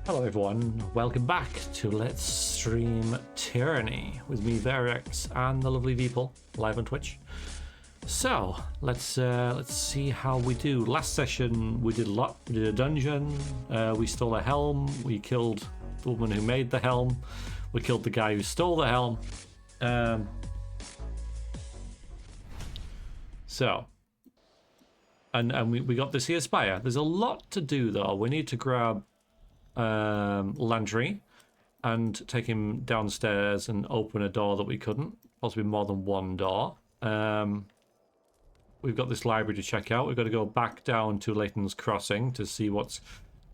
Hello everyone, welcome back to Let's Stream Tyranny with me, Vrexia, and the lovely people live on Twitch. So let's see how we do. Last session we did a lot. We did a dungeon. We stole a helm. We killed the woman who made the helm. We killed the guy who stole the helm. And we got this here spire. There's a lot to do though. We need to grab Landry and take him downstairs and open a door that we couldn't, possibly more than one door. We've got this library to check out. We've got to go back down to Leighton's Crossing to see what's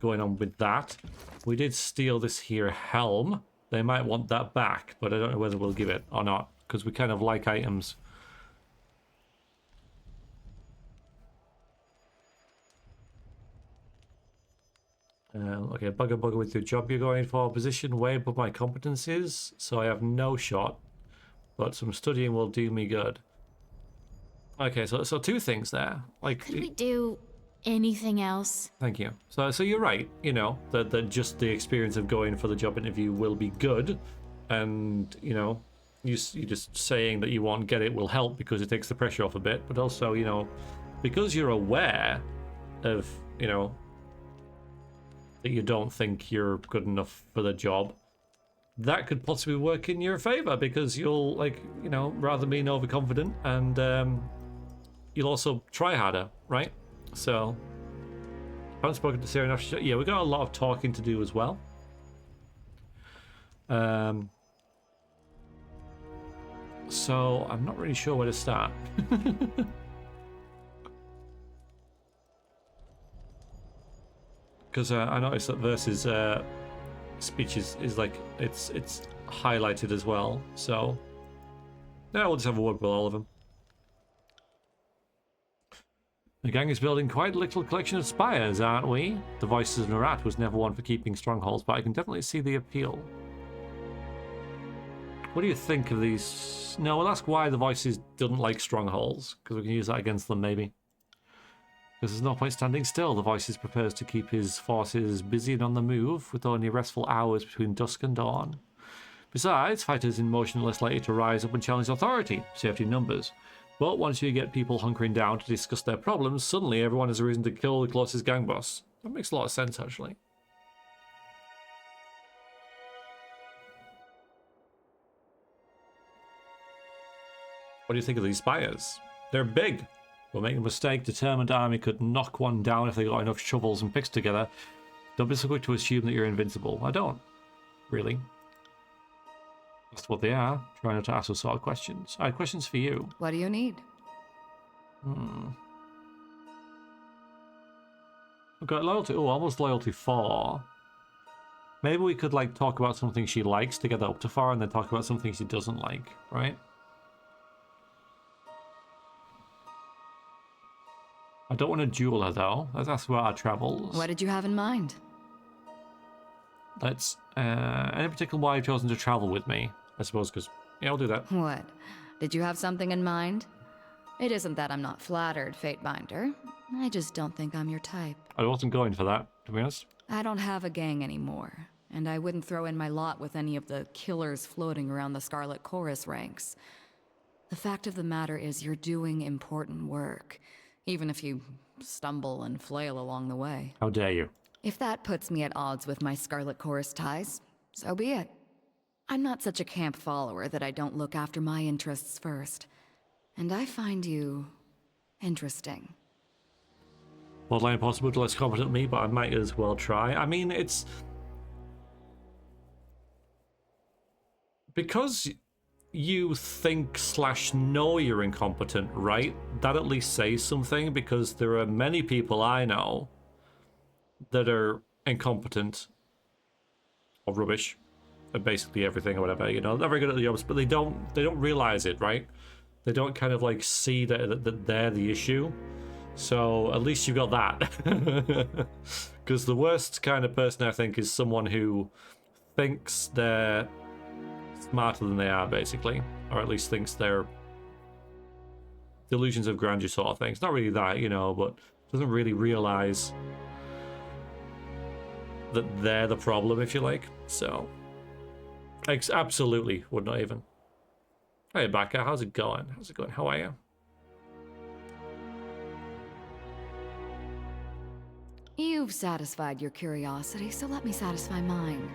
going on with that. We did steal this here helm. They might want that back, but I don't know whether we'll give it or not, because we kind of like items. Okay, bugger with your job you're going for. Position way above my competencies, so I have no shot, but some studying will do me good. Okay, so two things there. Like, could we do anything else? Thank you. So you're right. You know that just the experience of going for the job interview will be good, and you know, you just saying that you won't get it will help because it takes the pressure off a bit. But also, you know, because you're aware of, you know, that you don't think you're good enough for the job, that could possibly work in your favor, because you'll, like, you know, rather being overconfident, and you'll also try harder, right? So I haven't spoken to Sarah enough. Yeah, we got a lot of talking to do as well. So I'm not really sure where to start. Because I noticed that Verse's speech is like, it's highlighted as well. So yeah, we'll just have a word with all of them. The gang is building quite a little collection of spires, aren't we? The Voices of Narat was never one for keeping strongholds, but I can definitely see the appeal. What do you think of these? No, we'll ask why the Voices doesn't like strongholds, because we can use that against them, maybe. Because there's no point standing still. The Voices prepares to keep his forces busy and on the move, with only restful hours between dusk and dawn. Besides, fighters in motion are less likely to rise up and challenge authority, safety in numbers. But once you get people hunkering down to discuss their problems, suddenly everyone has a reason to kill the closest gang boss. That makes a lot of sense, actually. What do you think of these spires? They're big. We'll make a mistake. Determined army could knock one down if they got enough shovels and picks together. Don't be so quick to assume that you're invincible. I don't, really. That's what they are. Try not to ask those sort of questions. I have questions for you. What do you need? We've got loyalty. Oh, almost loyalty 4. Maybe we could, like, talk about something she likes to get that up to 4, and then talk about something she doesn't like, right? I don't want to duel her, though. Let's ask about our travels. What did you have in mind? Let's... any particular why you've chosen to travel with me? I suppose, because... Yeah, I'll do that. What? Did you have something in mind? It isn't that I'm not flattered, Fatebinder. I just don't think I'm your type. I wasn't going for that, to be honest. I don't have a gang anymore, and I wouldn't throw in my lot with any of the killers floating around the Scarlet Chorus ranks. The fact of the matter is you're doing important work, even if you stumble and flail along the way. How dare you? If that puts me at odds with my Scarlet Chorus ties, so be it. I'm not such a camp follower that I don't look after my interests first. And I find you... interesting. Borderline impossible to less competent me, but I might as well try. I mean, it's... because you think / know you're incompetent, right? That at least says something, because there are many people I know that are incompetent or rubbish at basically everything or whatever, you know. They're very good at the jobs, but they don't realize it, right? They don't kind of like see that they're the issue. So at least you got that. Because the worst kind of person, I think, is someone who thinks they're smarter than they are, basically, or at least thinks they're delusions of grandeur sort of thing. It's not really that, you know, but doesn't really realize that they're the problem, if you like. So, absolutely would not even. Hey, Becca, how's it going? How's it going? How are you? You've satisfied your curiosity, so let me satisfy mine.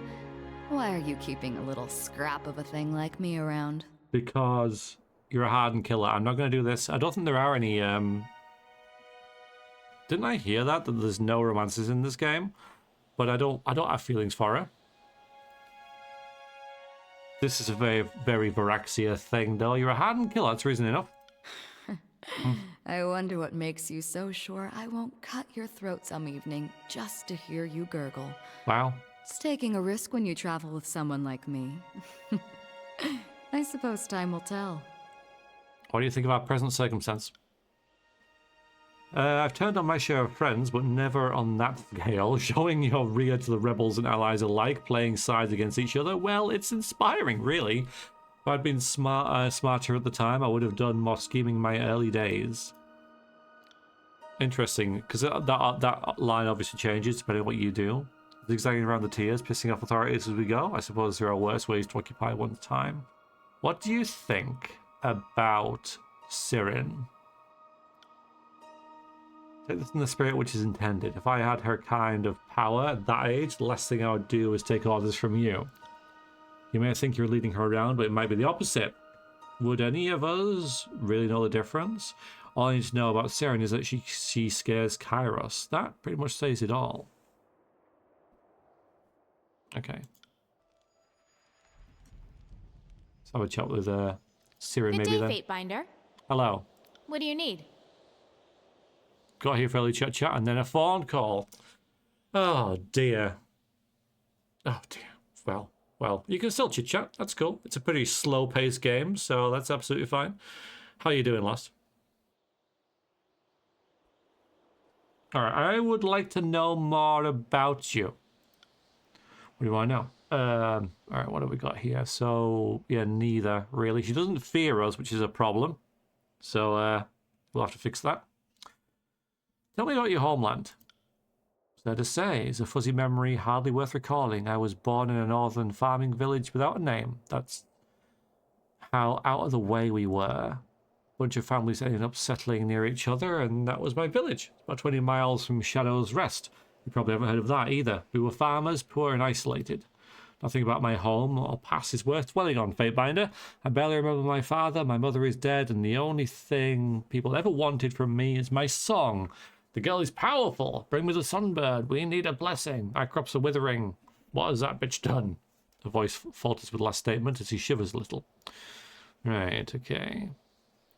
Why are you keeping a little scrap of a thing like me around? Because you're a hardened killer. I'm not going to do this. I don't think there are any, Didn't I hear that there's no romances in this game? But I don't have feelings for her. This is a very Vrexia thing, though. You're a hardened killer, that's reason enough. I wonder what makes you so sure I won't cut your throat some evening just to hear you gurgle. Wow. It's taking a risk when you travel with someone like me. I suppose time will tell. What do you think of our present circumstance? I've turned on my share of friends, but never on that scale. Showing your rear to the rebels and allies alike, playing sides against each other. Well, it's inspiring, really. If I'd been smarter at the time, I would have done more scheming in my early days. Interesting, because that line obviously changes depending on what you do. Zigzagging around the tiers, pissing off authorities as we go. I suppose there are worse ways to occupy one's time. What do you think about Sirin? Take this in the spirit which is intended. If I had her kind of power at that age, the last thing I would do is take orders from you. You may think you're leading her around, but it might be the opposite. Would any of us really know the difference? All I need to know about Sirin is that she scares Kairos. That pretty much says it all. Okay. Let's have a chat with Sirin Good maybe day, then. Fatebinder. Hello. What do you need? Got here for a little chat and then a phone call. Oh dear. Oh dear. Well, you can still chit chat. That's cool. It's a pretty slow-paced game, so that's absolutely fine. How are you doing, Lost? All right. I would like to know more about you. What do you want to know? All right. What have we got here? So yeah, neither really. She doesn't fear us, which is a problem. So we'll have to fix that. Tell me about your homeland. What's there to say? Is a fuzzy memory hardly worth recalling? I was born in a northern farming village without a name. That's how out of the way we were. A bunch of families ended up settling near each other, and that was my village. About 20 miles from Shadow's Rest. You probably haven't heard of that either. We were farmers, poor and isolated. Nothing about my home or past is worth dwelling on, Fatebinder. I barely remember my father, my mother is dead, and the only thing people ever wanted from me is my song. The girl is powerful. Bring me the sunbird. We need a blessing. Our crops are withering. What has that bitch done? The voice falters with the last statement as he shivers a little. Right, okay.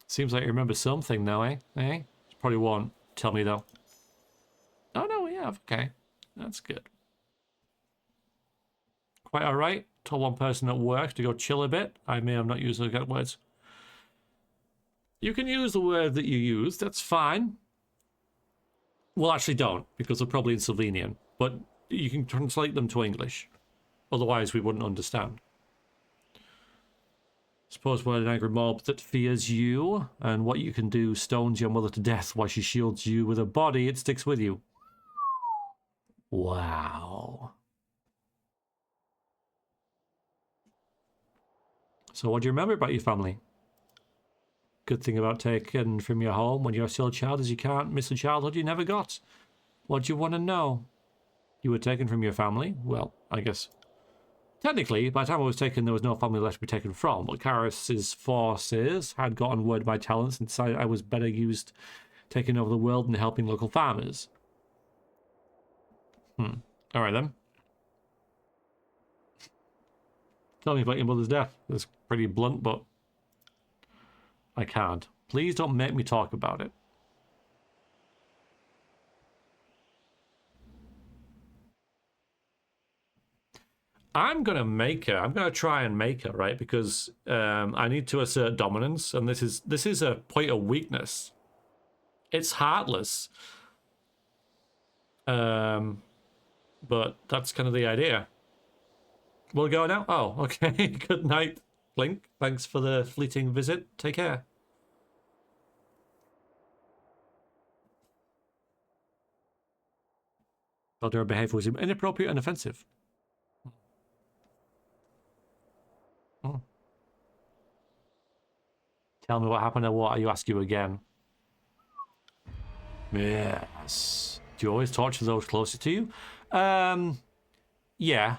Seems like you remember something now, eh? Eh? Probably won't tell me, though. Oh, no, we have. Okay. That's good. Quite alright. Told one person at work to go chill a bit. I may have not used those words. You can use the word that you use. That's fine. Well, actually don't, because they're probably in Slovenian. But you can translate them to English. Otherwise, we wouldn't understand. Suppose we're an angry mob that fears you, and what you can do stones your mother to death while she shields you with her body, it sticks with you. Wow. So what do you remember about your family? Good thing about taken from your home when you're still a child is you can't miss a childhood you never got. What do you want to know? You were taken from your family? Well, I guess. Technically, by the time I was taken, there was no family left to be taken from, but Karis's forces had gotten word of my talents and decided I was better used taking over the world and helping local farmers. Alright then. Tell me about your mother's death. It's pretty blunt, but I can't. Please don't make me talk about it. I'm going to make her. I'm going to try and make her, right? Because I need to assert dominance, and this is a point of weakness. It's heartless. But that's kind of the idea. We'll go now? Oh, okay. Good night, Blink. Thanks for the fleeting visit. Take care. Thought their behavior was inappropriate and offensive. Hmm. Tell me what happened or what? You ask you again. Yes. Do you always torture those closest to you? Yeah.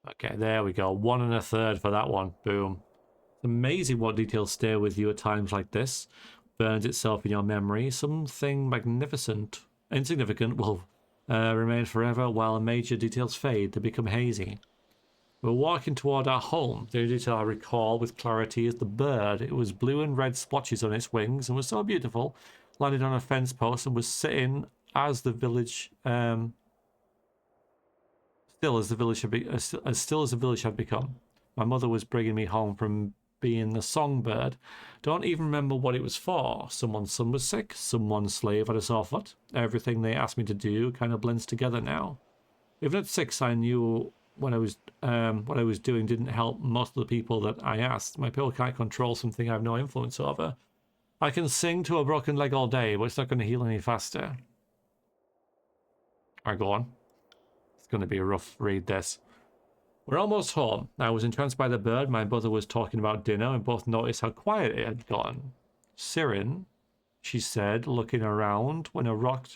Okay, there we go. 1 1/3 for that one. Boom. It's amazing what details stay with you at times like this. Burns itself in your memory. Something magnificent, insignificant will remain forever, while major details fade. They become hazy. We're walking toward our home. The only detail I recall with clarity is the bird. It was blue and red splotches on its wings and was so beautiful. Landed on a fence post and was sitting as the village, still as the village had as still as the village had become. My mother was bringing me home from being the songbird. Don't even remember what it was for. Someone's son was sick. Someone's slave had a sore foot. Everything they asked me to do kind of blends together now. Even at 6, I knew what I was doing didn't help most of the people that I asked. My people can't control something I have no influence over. I can sing to a broken leg all day, but it's not going to heal any faster. Alright, go on. It's going to be a rough read, this. We're almost home. I was entranced by the bird. My brother was talking about dinner, and both noticed how quiet it had gone. Siren, she said, looking around, when a rock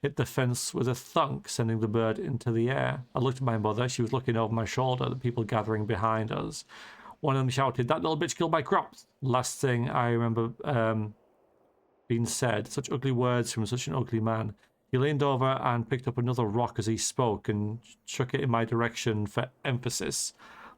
hit the fence with a thunk, sending the bird into the air. I looked at my mother. She was looking over my shoulder at the people gathering behind us. One of them shouted, "That little bitch killed my crops." Last thing I remember being said. Such ugly words from such an ugly man. He leaned over and picked up another rock as he spoke and chucked it in my direction for emphasis.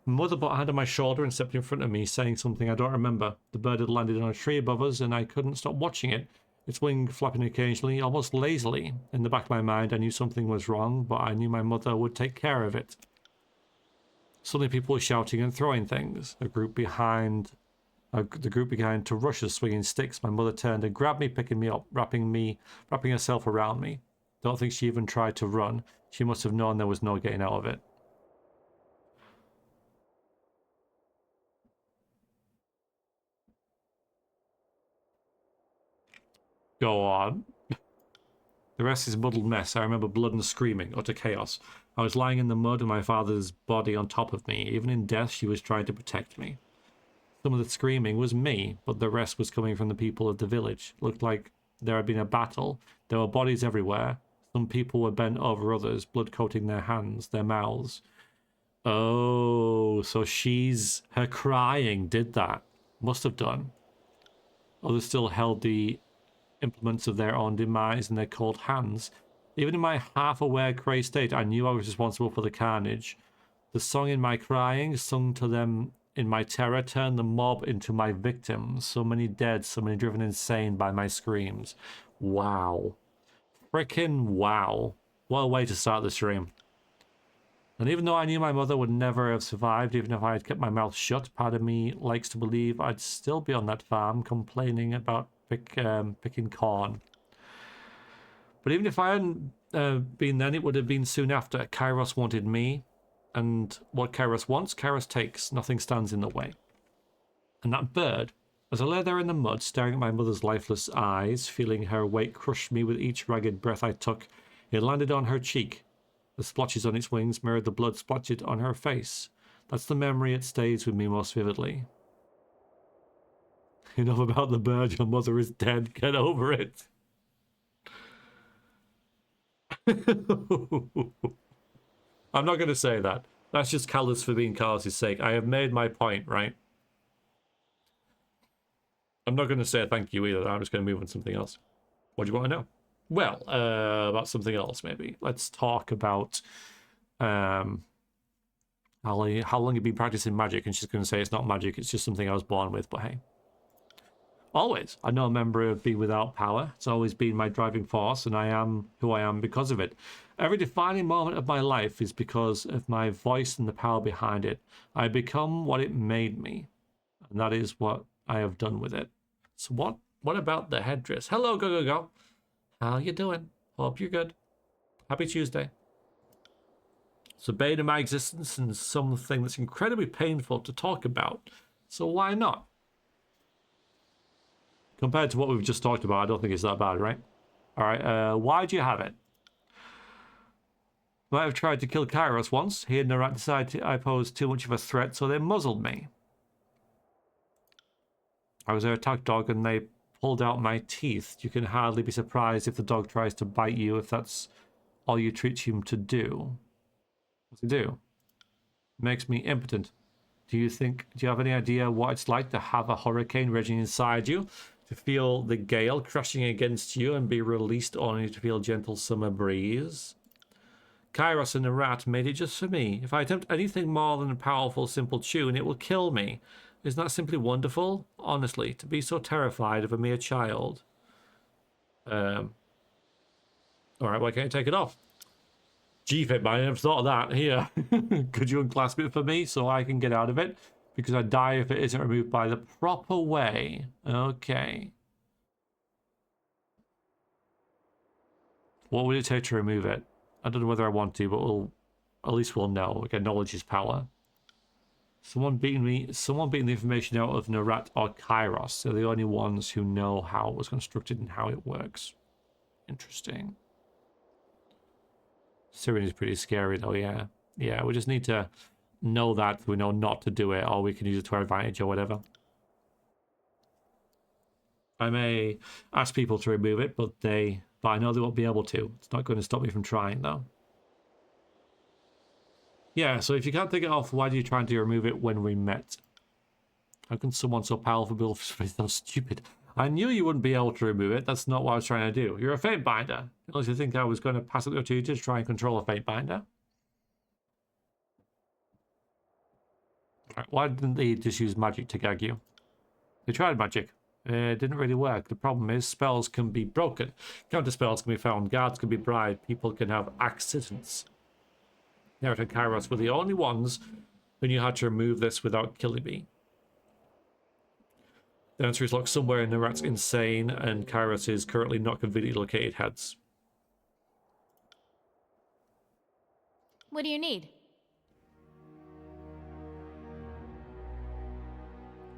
My mother put a hand on my shoulder and stepped in front of me, saying something I don't remember. The bird had landed on a tree above us, and I couldn't stop watching it. Its wing flapping occasionally, almost lazily. In the back of my mind, I knew something was wrong, but I knew my mother would take care of it. Suddenly people were shouting and throwing things. The group began to rush us, swinging sticks. My mother turned and grabbed me, picking me up, wrapping herself around me. Don't think she even tried to run. She must have known there was no getting out of it. Go on. The rest is a muddled mess. I remember blood and screaming, utter chaos. I was lying in the mud and my father's body on top of me. Even in death, she was trying to protect me. Some of the screaming was me, but the rest was coming from the people of the village. It looked like there had been a battle. There were bodies everywhere. Some people were bent over others, blood coating their hands, their mouths. Oh, so her crying did that. Must have done. Others still held the implements of their own demise in their cold hands. Even in my half-aware crazed state, I knew I was responsible for the carnage. The song in my crying, sung to them in my terror, turned the mob into my victims. So many dead, so many driven insane by my screams. Wow. Frickin' wow. What a way to start the stream. And even though I knew my mother would never have survived, even if I had kept my mouth shut, part of me likes to believe I'd still be on that farm complaining about picking corn. But even if I hadn't been then, it would have been soon after. Kairos wanted me, and what Kairos wants, Kairos takes. Nothing stands in the way. And that bird, as I lay there in the mud, staring at my mother's lifeless eyes, feeling her weight crush me with each ragged breath I took, it landed on her cheek. The splotches on its wings mirrored the blood splotched on her face. That's the memory it stays with me most vividly. Enough about the bird. Your mother is dead. Get over it. I'm not going to say that. That's just callous for being callous' sake. I have made my point, right? I'm not going to say thank you either. I'm just going to move on to something else. What do you want to know? Well, about something else, maybe. Let's talk about how long you've been practicing magic. And she's going to say it's not magic, it's just something I was born with, but hey. Always. I'm no member of Be Without Power. It's always been my driving force, and I am who I am because of it. Every defining moment of my life is because of my voice and the power behind it. I become what it made me, and that is what I have done with it. So what about the headdress? Hello, go. How you doing? Hope you're good. Happy Tuesday. So bane of my existence and something that's incredibly painful to talk about. So why not? Compared to what we've just talked about, I don't think it's that bad, right? Alright, why do you have it? Might have tried to kill Kairos once. He and Narat decided I posed too much of a threat, so they muzzled me. I was their attack dog and they pulled out my teeth. You can hardly be surprised if the dog tries to bite you if that's all you treat him to do. What's he do? Makes me impotent. Do you have any idea what it's like to have a hurricane raging inside you? To feel the gale crashing against you and be released only to feel gentle summer breeze? Kairos and the rat made it just for me. If I attempt anything more than a powerful, simple tune, it will kill me. Isn't that simply wonderful? Honestly, to be so terrified of a mere child. Alright, why can't you take it off? G-Fit, I never thought of that. Here, could you unclasp it for me so I can get out of it? Because I die if it isn't removed by the proper way. Okay. What would it take to remove it? I don't know whether I want to, but at least we'll know. We can acknowledge his power. Someone beating the information out of Narat or Kairos. They're the only ones who know how it was constructed and how it works. Interesting. Tyranny is pretty scary though, yeah. Yeah, we just need to know that we know not to do it, or we can use it to our advantage or whatever. I may ask people to remove it, but I know they won't be able to. It's not going to stop me from trying though. Yeah, so if you can't take it off, why do you try to remove it when we met? How can someone so powerful be so stupid? I knew you wouldn't be able to remove it. That's not what I was trying to do. You're a fate binder. Unless you think I was going to pass it to you to try and control a fate binder. Right, why didn't they just use magic to gag you? They tried magic. It didn't really work. The problem is spells can be broken. Counter spells can be found. Guards can be bribed. People can have accidents. Narat and Kairos were the only ones who knew how to remove this without killing me. The answer is locked somewhere in Narat's insane and Kairos is currently not conveniently located heads. What do you need?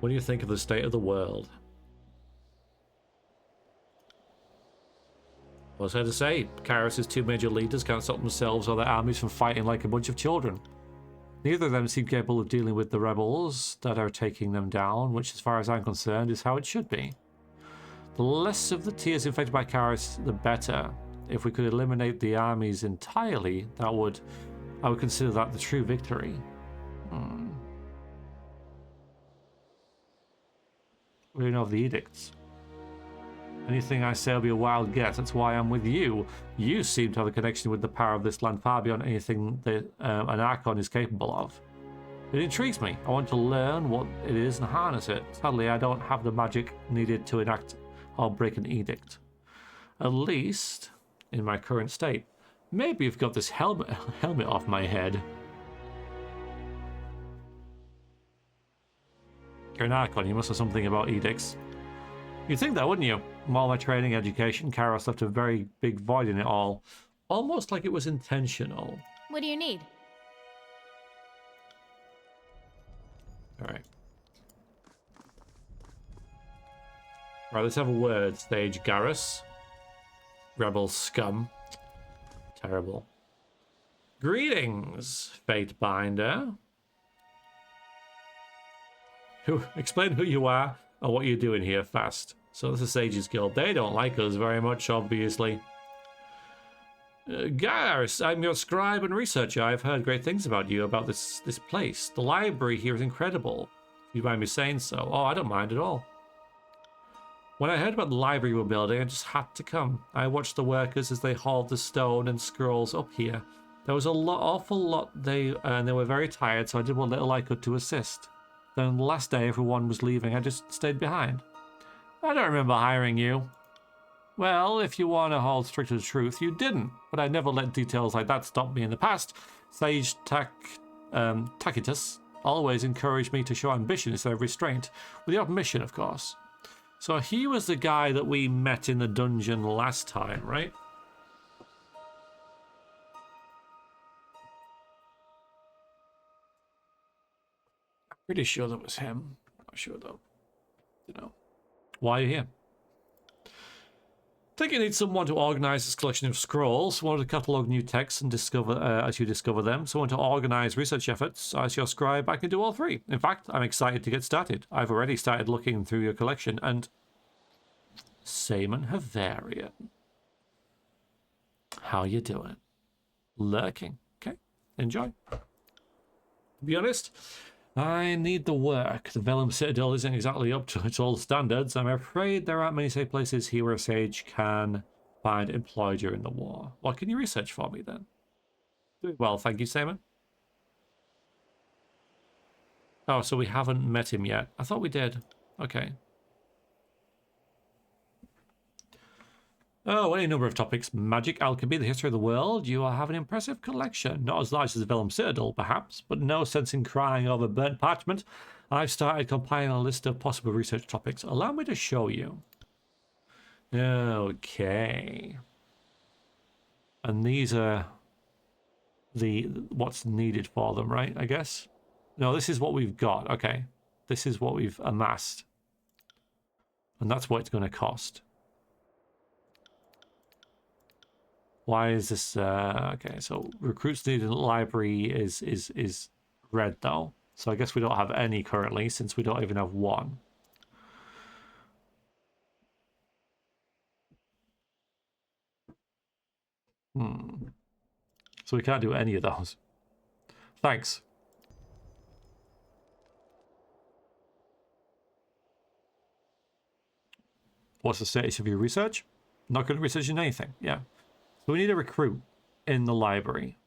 What do you think of the state of the world? What's there to say? Kairos' two major leaders can't stop themselves or their armies from fighting like a bunch of children. Neither of them seem capable of dealing with the rebels that are taking them down, which as far as I'm concerned is how it should be. The less of the tiers infected by Kairos, the better. If we could eliminate the armies entirely, I would consider that the true victory. What do you know of the edicts? Anything I say will be a wild guess. That's why I'm with you. You seem to have a connection with the power of this land far beyond anything that an Archon is capable of. It intrigues me. I want to learn what it is and harness it. Sadly, I don't have the magic needed to enact or break an edict. At least, in my current state. Maybe you've got this helmet off my head. You're an Archon. You must have something about edicts. You'd think that, wouldn't you? From all my training education, Kairos left a very big void in it all. Almost like it was intentional. What do you need? Alright. Right, let's have a word. Stage Garrus. Rebel scum. Terrible. Greetings, Fate Binder. Explain who you are and what you're doing here fast. So this is Sage's Guild. They don't like us very much, obviously. Garrus, I'm your scribe and researcher. I've heard great things about you, about this place. The library here is incredible. If you mind me saying so. Oh, I don't mind at all. When I heard about the library you were building, I just had to come. I watched the workers as they hauled the stone and scrolls up here. There was awful lot, and they were very tired, so I did what little I could to assist. Then the last day everyone was leaving, I just stayed behind. I don't remember hiring you. Well, if you want to hold strict to the truth, you didn't. But I never let details like that stop me in the past. Sage Tacitus always encouraged me to show ambition instead of restraint. With your permission, of course. So he was the guy that we met in the dungeon last time, right? Pretty sure that was him. Not sure though. You know. Why are you here? think you need someone to organize this collection of scrolls, someone to catalog new texts and discover as you discover them, someone to organize research efforts. As your scribe, I can do all three. In fact, I'm excited to get started. I've already started looking through your collection, and Saman Havarian. How you doing? Lurking. Okay, enjoy. To be honest, I need the work. The Vellum Citadel isn't exactly up to its old standards. I'm afraid there aren't many safe places here where a sage can find employ during the war. What can you research for me then? Doing well, thank you, Simon. Oh, so we haven't met him yet. I thought we did. Okay. Oh, any number of topics. Magic, alchemy, the history of the world. You have an impressive collection. Not as large as the Vellum Citadel, perhaps, but no sense in crying over burnt parchment. I've started compiling a list of possible research topics. Allow me to show you. Okay. And these are what's needed for them, right? I guess. No, this is what we've got. Okay. This is what we've amassed. And that's what it's going to cost. Why is this okay, so recruits needed in the library is red though. So I guess we don't have any currently since we don't even have one. So we can't do any of those. Thanks. What's the status of your research? Not good at researching anything. Yeah. So we need a recruit in the library.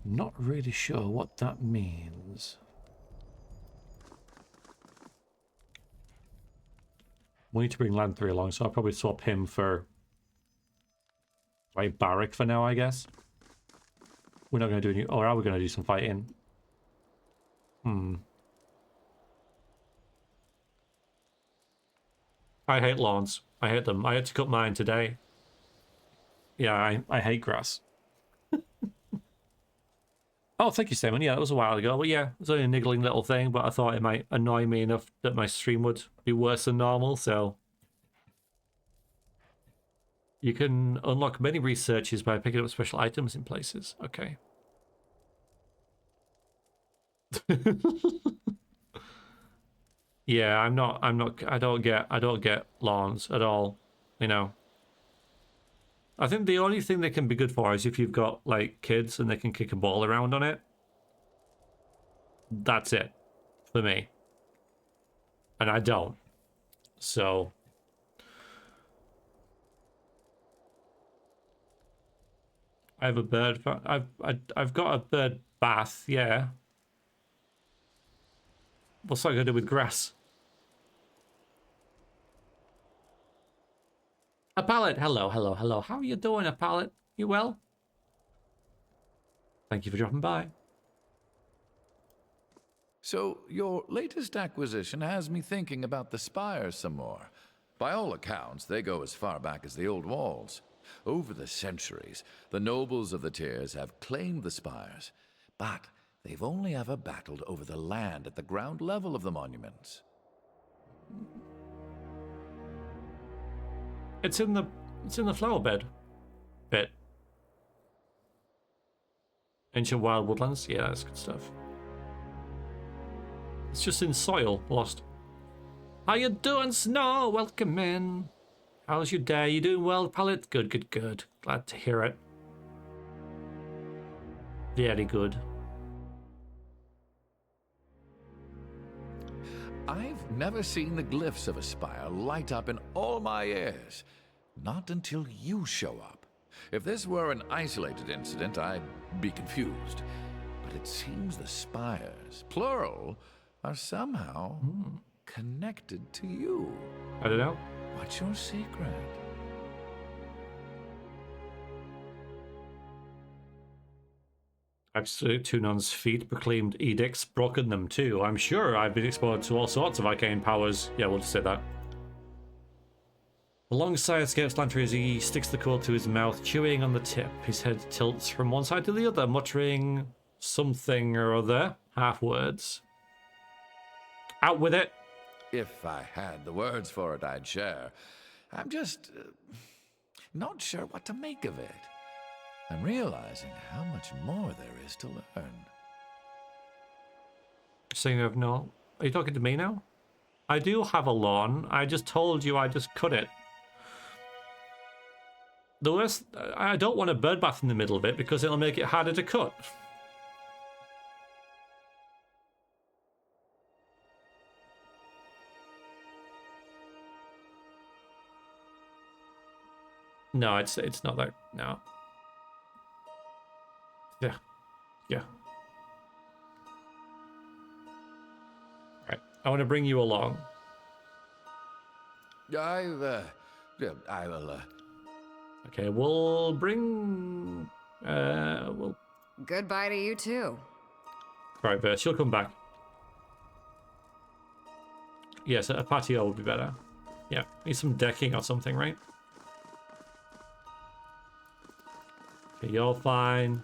Not really sure what that means. We need to bring Land 3 along, so I'll probably swap him for like Barrack for now, I guess. We're not going to do any, or are we going to do some fighting? I hate lawns. I hate them. I had to cut mine today. Yeah, I hate grass. Oh, thank you, Simon. Yeah, that was a while ago. But yeah, it was only a niggling little thing, but I thought it might annoy me enough that my stream would be worse than normal, so... You can unlock many researches by picking up special items in places. Okay. Yeah, I don't get lawns at all, you know. I think the only thing they can be good for is if you've got like kids and they can kick a ball around on it. That's it for me. And I don't. So I have a bird. I've got a bird bath, yeah. What's that going to do with grass? A pallet. Hello, hello, hello. How are you doing, a pallet? You well? Thank you for dropping by. So, your latest acquisition has me thinking about the spires some more. By all accounts, they go as far back as the old walls. Over the centuries, the nobles of the tiers have claimed the spires, but they've only ever battled over the land at the ground level of the monuments. It's in the flower bed bit. Ancient wild woodlands. Yeah, that's good stuff. It's just in soil. Lost. How you doing, Snow? Welcome in. How's your day? You doing well, Pallet? Good, good, good. Glad to hear it. Very good. I've never seen the glyphs of a spire light up in all my years. Not until you show up. If this were an isolated incident, I'd be confused. But it seems the spires, plural, are somehow connected to you. I don't know. What's your secret? I've stood Tunon's feet, proclaimed edicts, broken them too. I'm sure I've been exposed to all sorts of arcane powers. Yeah, we'll just say that. A long sigh escapes Lantry as he sticks the cord to his mouth, chewing on the tip. His head tilts from one side to the other, muttering something or other. Half words. Out with it. if I had the words for it, I'd share. I'm just not sure what to make of it. I'm realizing how much more there is to learn. Saying of no. Are you talking to me now? I do have a lawn. I just told you I just cut it. The worst, I don't want a bird bath in the middle of it because it'll make it harder to cut. No, it's not that. No. Yeah. Yeah. Right. I want to bring you along. I will. Okay, we'll bring. We'll. Goodbye to you too. Right, Verse, she'll come back. Yes, a patio would be better. Yeah, need some decking or something, right? Okay, you're fine.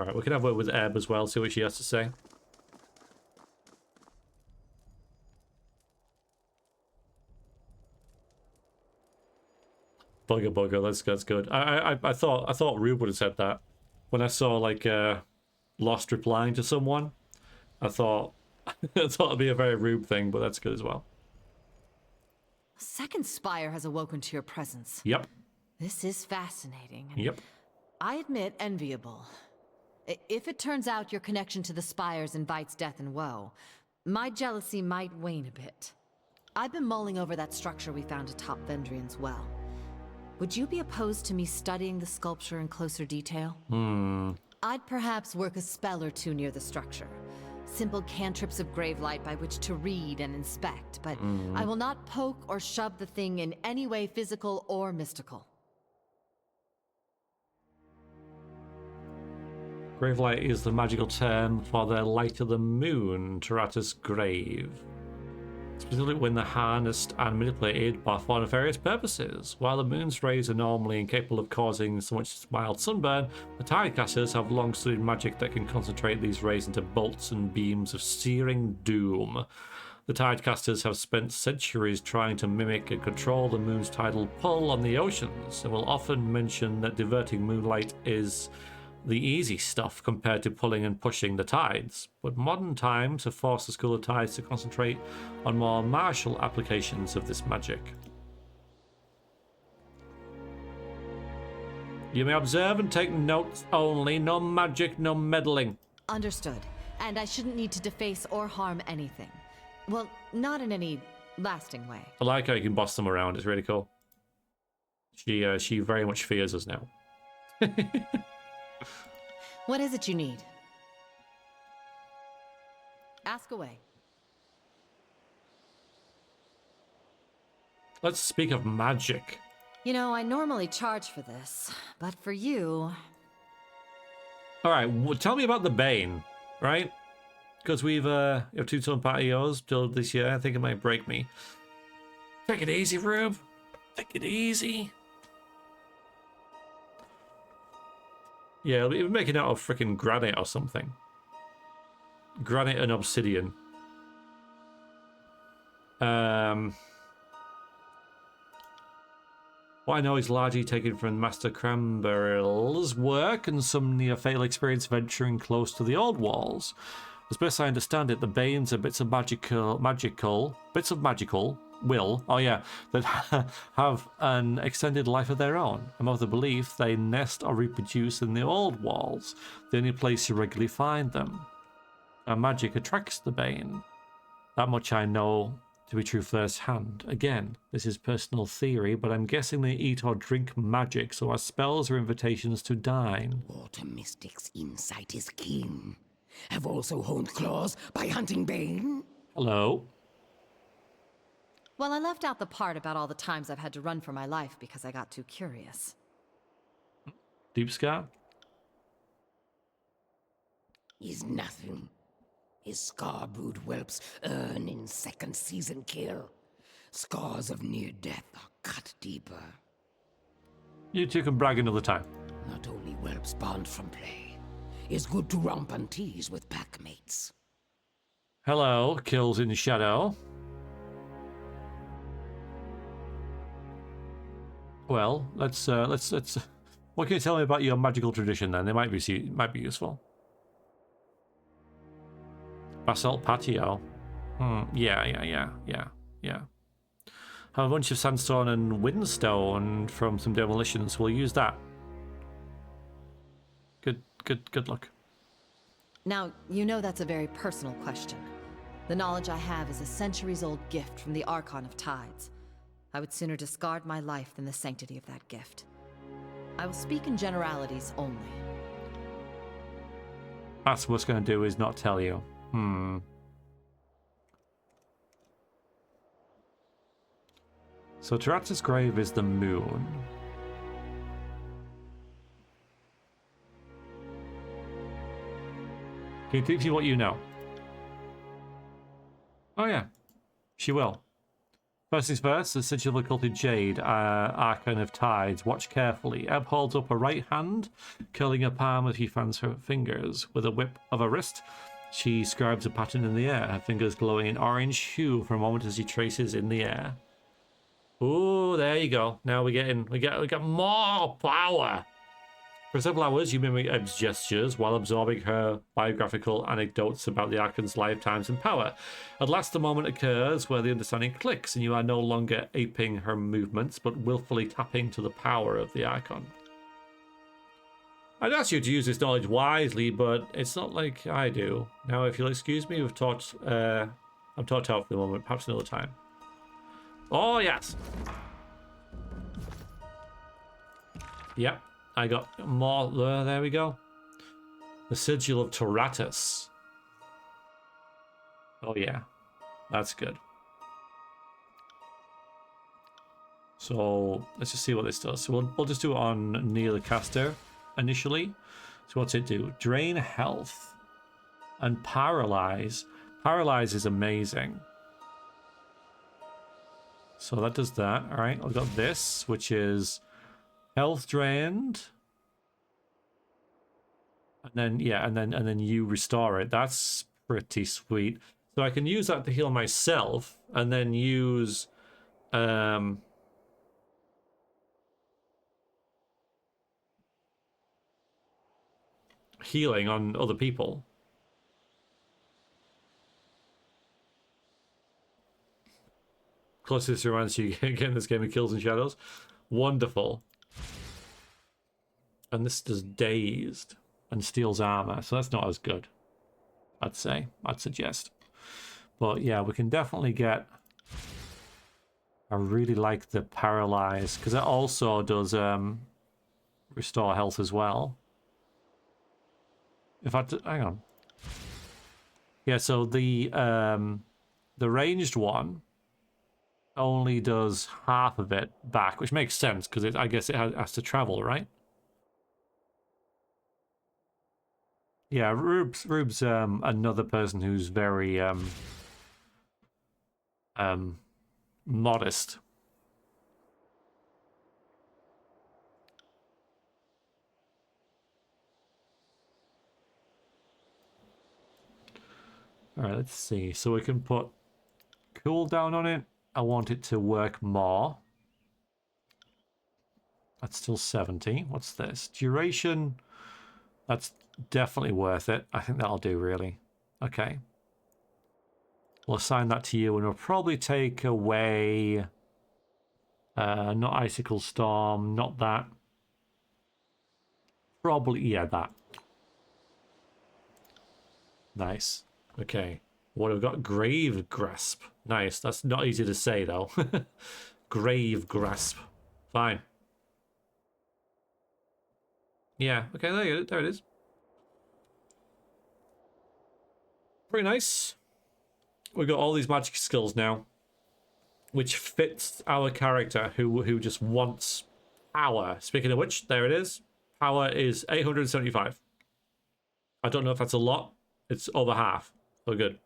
Alright, we can have a word with Ebb as well, see what she has to say. Bugger, that's good. I thought Rube would have said that. When I saw like Lost replying to someone, I thought it'd be a very Rube thing, but that's good as well. A second spire has awoken to your presence. Yep. This is fascinating. And Yep. I admit, enviable. If it turns out your connection to the spires invites death and woe, my jealousy might wane a bit. I've been mulling over that structure we found atop Vendrian's well. Would you be opposed to me studying the sculpture in closer detail? I'd perhaps work a spell or two near the structure. Simple cantrips of gravelight by which to read and inspect, but I will not poke or shove the thing in any way physical or mystical. Gravelight is the magical term for the light of the moon, Tarata's grave. Specifically when they're harnessed and manipulated for nefarious purposes. While the moon's rays are normally incapable of causing so much mild sunburn, the Tidecasters have long studied magic that can concentrate these rays into bolts and beams of searing doom. The Tidecasters have spent centuries trying to mimic and control the moon's tidal pull on the oceans, and will often mention that diverting moonlight is the easy stuff compared to pulling and pushing the tides. But modern times have forced the School of Tides to concentrate on more martial applications of this magic. You may observe and take notes only, no magic, no meddling. Understood. And I shouldn't need to deface or harm anything. Well, not in any lasting way. I like how you can boss them around, it's really cool. She very much fears us now. What is it you need? Ask away. Let's speak of magic. You know, I normally charge for this, but for you... Alright, tell me about the Bane, right? Because we have 2-ton patios built this year. I think it might break me. Take it easy, Rube. Take it easy. Yeah, we're making out of freaking granite or something. Granite and obsidian. What I know is largely taken from Master Cranberryl's work and some near-fatal experience venturing close to the old walls. As best I understand it, the Banes are bits of magical will, that have an extended life of their own. I'm of the belief they nest or reproduce in the old walls, the only place you regularly find them. Our magic attracts the Bane. That much I know to be true firsthand. Again, this is personal theory, but I'm guessing they eat or drink magic, so our spells are invitations to dine. Water Mystic's insight is keen. Have also honed claws by hunting Bane? Hello? Well, I left out the part about all the times I've had to run for my life because I got too curious. Deep Scar? Is nothing. His scar-brewed whelps earn in second season kill. Scars of near death are cut deeper. You two can brag another time. Not only whelps bond from play, it's good to romp and tease with packmates. Hello, kills in shadow. Well, let's. What can you tell me about your magical tradition then? They might be useful. Basalt patio. Yeah. Have a bunch of sandstone and windstone from some demolitions. We'll use that. Good luck. Now, you know that's a very personal question. The knowledge I have is a centuries-old gift from the Archon of Tides. I would sooner discard my life than the sanctity of that gift. I will speak in generalities only. That's what's going to do is not tell you. So Taratta's grave is the moon. Can you teach me what you know? Oh yeah, she will. First things first, the sigil of occulted jade, Archon of Tides. Watch carefully. Ebb holds up her right hand, curling her palm as she fans her fingers. With a whip of her wrist, she scribes a pattern in the air, her fingers glowing in orange hue for a moment as she traces in the air. Ooh, there you go. Now we got more power. For several hours, you mimic Ebb's gestures while absorbing her biographical anecdotes about the Archon's lifetimes and power. At last, the moment occurs where the understanding clicks, and you are no longer aping her movements, but willfully tapping to the power of the Archon. I'd ask you to use this knowledge wisely, but it's not like I do. Now, if you'll excuse me, I'm talked out for the moment, perhaps another time. Oh, yes. Yep. I got more. There we go. The sigil of Tyranny. Oh yeah, that's good. So let's just see what this does. So we'll just do it on Neil the caster initially. So what's it do? Drain health and paralyze. Paralyze is amazing. So that does that. All right, I've got this, which is health drained, and then yeah, and then you restore it. That's pretty sweet. So I can use that to heal myself, and then use healing on other people. Closest reminds you again this game of Kills and Shadows. Wonderful. And this does dazed and steals armor, so that's not as good, I'd say. I'd suggest. But yeah, we can definitely get. I really like the paralyze because it also does restore health as well. If I hang on. Yeah, so the ranged one only does half of it back, which makes sense because I guess it has to travel, right? Yeah, Rube's another person who's very modest. All right, let's see. So we can put cooldown on it. I want it to work more. That's still 70. What's this? Duration. That's definitely worth it. I think that'll do, really. Okay. We'll assign that to you, and we'll probably take away... not Icicle Storm, not that. Probably, yeah, that. Nice. Okay. What have we got? Grave Grasp. Nice. That's not easy to say, though. Grave Grasp. Fine. Yeah. Okay, there it is. Pretty nice. We've got all these magic skills now, which fits our character who just wants power. Speaking of which, there it is. Power is 875. I don't know if that's a lot. It's over half. So good.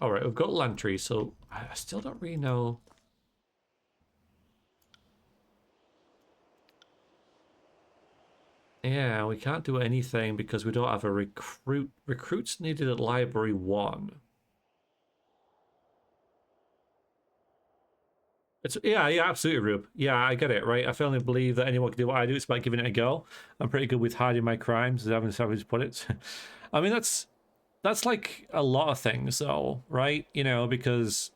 All right, we've got Lantry, so I still don't really know. Yeah, we can't do anything because we don't have a recruit. Recruits needed at Library 1. Yeah, absolutely, Rube. Yeah, I get it, right? I firmly believe that anyone can do what I do. It's about giving it a go. I'm pretty good with hiding my crimes, as Evan Savage put it. I mean, that's like a lot of things, though, right? You know, because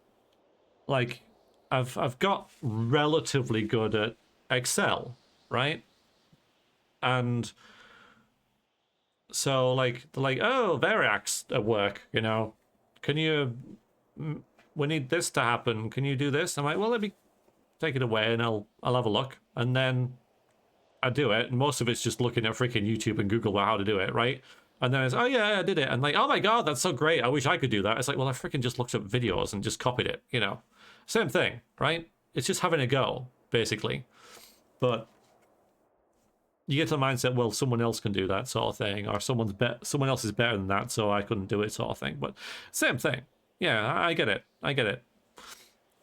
like I've got relatively good at Excel, right? And so like they're like, oh, Variax at work, you know, can you? We need this to happen. Can you do this? I'm like, well, let me take it away and I'll have a look, and then I do it. And most of it's just looking at freaking YouTube and Google about how to do it, right? And then it's, oh yeah, I did it. And like, oh my god, that's so great. I wish I could do that. It's like, well, I freaking just looked up videos and just copied it, you know? Same thing, right? It's just having a go, basically. But you get to the mindset, well, someone else can do that sort of thing, or someone else is better than that, so I couldn't do it sort of thing. But same thing. Yeah, I get it. I get it.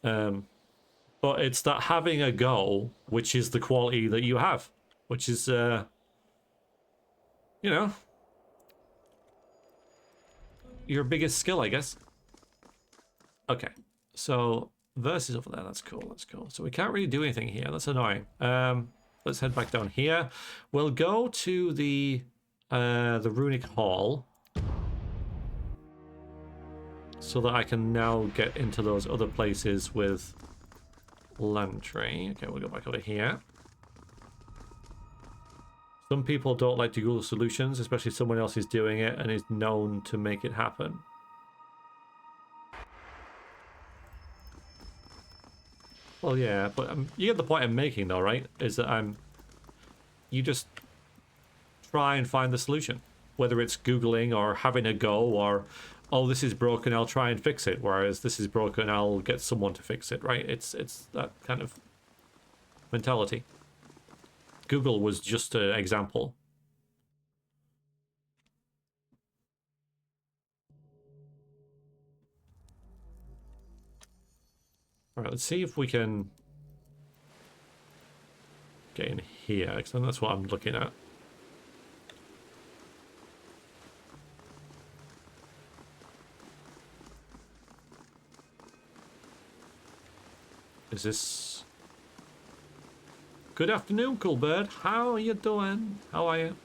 But it's that having a go, which is the quality that you have, which is, you know, your biggest skill, I guess. Okay, so versus over there. That's cool. That's cool. So we can't really do anything here. That's annoying. Let's head back down here. We'll go to the runic hall, so that I can now get into those other places with Lantry. Okay, we'll go back over here. Some people don't like to Google solutions, especially if someone else is doing it and is known to make it happen. Well, yeah, but you get the point I'm making, though, right? Is that you just try and find the solution, whether it's Googling or having a go, or oh, this is broken, I'll try and fix it. Whereas this is broken, I'll get someone to fix it, right? It's that kind of mentality. Google was just an example. All right, let's see if we can get in here, because that's what I'm looking at. Is this... Good afternoon, cool bird. How are you doing? How are you?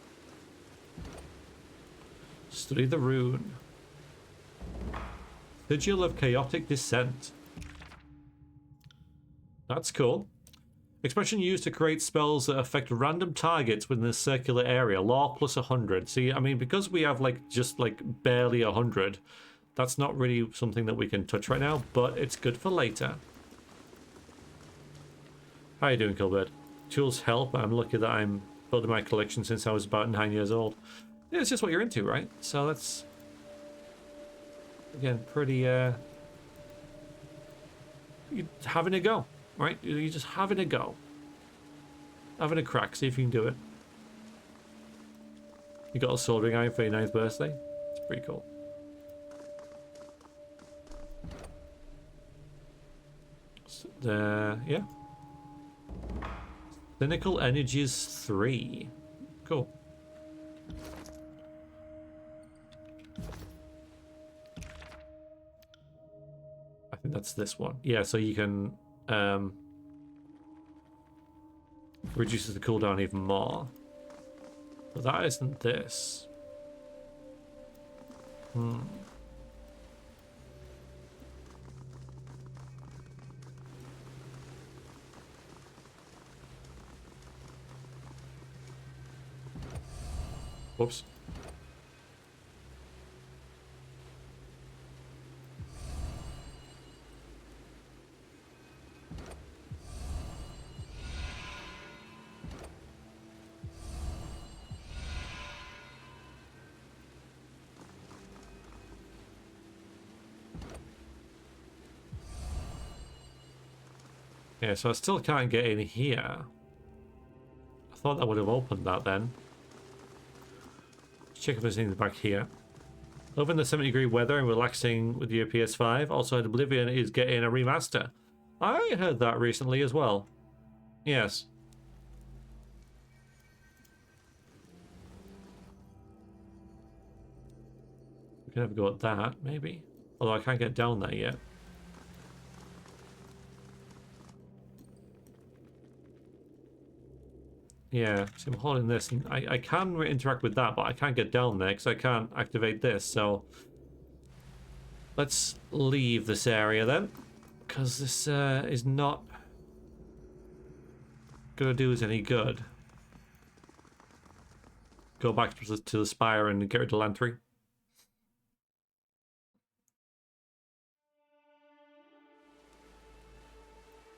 Study the rune. Sigil of Chaotic Descent. That's cool. Expression used to create spells that affect random targets within a circular area. Law plus 100. See, I mean, because we have just barely 100, that's not really something that we can touch right now, but it's good for later. How you doing, Kilbird? Tools help. I'm lucky that I'm building my collection since I was about 9 years old. Yeah, it's just what you're into, right? So that's, again, pretty, you're having a go, right? You're just having a go. Having a crack, see if you can do it. You got a soldering iron for your 9th birthday? It's pretty cool. So, yeah. Cynical Energies 3. Cool. I think that's this one. Yeah, so you can reduces the cooldown even more. But that isn't this. Whoops. Yeah, so I still can't get in here. I thought that would have opened that then. Check if there's anything back here. Loving the 70-degree weather and relaxing with your PS5. Also, Oblivion is getting a remaster. I heard that recently as well. Yes. We can have a go at that, maybe. Although I can't get down there yet. Yeah, so I'm holding this, and I can interact with that, but I can't get down there because I can't activate this, so... Let's leave this area then, because this is not gonna do us any good. Go back to the spire and get rid of Lantry.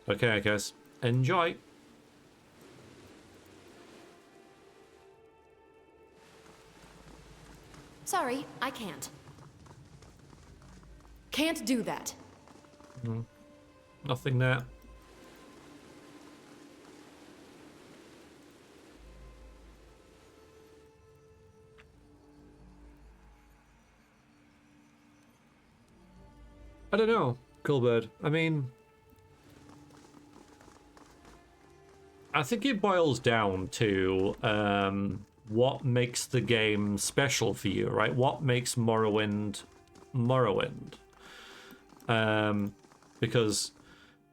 Okay, I guess. Enjoy. Sorry, I can't. Can't do that. Nothing there. I don't know, Coolbird. I mean, I think it boils down to what makes the game special for you, right? What makes Morrowind Morrowind? Because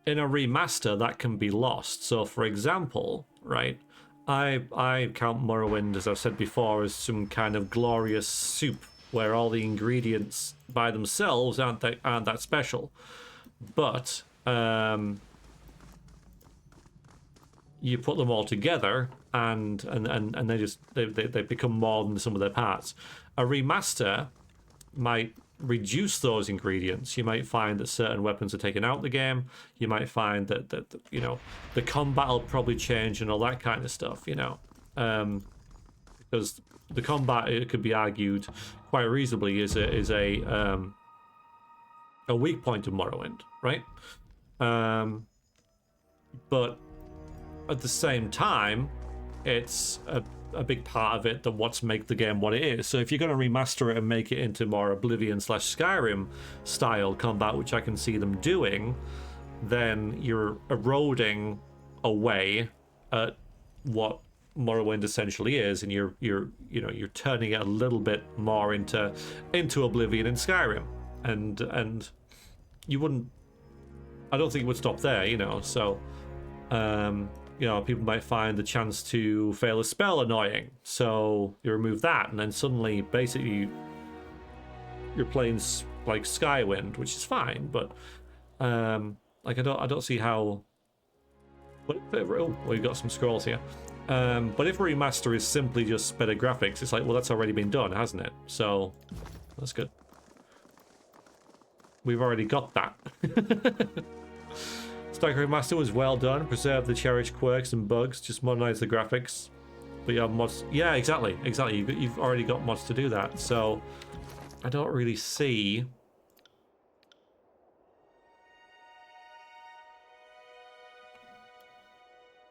in a remaster, that can be lost. So, for example, right, I count Morrowind, as I've said before, as some kind of glorious soup where all the ingredients by themselves aren't that special, but you put them all together and they become more than the sum of their parts. A remaster might reduce those ingredients. You might find that certain weapons are taken out of the game. You might find that you know, the combat will probably change and all that kind of stuff, you know, because the combat, it could be argued quite reasonably, is a weak point of Morrowind, right? But at the same time, it's a big part of it that what's make the game what it is. So if you're going to remaster it and make it into more Oblivion/Skyrim style combat, which I can see them doing, then you're eroding away at what Morrowind essentially is, and you're turning it a little bit more into Oblivion and Skyrim, and you wouldn't, I don't think it would stop there, you know. So you know, people might find the chance to fail a spell annoying, so you remove that, and then suddenly basically you're playing like Skywind, which is fine, but like I don't see how. Oh, we've got some scrolls here. But if a remaster is simply just better graphics, it's like, well, that's already been done, hasn't it? So that's good. We've already got that. Striker Remaster was well done. Preserve the cherished quirks and bugs, just modernize the graphics. But you have mods. Yeah, exactly. You've already got mods to do that. So I don't really see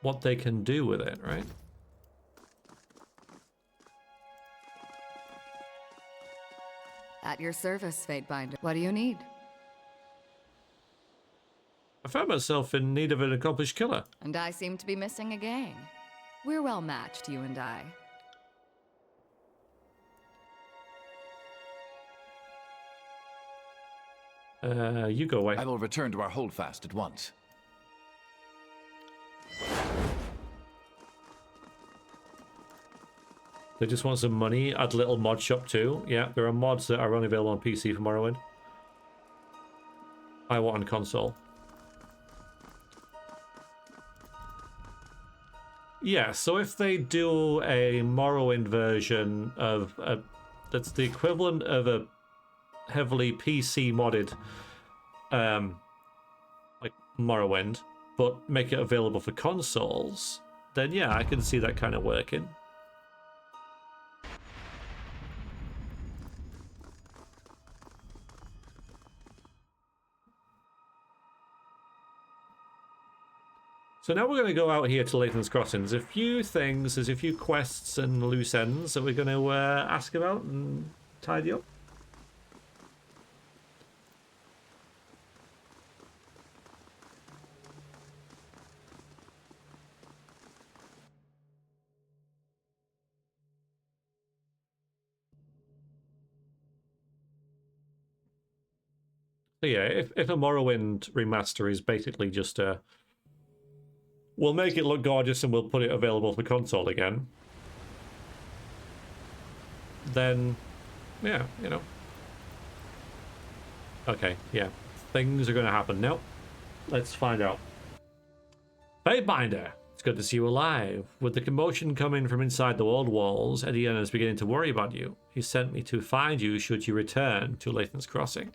what they can do with it, right? At your service, Fatebinder. What do you need? I found myself in need of an accomplished killer. And I seem to be missing a gang. We're well matched, you and I. You go away. I will return to our holdfast at once. They just want some money. Add little mod shop too. Yeah, there are mods that are only available on PC for Morrowind. I want on console. Yeah, so if they do a Morrowind version of that's the equivalent of a heavily PC modded like Morrowind, but make it available for consoles, then yeah, I can see that kind of working. So now we're going to go out here to Lathan's Crossing. There's a few things, there's a few quests and loose ends that we're going to ask about and tidy up. So yeah, if a Morrowind remaster is basically just a... We'll make it look gorgeous and we'll put it available for console again, then, yeah, you know. Okay, yeah. Things are going to happen now. Let's find out. Fatebinder, it's good to see you alive. With the commotion coming from inside the old walls, Ediana is beginning to worry about you. He sent me to find you should you return to Lathan's Crossing.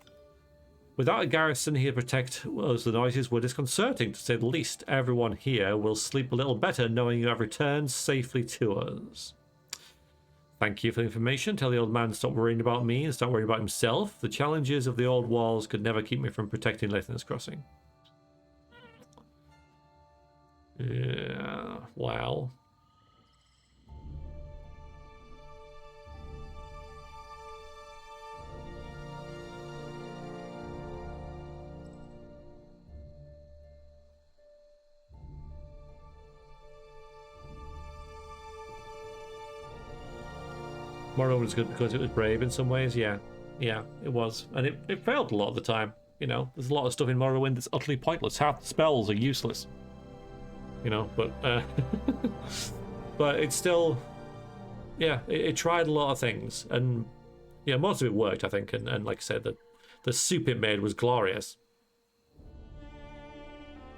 Without a garrison here to protect us, the noises were disconcerting, to say the least. Everyone here will sleep a little better knowing you have returned safely to us. Thank you for the information. Tell the old man to stop worrying about me and start worrying about himself. The challenges of the old walls could never keep me from protecting Lathan's Crossing. Yeah, wow. Morrowind was good because it was brave in some ways, yeah. Yeah, it was. And it failed a lot of the time, you know. There's a lot of stuff in Morrowind that's utterly pointless. Half the spells are useless. You know, but but it's still, yeah, it tried a lot of things, and yeah, most of it worked, I think, and like I said, the soup it made was glorious.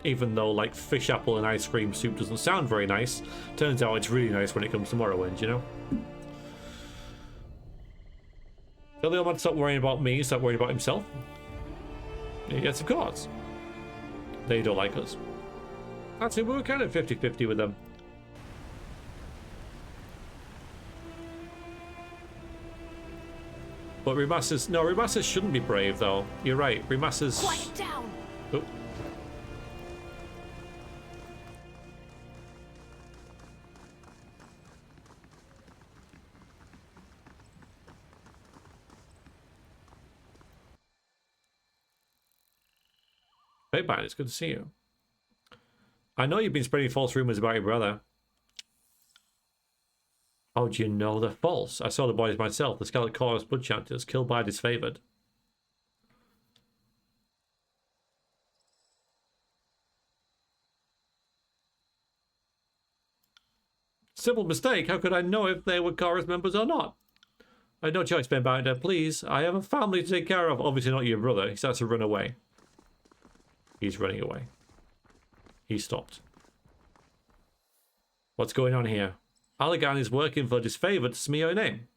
Even though like fish apple and ice cream soup doesn't sound very nice, turns out it's really nice when it comes to Morrowind, you know. Tell the old man to stop worrying about me, start worrying about himself. Yes, of course. They don't like us. Actually, we were kind of 50-50 with them. But remasters... No, remasters shouldn't be brave, though. You're right. Remasters... Quiet down! Oh. Fatebinder, it's good to see you. I know you've been spreading false rumors about your brother. How do you know they're false? I saw the boys myself. The Scarlet Chorus blood chanters killed by disfavored. Simple mistake. How could I know if they were chorus members or not? I had no choice, Fatebinder. Please, I have a family to take care of. Obviously not your brother. He starts to run away. He's running away. He stopped. What's going on here? Allagan is working for disfavored to smear your name.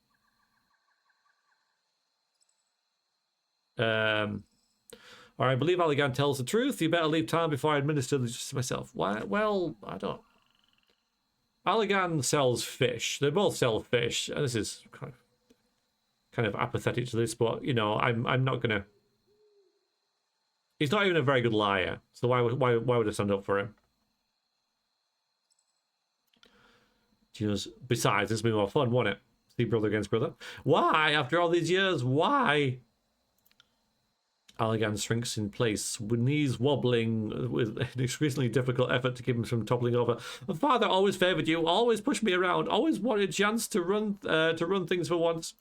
Or I believe Allagan tells the truth. You better leave town before I administer this to myself. Why? Well, I don't. Allagan sells fish. They both sell fish. And this is kind of apathetic to this, but you know, I'm not gonna. He's not even a very good liar, so why would I stand up for him? Besides, this would be more fun, won't it? See brother against brother. Why? After all these years, why? Allagan shrinks in place, with knees wobbling, with an increasingly difficult effort to keep him from toppling over. My father always favoured you, always pushed me around, always wanted a chance to run things for once.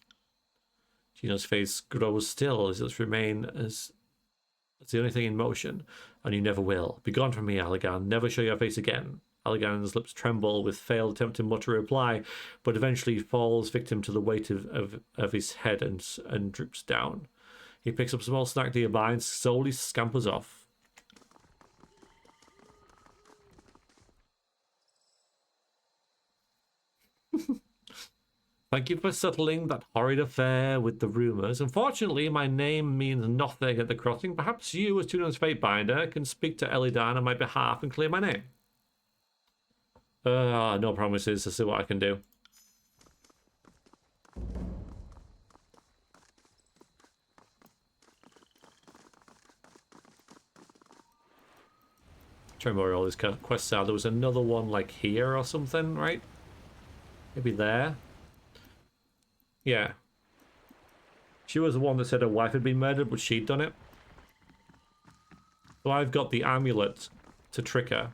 Gino's face grows still as it remains as it's the only thing in motion, and you never will. Be gone from me, Allagan. Never show your face again. Allagan's lips tremble with failed attempt to mutter a reply, but eventually falls victim to the weight of his head and droops down. He picks up a small snack nearby and slowly scampers off. Thank you for settling that horrid affair with the rumours. Unfortunately, my name means nothing at the crossing. Perhaps you, as Tuna's Fatebinder, can speak to Elidan on my behalf and clear my name. No promises. To see what I can do. Try to remember where all these quests are. There was another one like here or something, right? Maybe there. Yeah. She was the one that said her wife had been murdered, but she'd done it. So I've got the amulet to trick her.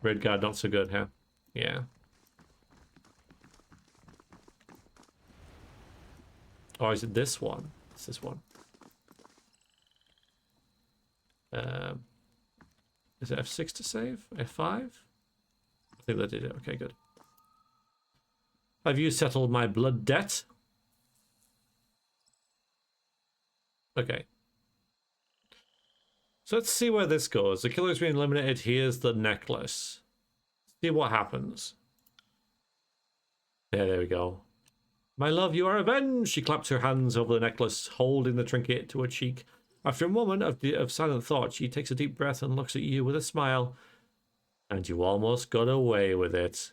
Red guard, not so good, huh? Yeah. Or is it this one? It's this one. Is it F6 to save? F5? I think that did it. Okay, good. Have you settled my blood debt? Okay. So let's see where this goes. The killer's been eliminated. Here's the necklace. See what happens. Yeah, there we go. My love, you are avenged! She claps her hands over the necklace, holding the trinket to her cheek. After a moment of silent thought, she takes a deep breath and looks at you with a smile. And you almost got away with it.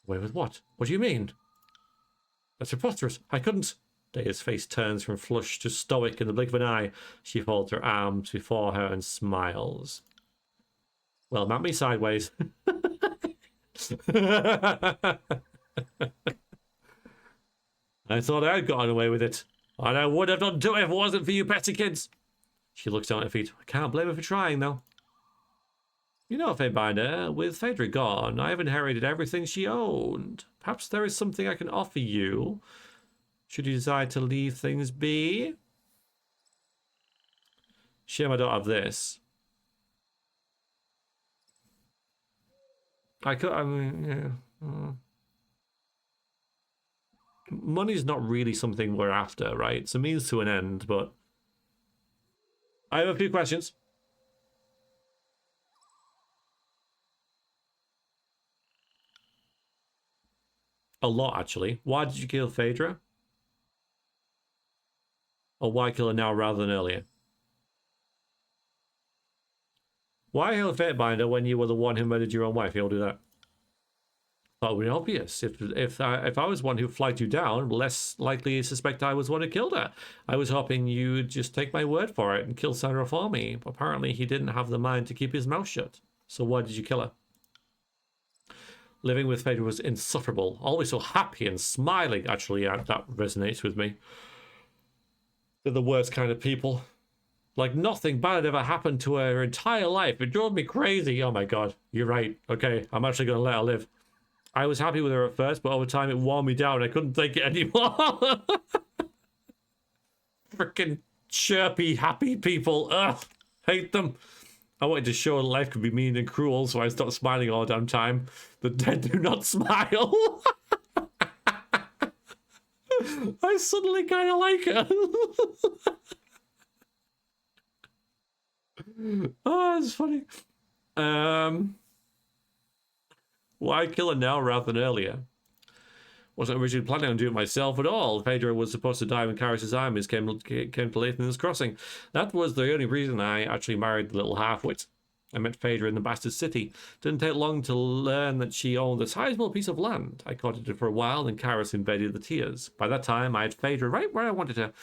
Away with what? What do you mean? That's preposterous. I couldn't. Daya's face turns from flushed to stoic in the blink of an eye. She folds her arms before her and smiles. Well, map me sideways. I thought I'd gotten away with it. And I would have done too if it wasn't for you petty kids. She looks down at her feet. I can't blame her for trying, though. You know, Fatebinder, with Phaedra gone, I have inherited everything she owned. Perhaps there is something I can offer you, should you decide to leave things be. Shame I don't have this. I mean, yeah. Money's not really something we're after, right? It's a means to an end, but I have a few questions. A lot, actually. Why did you kill Phaedra? Or why kill her now rather than earlier? Why kill Fatebinder when you were the one who murdered your own wife? You'll do that. That would be obvious. If I was one who flagged you down, less likely to suspect I was one who killed her. I was hoping you'd just take my word for it and kill Sandra for me. Apparently, he didn't have the mind to keep his mouth shut. So why did you kill her? Living with Phaedra was insufferable. Always so happy and smiling. Actually, yeah, that resonates with me. They're the worst kind of people. Like nothing bad ever happened to her entire life. It drove me crazy. Oh my god, you're right. Okay, I'm actually going to let her live. I was happy with her at first, but over time it wore me down. I couldn't take it anymore. Freaking chirpy, happy people. Ugh, hate them. I wanted to show life could be mean and cruel, so I stopped smiling all the damn time. The dead do not smile. I suddenly kind of like her. Oh, that's funny. Why kill her now rather than earlier? Wasn't originally planning on doing it myself at all. Phaedra was supposed to die when Karis' armies came to Lathan's Crossing. That was the only reason I actually married the little half-wit. I met Phaedra in the Bastard City. Didn't take long to learn that she owned a sizable piece of land. I courted her for a while, and Karis invaded the Tears. By that time, I had Phaedra right where I wanted her.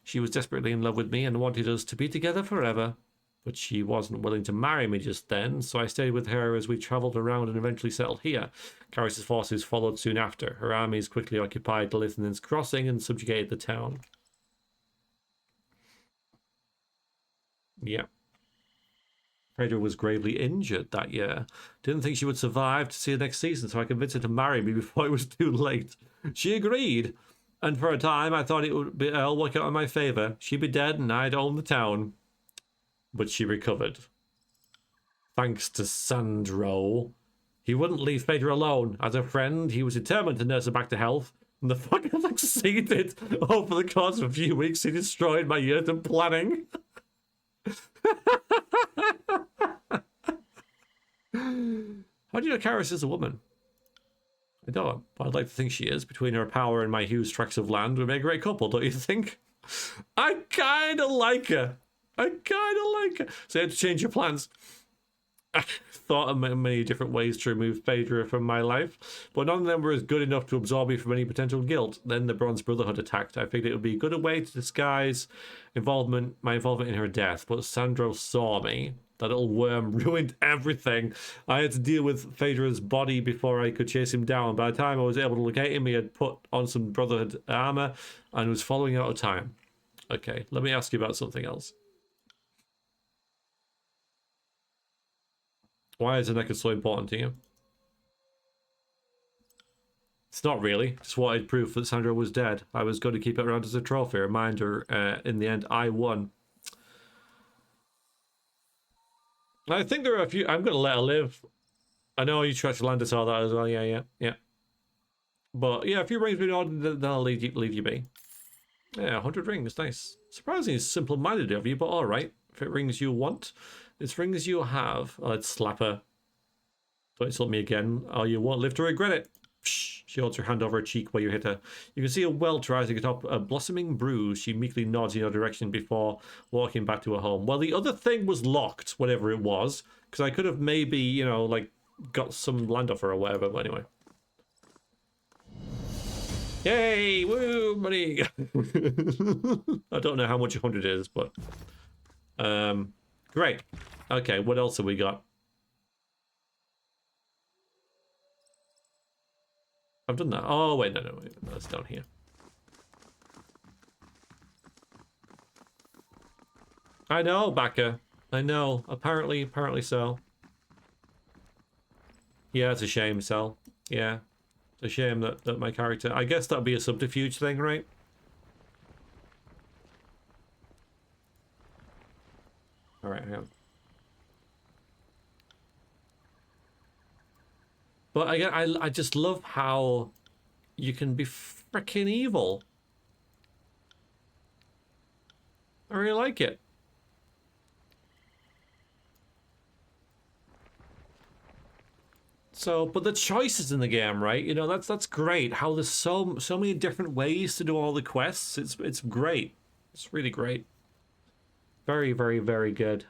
She was desperately in love with me and wanted us to be together forever. But she wasn't willing to marry me just then, so I stayed with her as we travelled around and eventually settled here. Karis' forces followed soon after. Her armies quickly occupied Lathan's Crossing and subjugated the town. Yeah. Phaedra was gravely injured that year. Didn't think she would survive to see the next season, so I convinced her to marry me before it was too late. She agreed, and for a time I thought it would all work out in my favour. She'd be dead and I'd own the town. But she recovered. Thanks to Sandro. He wouldn't leave Phaedra alone. As a friend, he was determined to nurse her back to health. And the fucker succeeded. Over the course of a few weeks, he destroyed my years of planning. How do you know Karis is a woman? I don't, but I'd like to think she is. Between her power and my huge tracts of land, we make a great couple, don't you think? I kind of like her. So you had to change your plans. I thought of many different ways to remove Phaedra from my life, but none of them were as good enough to absolve me from any potential guilt. Then the Bronze Brotherhood attacked. I figured it would be a good way to disguise my involvement in her death, but Sandro saw me. That little worm ruined everything. I had to deal with Phaedra's body before I could chase him down. By the time I was able to locate him, he had put on some Brotherhood armor and was following out of time. Okay, let me ask you about something else. Why is the necklace so important to you? It's not really. Just wanted proof that Sandra was dead. I was going to keep it around as a trophy. Reminder, in the end, I won. I think there are a few... I'm going to let her live. I know you tried to land us all that as well. Yeah. But yeah, if you rings me on, then I'll leave you be. Yeah, 100 rings. Nice. Surprisingly simple-minded of you, but alright. If it rings you want, it's rings you have. Oh, let's slap her. Don't insult me again. Oh, you won't live to regret it. Psh, she holds her hand over her cheek where you hit her. You can see a welt rising atop a blossoming bruise. She meekly nods in your direction before walking back to her home. Well, the other thing was locked, whatever it was, because I could have maybe, you know, like, got some land off her or whatever, but anyway. Yay! Woo! Money! I don't know how much 100 is, but... great. Okay, what else have we got? I've done that. Oh, wait, no, wait. That's down here. I know, Baka. I know. Apparently so. Yeah, it's a shame, Sel. Yeah. It's a shame that my character... I guess that'd be a subterfuge thing, right? Alright, hang on. But again, I just love how you can be freaking evil. I really like it. So, but the choices in the game, right? You know, that's great. How there's so many different ways to do all the quests. It's great. It's really great. Very, very, very good.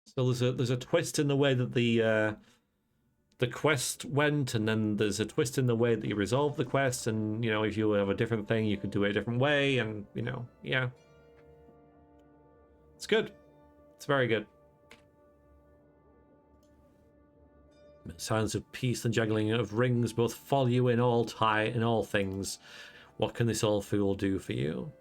So there's a twist in the way that the quest went, and then there's a twist in the way that you resolve the quest, and, you know, if you have a different thing, you could do it a different way, and, you know, yeah. It's good. It's very good. Sounds of peace and juggling of rings both follow you in all things. What can this old fool do for you?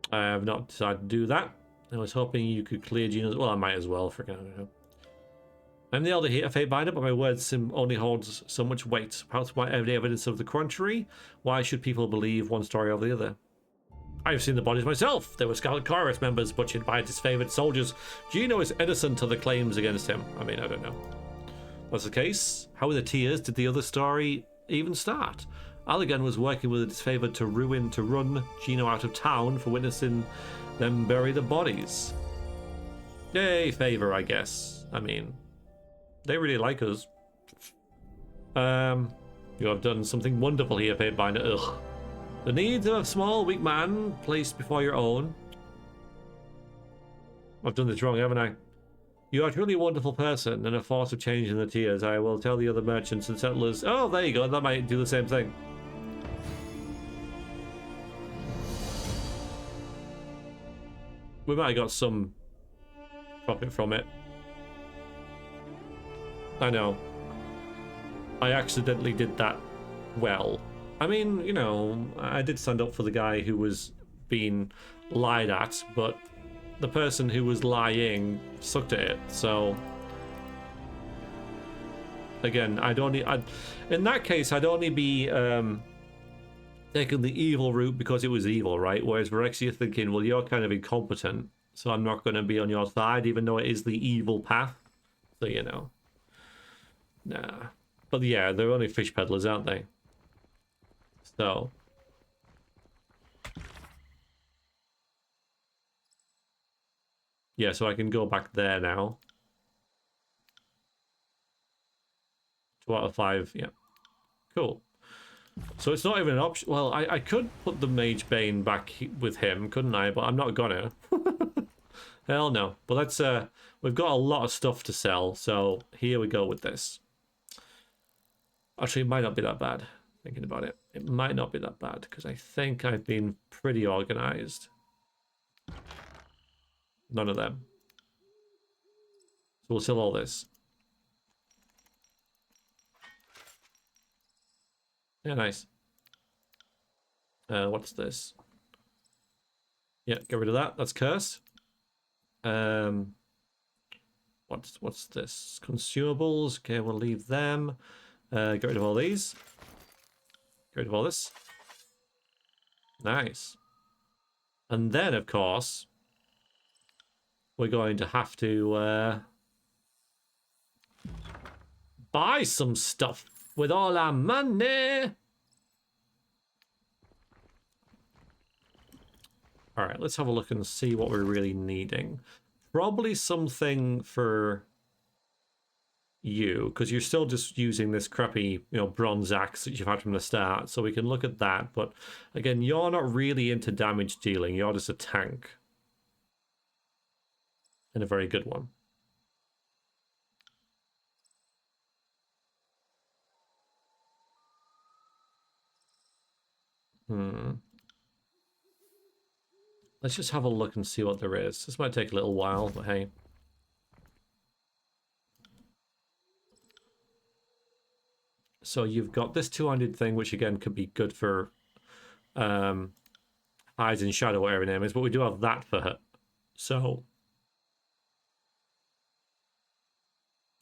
I have not decided to do that. I was hoping you could clear Gina's... Well, I might as well, freaking, I don't know. I'm the elder here, Fate Binder, but my words only holds so much weight. Perhaps my everyday evidence of the contrary? Why should people believe one story over the other? I've seen the bodies myself. They were Scarlet Chorus members butchered by disfavored soldiers. Gino is innocent of the claims against him. I mean, I don't know. That's the case. How in the tears did the other story even start? Allegan was working with the disfavored to run Gino out of town for witnessing them bury the bodies. Yay, favor, I guess. I mean... They really like us. You have done something wonderful here, Fatebinder. Ugh. The needs of a small, weak man placed before your own. I've done this wrong, haven't I? You are truly a wonderful person and a force of change in the tears. I will tell the other merchants and settlers. Oh, there you go. That might do the same thing. We might have got some profit from it. I know. I accidentally did that well. I mean, you know, I did stand up for the guy who was being lied at, but the person who was lying sucked at it, so... Again, in that case, I'd only be taking the evil route because it was evil, right? Whereas Vrexia thinking, well, you're kind of incompetent, so I'm not going to be on your side, even though it is the evil path. So, you know. Nah. But yeah, they're only fish peddlers, aren't they? So. Yeah, so I can go back there now. 2 out of 5, yeah. Cool. So it's not even an option. Well, I could put the Mage Bane back with him, couldn't I? But I'm not gonna. Hell no. But let's, we've got a lot of stuff to sell, so here we go with this. Actually, it might not be that bad, thinking about it. It might not be that bad, because I think I've been pretty organized. None of them. So we'll sell all this. Yeah, nice. What's this? Yeah, get rid of that. That's curse. What's this? Consumables. Okay, we'll leave them. Get rid of all these. Get rid of all this. Nice. And then, of course, we're going to have to buy some stuff with all our money. All right, let's have a look and see what we're really needing. Probably something for you, because you're still just using this crappy, bronze axe that you've had from the start. So we can look at that. But again, you're not really into damage dealing. You're just a tank. And a very good one. Let's just have a look and see what there is. This might take a little while, but hey. So you've got this two-handed thing, which again could be good for eyes in shadow, whatever her name is, but we do have that for her. So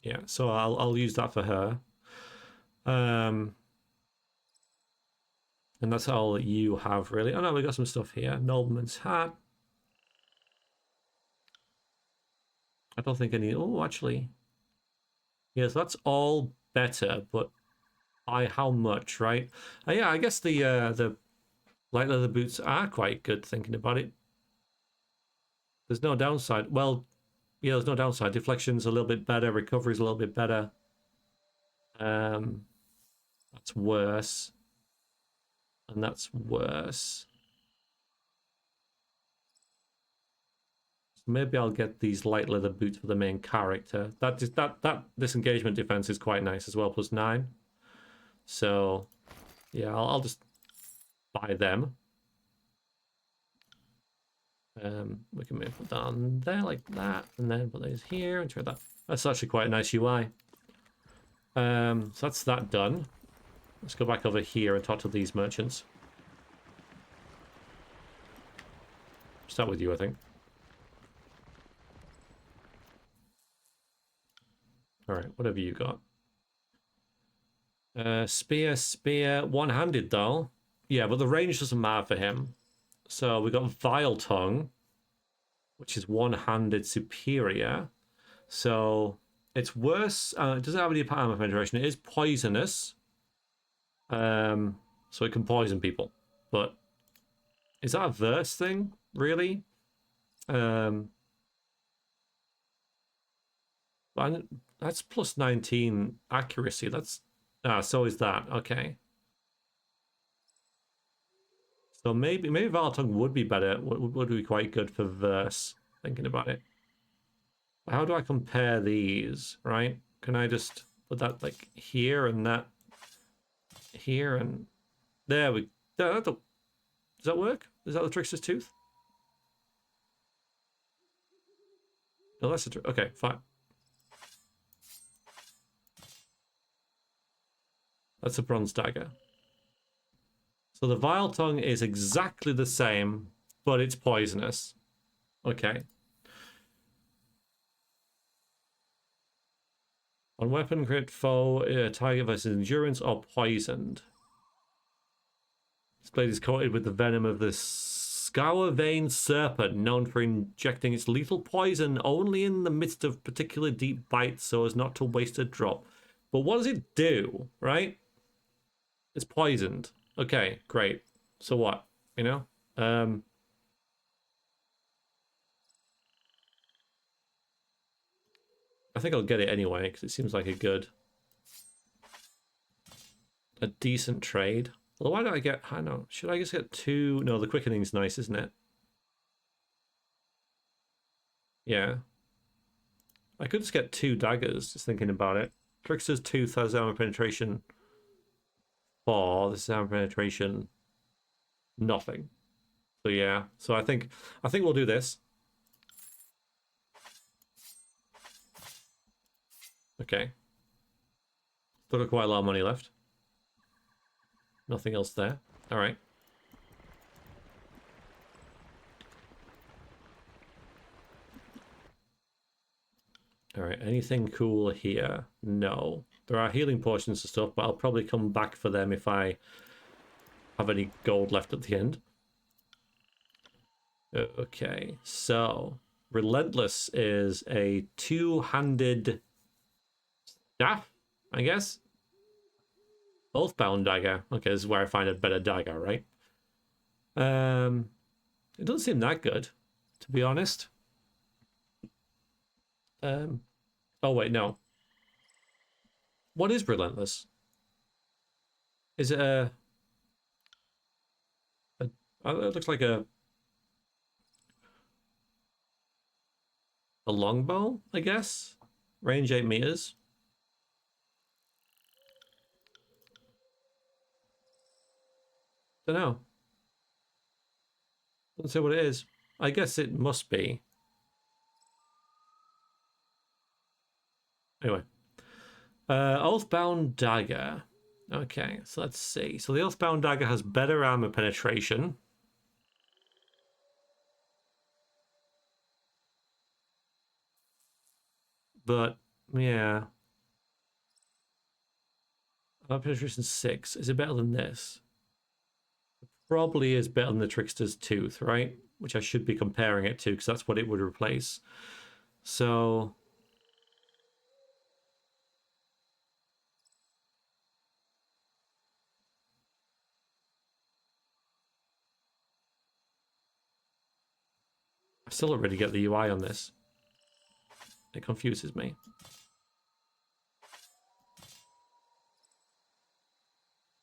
yeah, so I'll use that for her. And that's all that you have, really. Oh no, we got some stuff here. Nobleman's hat. I don't think any. Oh, actually, yes, that's all better, but by how much, right? Yeah, I guess the light leather boots are quite good. Thinking about it, there's no downside. Well, yeah, there's no downside. Deflection's a little bit better. Recovery's a little bit better. That's worse. And that's worse. So maybe I'll get these light leather boots for the main character. That disengagement defense is quite nice as well, +9. So yeah, I'll just buy them. We can put that on there like that, and then put these here and try that. That's actually quite a nice UI. So that's that done. Let's go back over here and talk to these merchants. Start with you, I think. All right, whatever you got. Spear, one-handed though. Yeah, but the range doesn't matter for him. So we got Vile Tongue, which is one-handed superior. So it's worse. It doesn't have any armor penetration. It is poisonous. So it can poison people. But is that a verse thing, really? That's +19 accuracy. That's so is that. Okay. So maybe Vile Tongue would be better. Would be quite good for verse. Thinking about it. How do I compare these? Right? Can I just put that like here and that here and there? Does that work? Is that the Trickster's Tooth? No, that's a okay. Fine. That's a bronze dagger. So the Vile Tongue is exactly the same, but it's poisonous. Okay. On weapon, crit, foe, target versus endurance, or poisoned. This blade is coated with the venom of the Scour Vein Serpent, known for injecting its lethal poison only in the midst of particular deep bites so as not to waste a drop. But what does it do, right? It's poisoned. Okay, great. So what? You know? I think I'll get it anyway, because it seems like a decent trade. Although why don't I get, I don't know, should I just get 2? No, the quickening's nice, isn't it? Yeah. I could just get 2 daggers, just thinking about it. Trickster's Tooth has armor penetration 4. This is armor penetration nothing. So yeah. So I think we'll do this. Okay. Still got quite a lot of money left. Nothing else there. All right. Alright, anything cool here? No. There are healing potions and stuff, but I'll probably come back for them if I have any gold left at the end. Okay, so Relentless is a two-handed staff, I guess? Oathbound dagger. Okay, this is where I find a better dagger, right? It doesn't seem that good, to be honest. Oh wait, no. What is Relentless? Is it oh, it looks like a longbow, I guess? Range 8 meters. Don't know. Doesn't say what it is. I guess it must be. Anyway. Oathbound dagger. Okay, so let's see. So the Oathbound dagger has better armor penetration. But, yeah. Armor penetration 6. Is it better than this? Probably is better than the Trickster's Tooth, right? Which I should be comparing it to, because that's what it would replace. So... I still don't really get the UI on this. It confuses me.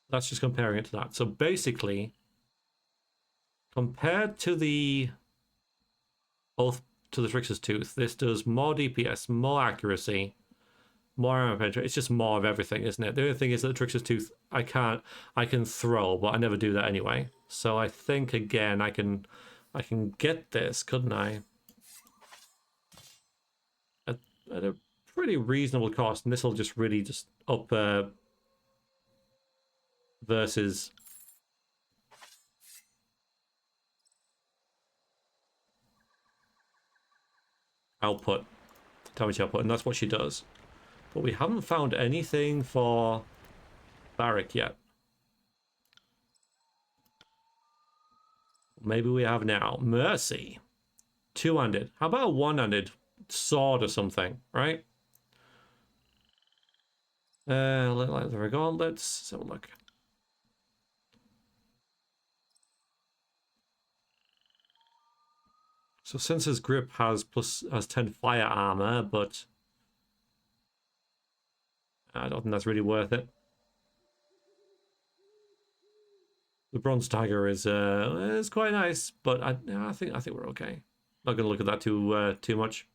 That's just comparing it to that. So basically, compared to the Trickster's Tooth, this does more DPS, more accuracy, more armor penetration. It's just more of everything, isn't it? The only thing is that the Trickster's Tooth, I can throw, but I never do that anyway. So I think again, I can get this, couldn't I? At a pretty reasonable cost, and this will just really just up versus output, damage output, and that's what she does. But we haven't found anything for Barrack yet. Maybe we have now. Mercy. Two-handed. How about a one-handed sword or something, right? There we go. Let's have a look. So Sensor's Grip has 10 fire armor, but I don't think that's really worth it. The bronze dagger is quite nice, but I think we're okay. Not gonna look at that too much.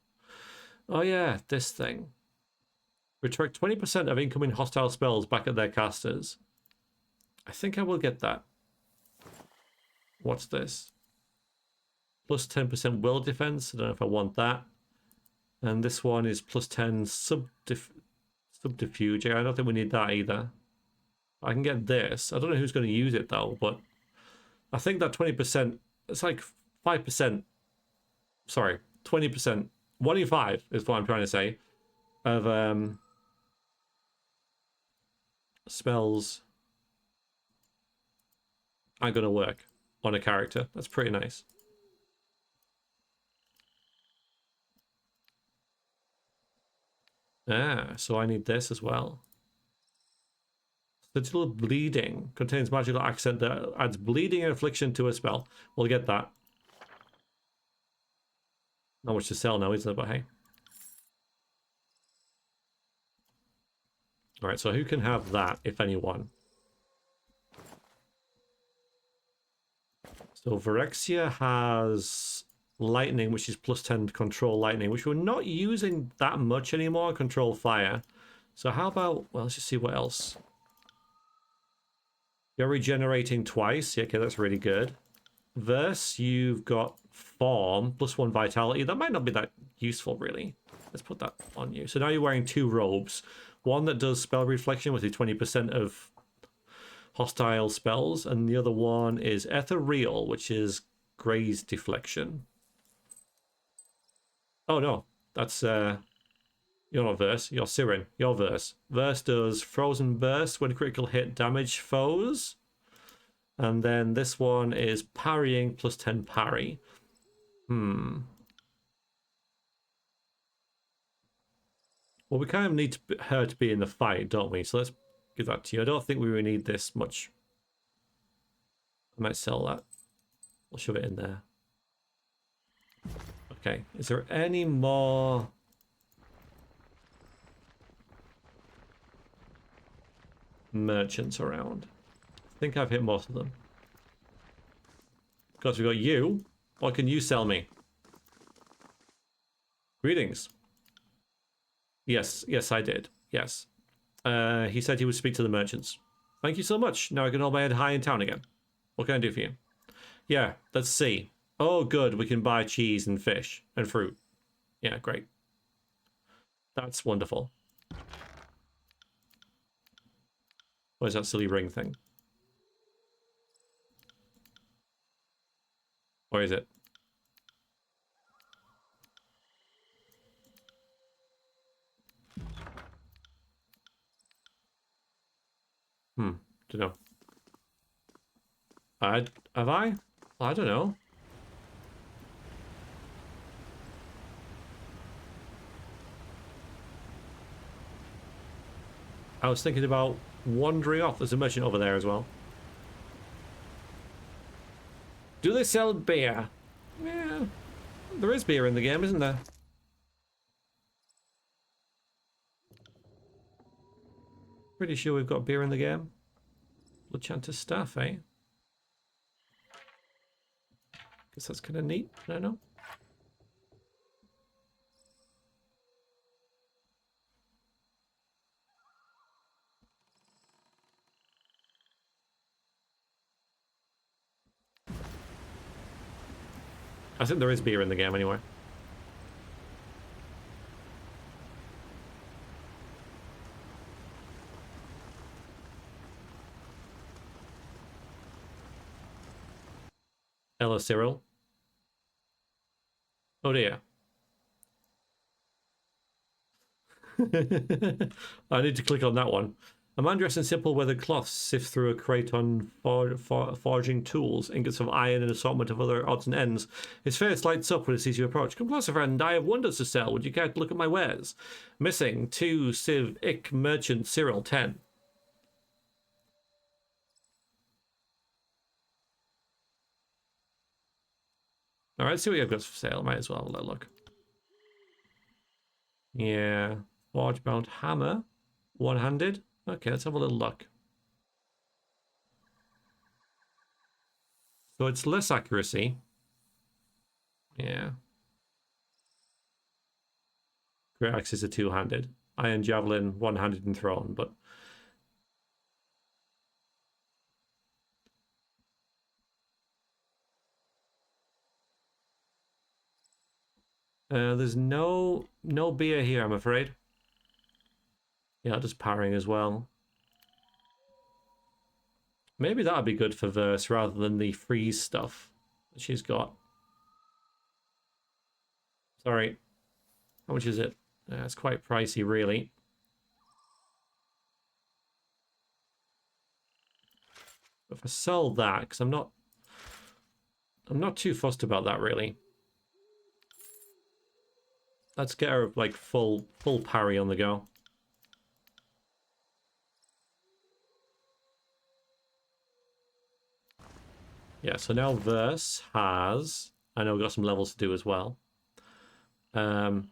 Oh yeah, this thing. Retract 20% of incoming hostile spells back at their casters. I think I will get that. What's this? Plus 10% will defense. I don't know if I want that. And this one is plus 10 subterfuge. I don't think we need that either. I can get this. I don't know who's going to use it though, but I think that 20%, it's like 5%. Sorry, 20%. 1 in 5 is what I'm trying to say. Of spells aren't going to work on a character. That's pretty nice. Ah, so I need this as well. Digital bleeding contains magical accent that adds bleeding and affliction to a spell. We'll get that. Not much to sell now, isn't it? But hey. Alright, so who can have that, if anyone? So Vrexia has lightning, which is plus 10 to control lightning, which we're not using that much anymore. Control fire. So how about, well, let's just see what else. You're regenerating twice. Yeah, okay, that's really good. Verse, you've got form, plus 1 vitality. That might not be that useful, really. Let's put that on you. So now you're wearing 2 robes. One that does spell reflection, with 20% of hostile spells, and the other one is ethereal, which is graze deflection. Oh no, that's You're not Verse. You're Siren. You're Verse. Verse does Frozen Burst when critical hit damage foes. And then this one is parrying plus 10 parry. Well, we kind of need her to be in the fight, don't we? So let's give that to you. I don't think we really need this much. I might sell that. We'll shove it in there. Okay. Is there any more... merchants around? I think I've hit most of them. Of course, we've got you. What can you sell me? Greetings. Yes, I did. Yes. He said he would speak to the merchants. Thank you so much. Now I can hold my head high in town again. What can I do for you? Yeah, let's see. Oh, good. We can buy cheese and fish and fruit. Yeah, great. That's wonderful. What is that silly ring thing? Or is it? Don't know. Have I? I don't know. I was thinking about wandering off. There's a merchant over there as well. Do they sell beer? Yeah. There is beer in the game, isn't there? Pretty sure we've got beer in the game. Bloodchanter staff, eh? Guess that's kind of neat. I don't know. I think there is beer in the game anyway. Hello, Cyril. Oh dear. I need to click on that one. A man dressed in simple weathered cloths sifts through a crate on forging tools, ingots of iron, and an assortment of other odds and ends. His face lights up when he sees you approach. Come closer, friend. I have wonders to sell. Would you care to look at my wares? Missing 2 Civ Ick Merchant Cyril 10. Alright, see what you've got for sale. Might as well have a little look. Yeah. Forge bound hammer. One-handed. Okay, let's have a little look. So it's less accuracy. Yeah. Great axe is a two-handed. Iron javelin, one-handed and thrown, but... there's no beer here, I'm afraid. Yeah, just parrying as well. Maybe that'd be good for Verse rather than the freeze stuff that she's got. Sorry. How much is it? It's quite pricey, really. If I sell that, because I'm not too fussed about that, really. Let's get her like full parry on the go. Yeah, so now Verse has... I know we've got some levels to do as well. Harry,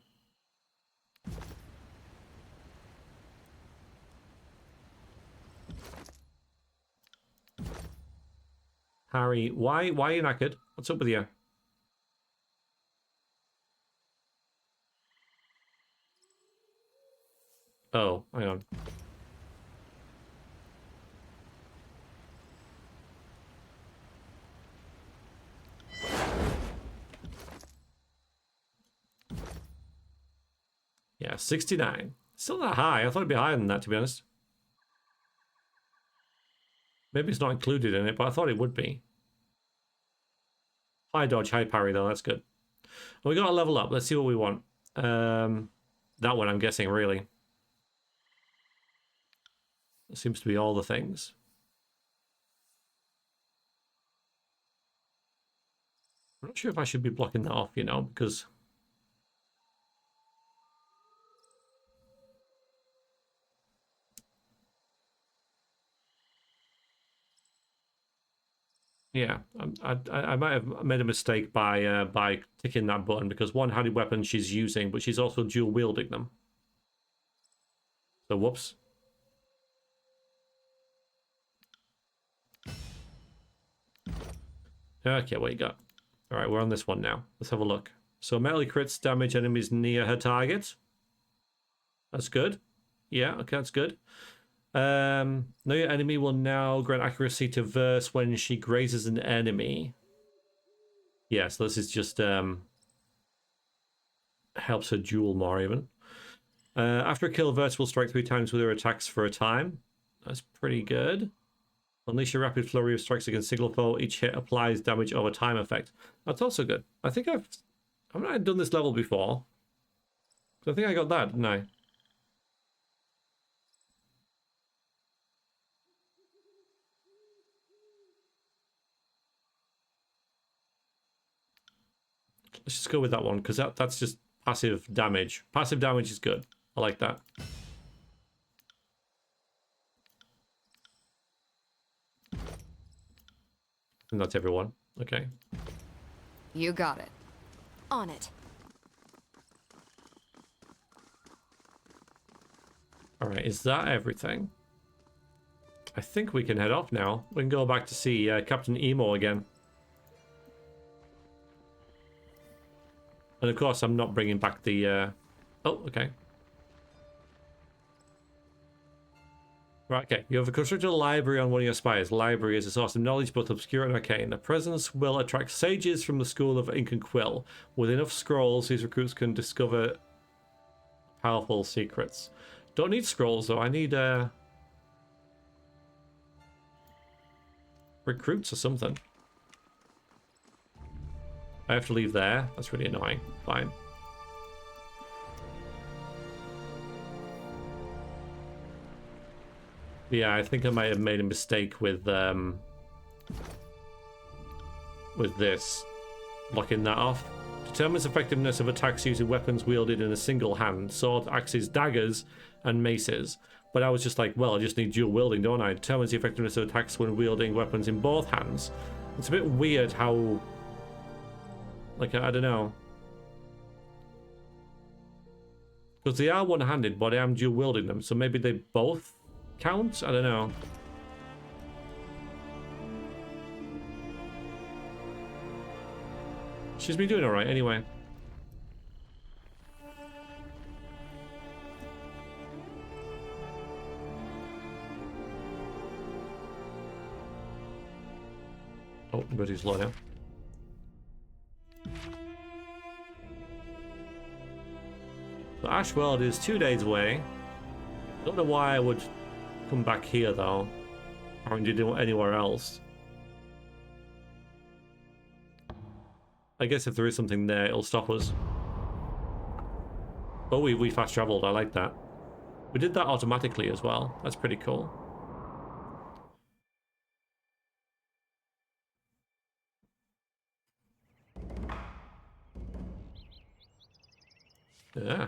why are you knackered? What's up with you? Oh, hang on. Yeah, 69. Still not high. I thought it'd be higher than that, to be honest. Maybe it's not included in it, but I thought it would be. High dodge, high parry, though. That's good. Well, we got to level up. Let's see what we want. The that one, I'm guessing, really. It seems to be all the things. I'm not sure if I should be blocking that off, you know, because... Yeah, I might have made a mistake by ticking that button, because one, how many weapons she's using, but she's also dual wielding them. So whoops. Okay, what you got? All right, we're on this one now. Let's have a look. So melee crits damage enemies near her target. That's good. Yeah, okay, that's good. No, your enemy will now grant accuracy to verse when she grazes an enemy. Yeah, so this is just helps her duel more even. After a kill, verse will strike 3 times with her attacks for a time. That's pretty good. Unleash a rapid flurry of strikes against single foe. Each hit applies damage over time effect. That's also good. I think haven't I done this level before? I think I got that, didn't I? Let's just go with that one, because that's just passive damage. Passive damage is good. I like that. And that's everyone. Okay. You got it. On it. Alright, is that everything? I think we can head off now. We can go back to see Captain Emo again. And of course, I'm not bringing back the... Oh, okay. Right, okay. You have constructed a library on one of your spires. Library is a source of knowledge, both obscure and arcane. The presence will attract sages from the school of Ink and Quill. With enough scrolls, these recruits can discover powerful secrets. Don't need scrolls, though. I need recruits or something. I have to leave there. That's really annoying. Fine. Yeah, I think I might have made a mistake with this. Locking that off. Determines effectiveness of attacks using weapons wielded in a single hand. Sword, axes, daggers, and maces. But I was just like, well, I just need dual wielding, don't I? Determines the effectiveness of attacks when wielding weapons in both hands. It's a bit weird how... Like, I don't know. Because they are one-handed, but I am dual wielding them, so maybe they both count? I don't know. She's been doing alright anyway. Oh, but he's low now. So Ashworld is 2 days away. Don't know why I would come back here though. Or do anywhere else. I guess if there is something there, it'll stop us. Oh, we fast traveled. I like that. We did that automatically as well. That's pretty cool. Yeah.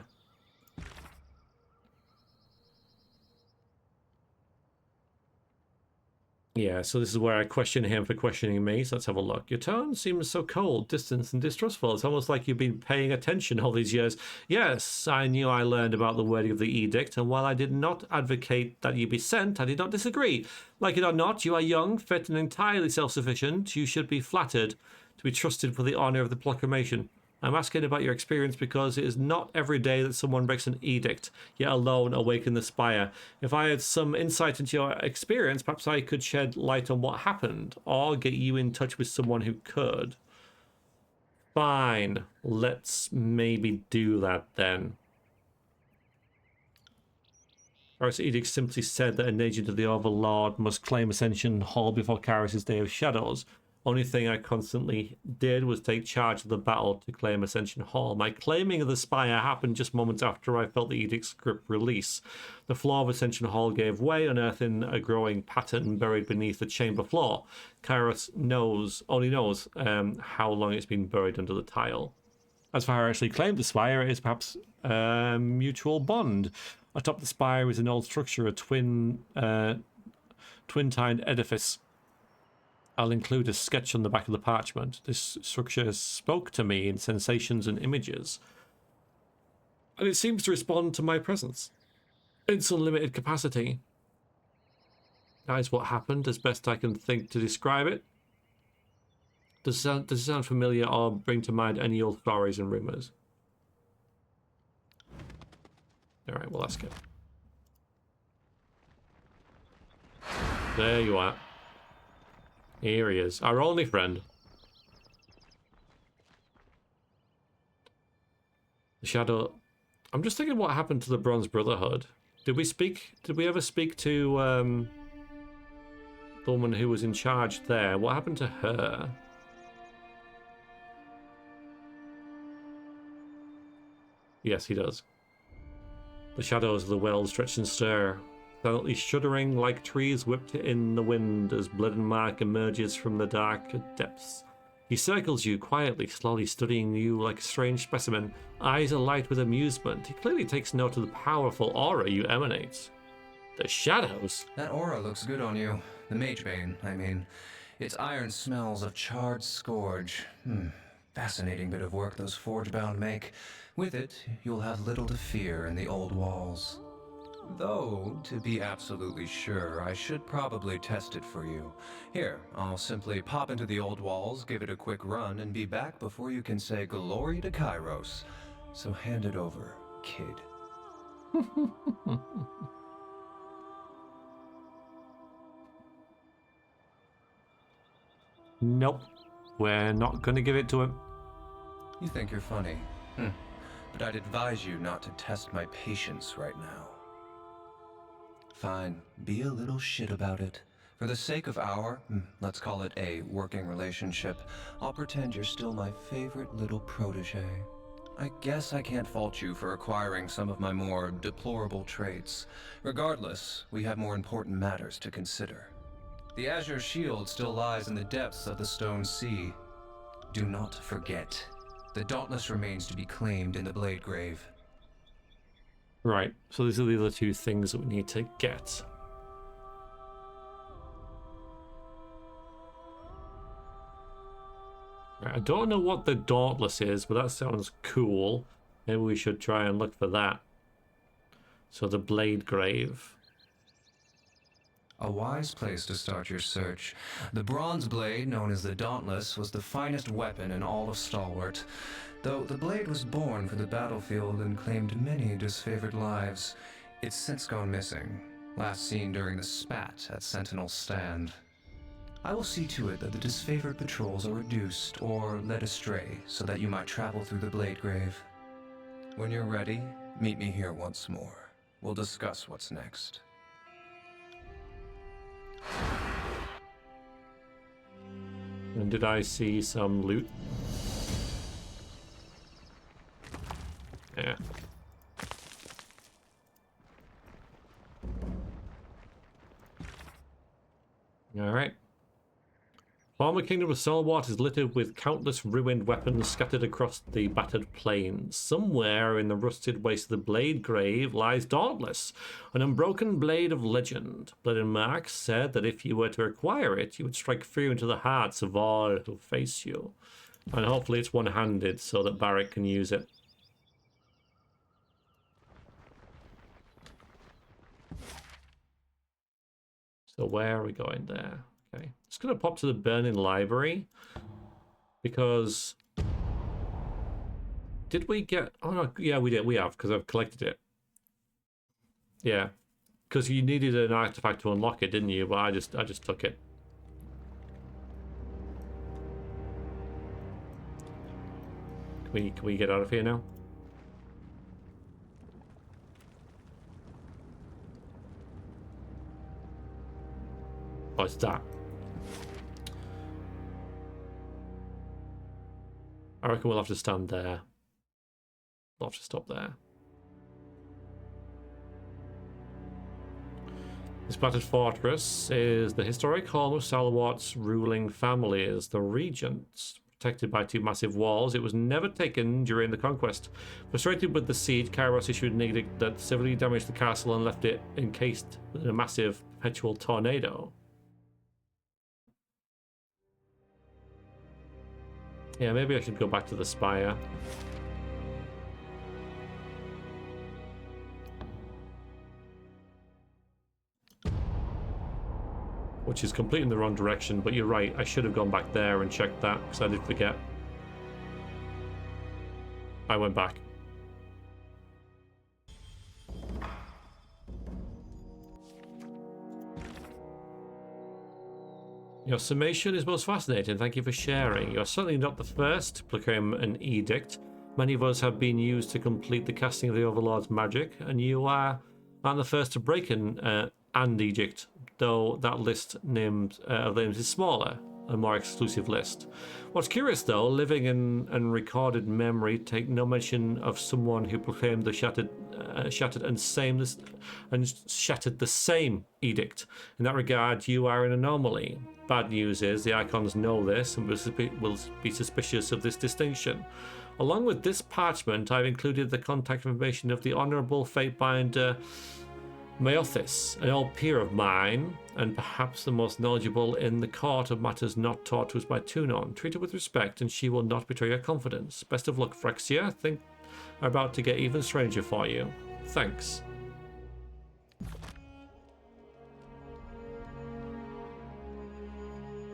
Yeah, so this is where I question him for questioning me, so let's have a look. Your tone seems so cold, distant, and distrustful. It's almost like you've been paying attention all these years. Yes, I knew I learned about the wording of the edict, and while I did not advocate that you be sent, I did not disagree. Like it or not, you are young, fit, and entirely self-sufficient. You should be flattered to be trusted for the honour of the proclamation. I'm asking about your experience because it is not every day that someone breaks an edict, yet alone awaken the spire. If I had some insight into your experience, perhaps I could shed light on what happened, or get you in touch with someone who could. Fine, let's maybe do that then. Karis' edict simply said that an agent of the Overlord must claim Ascension Hall before Karis' Day of Shadows. Only thing I constantly did was take charge of the battle to claim Ascension Hall. My claiming of the spire happened just moments after I felt the Edict's grip release. The floor of Ascension Hall gave way, unearthing a growing pattern buried beneath the chamber floor. Kairos only knows how long it's been buried under the tile. As far as actually claimed the spire, it is perhaps a mutual bond. Atop the spire is an old structure, a twin-tined edifice. I'll include a sketch on the back of the parchment. This structure spoke to me in sensations and images, and it seems to respond to my presence. It's unlimited capacity. That is what happened, as best I can think to describe it. Does it sound familiar or bring to mind any old stories and rumors? Alright, we'll ask it. There you are. Here he is, our only friend. The Shadow. I'm just thinking what happened to the Bronze Brotherhood. Did we ever speak to the woman who was in charge there? What happened to her? Yes, he does. The shadows of the well stretch and stir, silently shuddering like trees whipped in the wind as Blood-and-Mark emerges from the dark depths. He circles you quietly, slowly studying you like a strange specimen, eyes alight with amusement. He clearly takes note of the powerful aura you emanate. The shadows? That aura looks good on you. The mage bane, I mean. Its iron smells of charred scourge. Fascinating bit of work those forge-bound make. With it, you'll have little to fear in the old walls. Though, to be absolutely sure, I should probably test it for you. Here, I'll simply pop into the old walls, give it a quick run, and be back before you can say glory to Kairos. So hand it over, kid. Nope. We're not gonna give it to him. You think you're funny. But I'd advise you not to test my patience right now. Fine, be a little shit about it. For the sake of our, let's call it a working relationship, I'll pretend you're still my favorite little protege. I guess I can't fault you for acquiring some of my more deplorable traits. Regardless, we have more important matters to consider. The Azure Shield still lies in the depths of the Stone Sea. Do not forget. The Dauntless remains to be claimed in the Blade Grave. Right, so these are the other two things that we need to get. Right, I don't know what the Dauntless is, but that sounds cool. Maybe we should try and look for that. So the Blade Grave. A wise place to start your search. The bronze blade, known as the Dauntless, was the finest weapon in all of Stalwart. Though the blade was born for the battlefield and claimed many disfavored lives, it's since gone missing, last seen during the spat at Sentinel's stand. I will see to it that the disfavored patrols are reduced or led astray so that you might travel through the Blade Grave. When you're ready, meet me here once more. We'll discuss what's next. And did I see some loot? Yeah. Alright. Former Kingdom of Solwart is littered with countless ruined weapons scattered across the battered plains. Somewhere in the rusted waste of the Blade Grave lies Dauntless, an unbroken blade of legend. Blood-and-Mark said that if you were to acquire it, you would strike fear into the hearts of all who face you. And hopefully it's one-handed so that Barrett can use it. So where are we going there? Okay, just gonna pop to the Burning Library because did we get? Oh no, yeah, we did. We have because I've collected it. Yeah, because you needed an artifact to unlock it, didn't you? But I just took it. Can we get out of here now? Oh, it's that. I reckon we'll have to stand there. We'll have to stop there. This battered fortress is the historic home of Salawat's ruling families, the Regents. Protected by two massive walls, it was never taken during the conquest. Frustrated with the siege, Kairos issued an edict that severely damaged the castle and left it encased in a massive perpetual tornado. Yeah, maybe I should go back to the spire. Which is completely in the wrong direction, but you're right, I should have gone back there and checked that, because I did forget. I went back. Your summation is most fascinating, thank you for sharing. You're certainly not the first to proclaim an edict. Many of us have been used to complete the casting of the Overlord's magic, and you aren't the first to break an edict, though that list named of names is smaller, a more exclusive list. What's curious though, living in recorded memory take no mention of someone who proclaimed the shattered the same edict. In that regard, you are an anomaly. Bad news is the Icons know this and will be suspicious of this distinction. Along with this parchment, I've included the contact information of the Honourable Fatebinder Meothis, an old peer of mine, and perhaps the most knowledgeable in the court of matters not taught to us by Tunon. Treat her with respect, and she will not betray your confidence. Best of luck, Vrexia. Think are about to get even stranger for you. Thanks.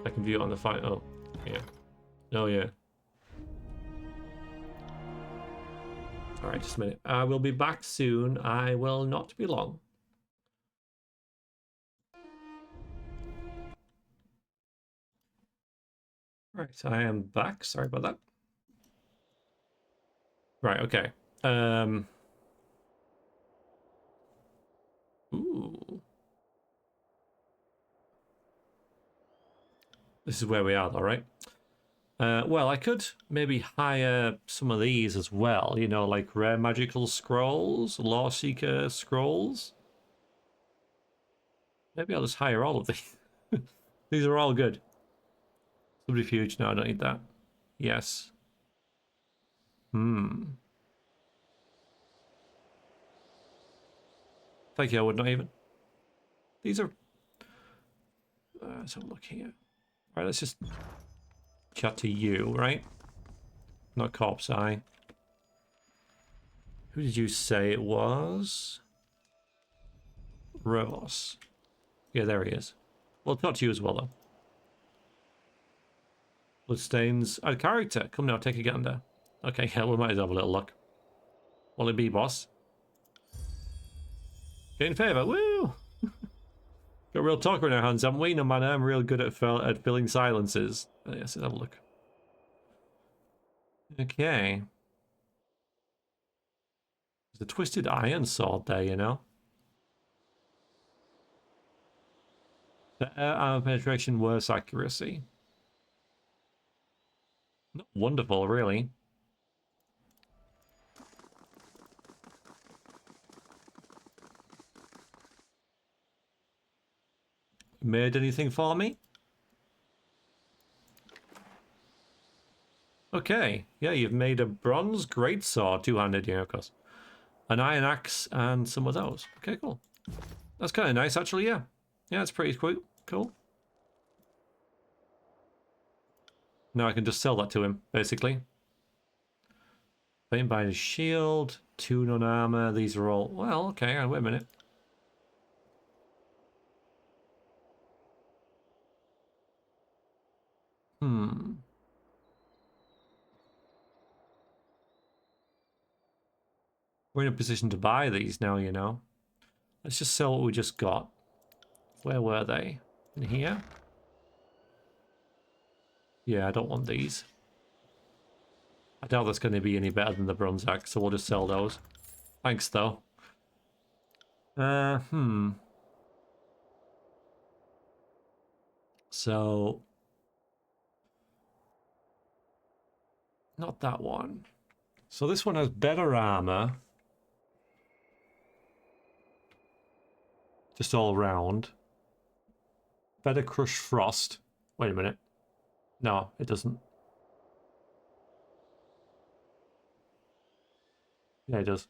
I can view it on the fight. Oh, yeah. Oh, yeah. Alright, just a minute. I will be back soon. I will not be long. Right, I am back. Sorry about that. Right, okay. Ooh. This is where we are, though, right? Well, I could maybe hire some of these as well. You know, like rare magical scrolls, law seeker scrolls. Maybe I'll just hire all of these. These are all good. Subterfuge. No, I don't need that. Yes. Thank you, I would not even. These are... let's have a look here. Alright, let's just chat to you, right? Not Corpse Eye. Who did you say it was? Rovos. Yeah, there he is. We'll talk to you as well, though. Bloodstains. Oh, character. Come now, take a gander. Okay, yeah, we might as well have a little look. Will it be, boss? Get in favour. Woo! Got a real talker in our hands, haven't we? No matter, I'm real good at filling silences. Yes, let's have a look. Okay. There's a twisted iron sword there, you know. Better armor penetration, worse accuracy. Not wonderful, really. Made anything for me? Okay, yeah, you've made a bronze greatsword, two-handed, yeah, of course. An iron axe and some of those. Okay, cool. That's kind of nice, actually, yeah. Yeah, it's pretty cool. Now I can just sell that to him, basically. Paint by his shield, tune on armor, these are all... Well, okay, wait a minute. We're in a position to buy these now, you know. Let's just sell what we just got. Where were they? In here? Yeah, I don't want these. I doubt that's going to be any better than the bronze axe, so we'll just sell those. Thanks, though. So... Not that one. So this one has better armor. Just all round. Better crush frost. Wait a minute. No, it doesn't. Yeah, it does.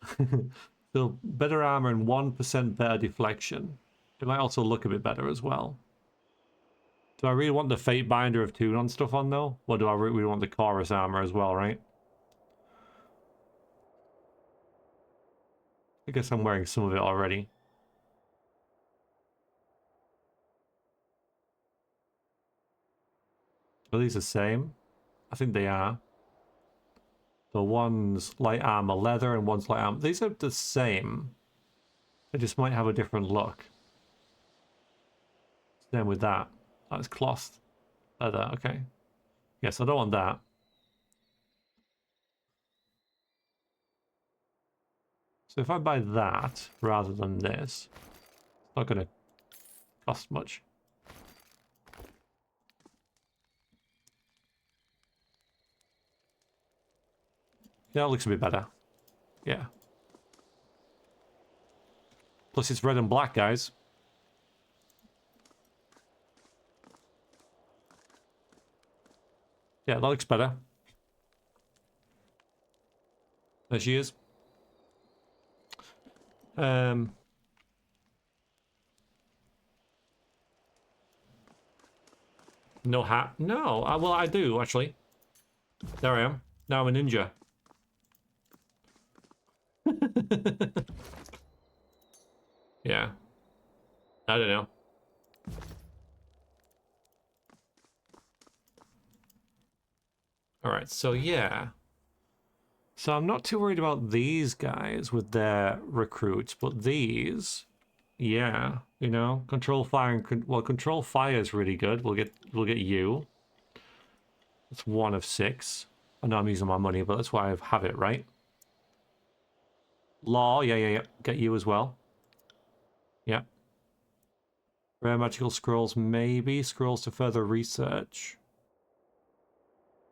So better armor and 1% better deflection. It might also look a bit better as well. Do I really want the Fate Binder of Tune on stuff on though? Or do I really want the Chorus armor as well, right? I guess I'm wearing some of it already. Are these the same? I think they are. The one's light armor leather and one's light armor. These are the same. They just might have a different look. Same with that. That's cloth leather, okay. Yes, I don't want that. So if I buy that rather than this, it's not going to cost much. Yeah, it looks a bit better. Yeah. Plus it's red and black, guys. Yeah, that looks better. There she is. No hat? No. Well, I do, actually. There I am. Now I'm a ninja. Yeah. I don't know. Alright, so yeah. So I'm not too worried about these guys with their recruits, but these, yeah, you know, control fire and well, control fire is really good. We'll get you. It's 1 of 6. I know I'm using my money, but that's why I have it, right? Law, yeah. Get you as well. Yeah. Rare magical scrolls, maybe. Scrolls to further research.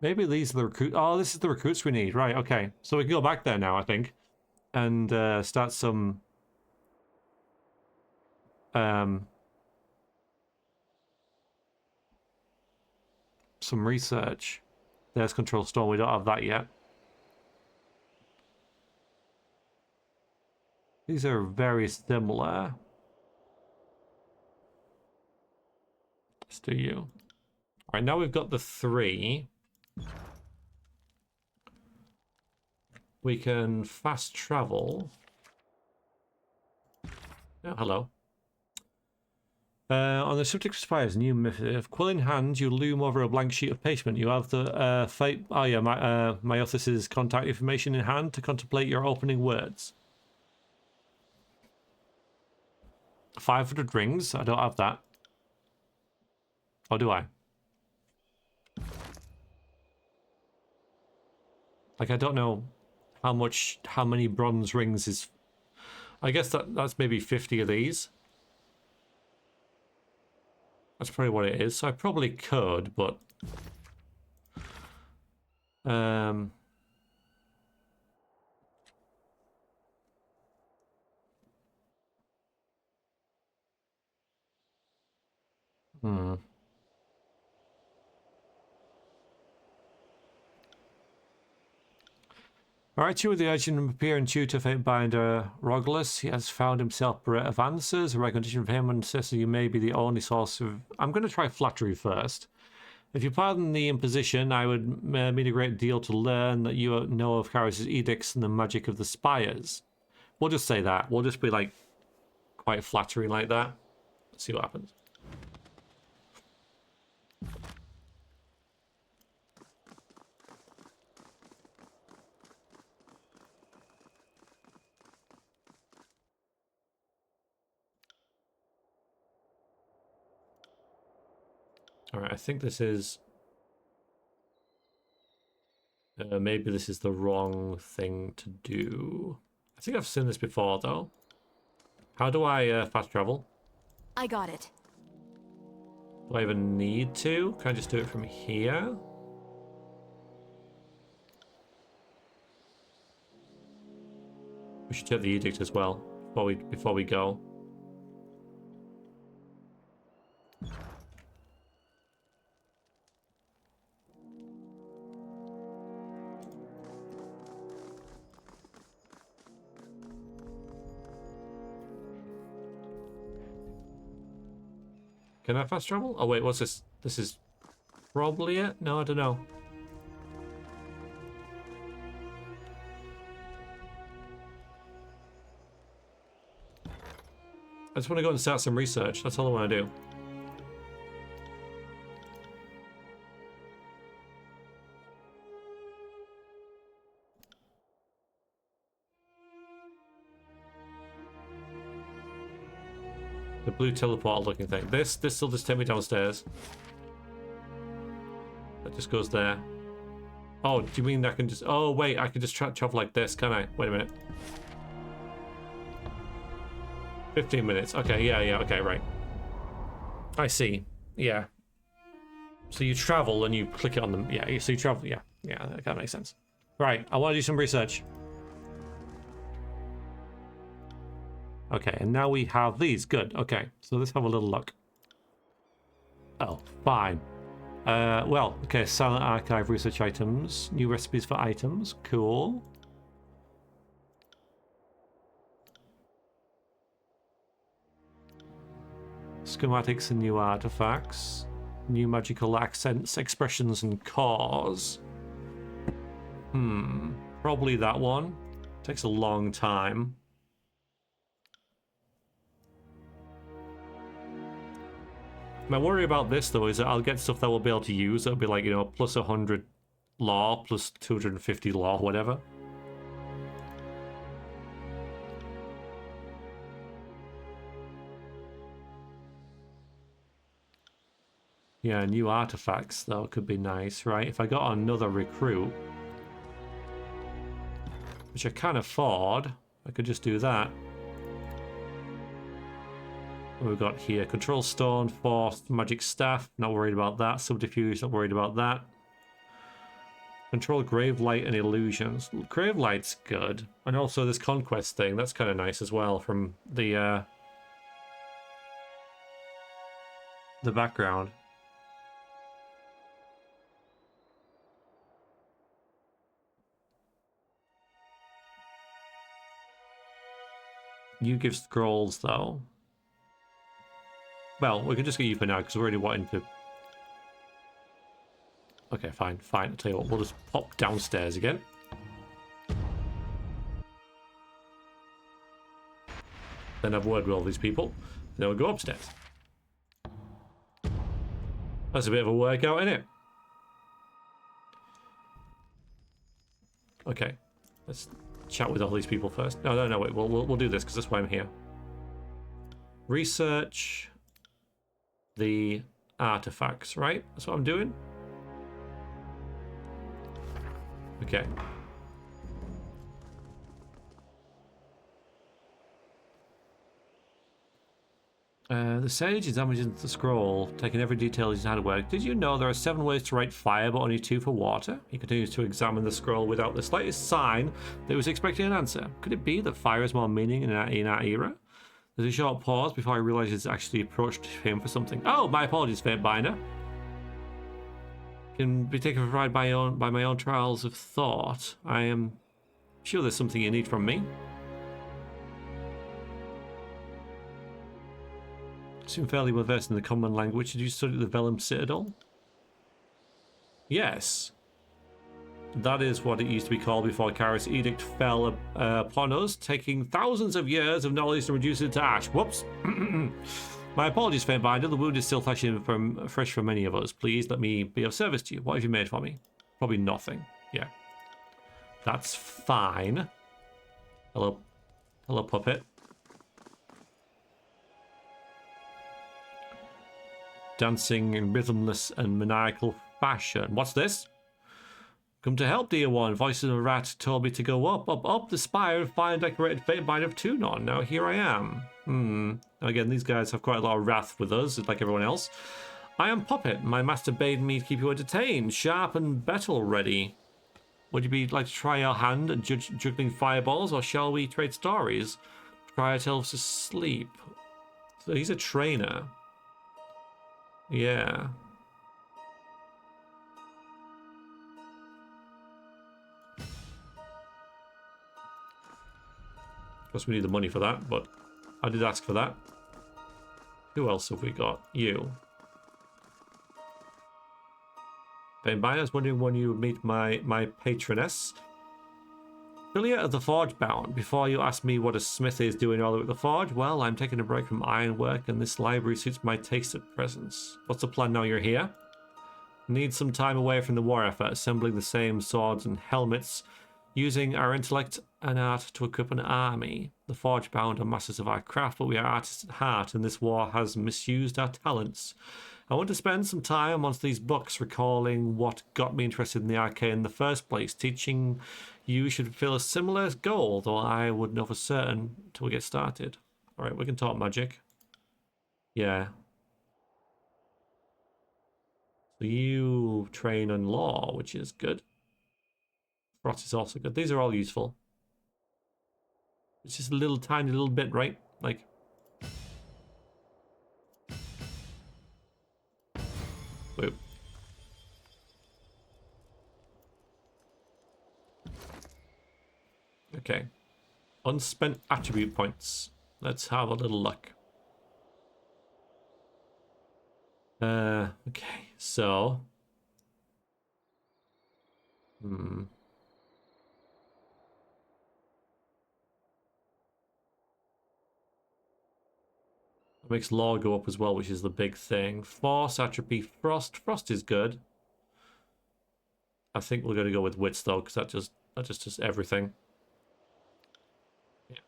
Maybe these are the recruit. Oh, this is the recruits we need. Right, okay. So we can go back there now, I think. And start some... some research. There's Control Storm. We don't have that yet. These are very similar. Let's do you. Alright, now we've got the 3. We can fast travel. Oh, hello. On the subject of spires, new method. If quill in hand, you loom over a blank sheet of parchment. You have the fate. Oh yeah, Myothis's contact information in hand to contemplate your opening words. 500 rings. I don't have that. Or do I? Like I don't know how many bronze rings is. I guess that's maybe 50 of these. That's probably what it is. So I probably could, but Alright, chew with the urgent and appear and chew to fate binder Roglus. He has found himself bereft of answers. A recognition from him and says that you may be the only source of... I'm going to try flattery first. If you pardon the imposition, I would mean a great deal to learn that you know of Kharis' edicts and the magic of the spires. We'll just say that. We'll just be like quite flattering like that. Let's see what happens. Alright, I think this is... maybe this is the wrong thing to do. I think I've seen this before, though. How do I fast travel? I got it. Do I even need to? Can I just do it from here? We should check the edict as well before we go. Can I fast travel? Oh wait, what's this? This is probably it? No, I don't know. I just want to go and start some research. That's all I want to do. The blue teleport looking thing. This will just take me downstairs. That just goes there. Oh, do you mean I can just... Oh, wait, I can just travel like this, can I? Wait a minute. 15 minutes. Okay, yeah, okay, right. I see. Yeah. So you travel and you click it on them. Yeah, so you travel. Yeah, that kind of makes sense. Right, I want to do some research. Okay, and now we have these. Good. Okay, so let's have a little look. Oh, fine. Well, okay, silent archive research items. New recipes for items. Cool. Schematics and new artifacts. New magical accents, expressions, and cores. Probably that one. Takes a long time. My worry about this, though, is that I'll get stuff that we'll be able to use. It'll be like, you know, plus 100 law, plus 250 law, whatever. Yeah, new artifacts, though, could be nice, right? If I got another recruit, which I can afford, I could just do that. What we've got here? Control Stone, Force, Magic Staff, not worried about that. Subterfuge, not worried about that. Control Grave Light and Illusions. Grave Light's good. And also this Conquest thing, that's kind of nice as well from the background. You give scrolls, though. Well, we can just get you for now, because we're already wanting to... Okay, fine. I'll tell you what, we'll just pop downstairs again. Then have a word with all these people. Then we'll go upstairs. That's a bit of a workout, isn't it? Okay, let's chat with all these people first. No, wait, we'll do this, because that's why I'm here. Research the artifacts, right? That's what I'm doing. Okay. The sage examines the scroll, taking every detail he's had to work. Did you know there are 7 ways to write fire, but only 2 for water? He continues to examine the scroll without the slightest sign that he was expecting an answer. Could it be that fire has more meaning in our era? There's a short pause before I realise it's actually approached him for something. Oh, my apologies, Fatebinder. Can be taken for a ride by my own trials of thought. I am sure there's something you need from me. Seem fairly well versed in the common language. Did you study the Vellum Citadel? Yes. That is what it used to be called before Kara's edict fell upon us, taking thousands of years of knowledge to reduce it to ash. Whoops. My apologies, Fatebinder. The wound is still fresh for many of us. Please let me be of service to you. What have you made for me? Probably nothing. Yeah. That's fine. Hello, puppet. Dancing in rhythmless and maniacal fashion. What's this? Come to help, dear one. Voices of a rat told me to go up the spire and find a decorated Fatebinder of Tunon. Now here I am. Again, these guys have quite a lot of wrath with us, like everyone else. I am Puppet. My master bade me to keep you entertained, sharp and battle ready. Would you be like to try your hand at juggling fireballs, or shall we trade stories? Cry ourselves to sleep. So he's a trainer. Yeah. Of course, we need the money for that, but I did ask for that. Who else have we got? You. Ben Byers, I was wondering when you would meet my patroness. Affiliate of the Forge Bound. Before you ask me what a smith is doing all over the forge, well, I'm taking a break from ironwork, and this library suits my taste at present. What's the plan now you're here? Need some time away from the war effort, assembling the same swords and helmets, using our intellect and art to equip an army. The Forge Bound are masters of our craft, but we are artists at heart, and this war has misused our talents. I want to spend some time amongst these books, recalling what got me interested in the arcane in the first place. Teaching you should fulfill a similar goal, though I wouldn't know for certain until we get started. Alright, we can talk magic. Yeah. So you train on law, which is good. Frost is also good. These are all useful. It's just a little tiny little bit, right? Like... Whoop. Okay. Unspent attribute points. Let's have a little look. Okay, so... It makes law go up as well, which is the big thing. Force, atrophy, frost. Frost is good. I think we're going to go with wits though, because that just does everything. Yeah.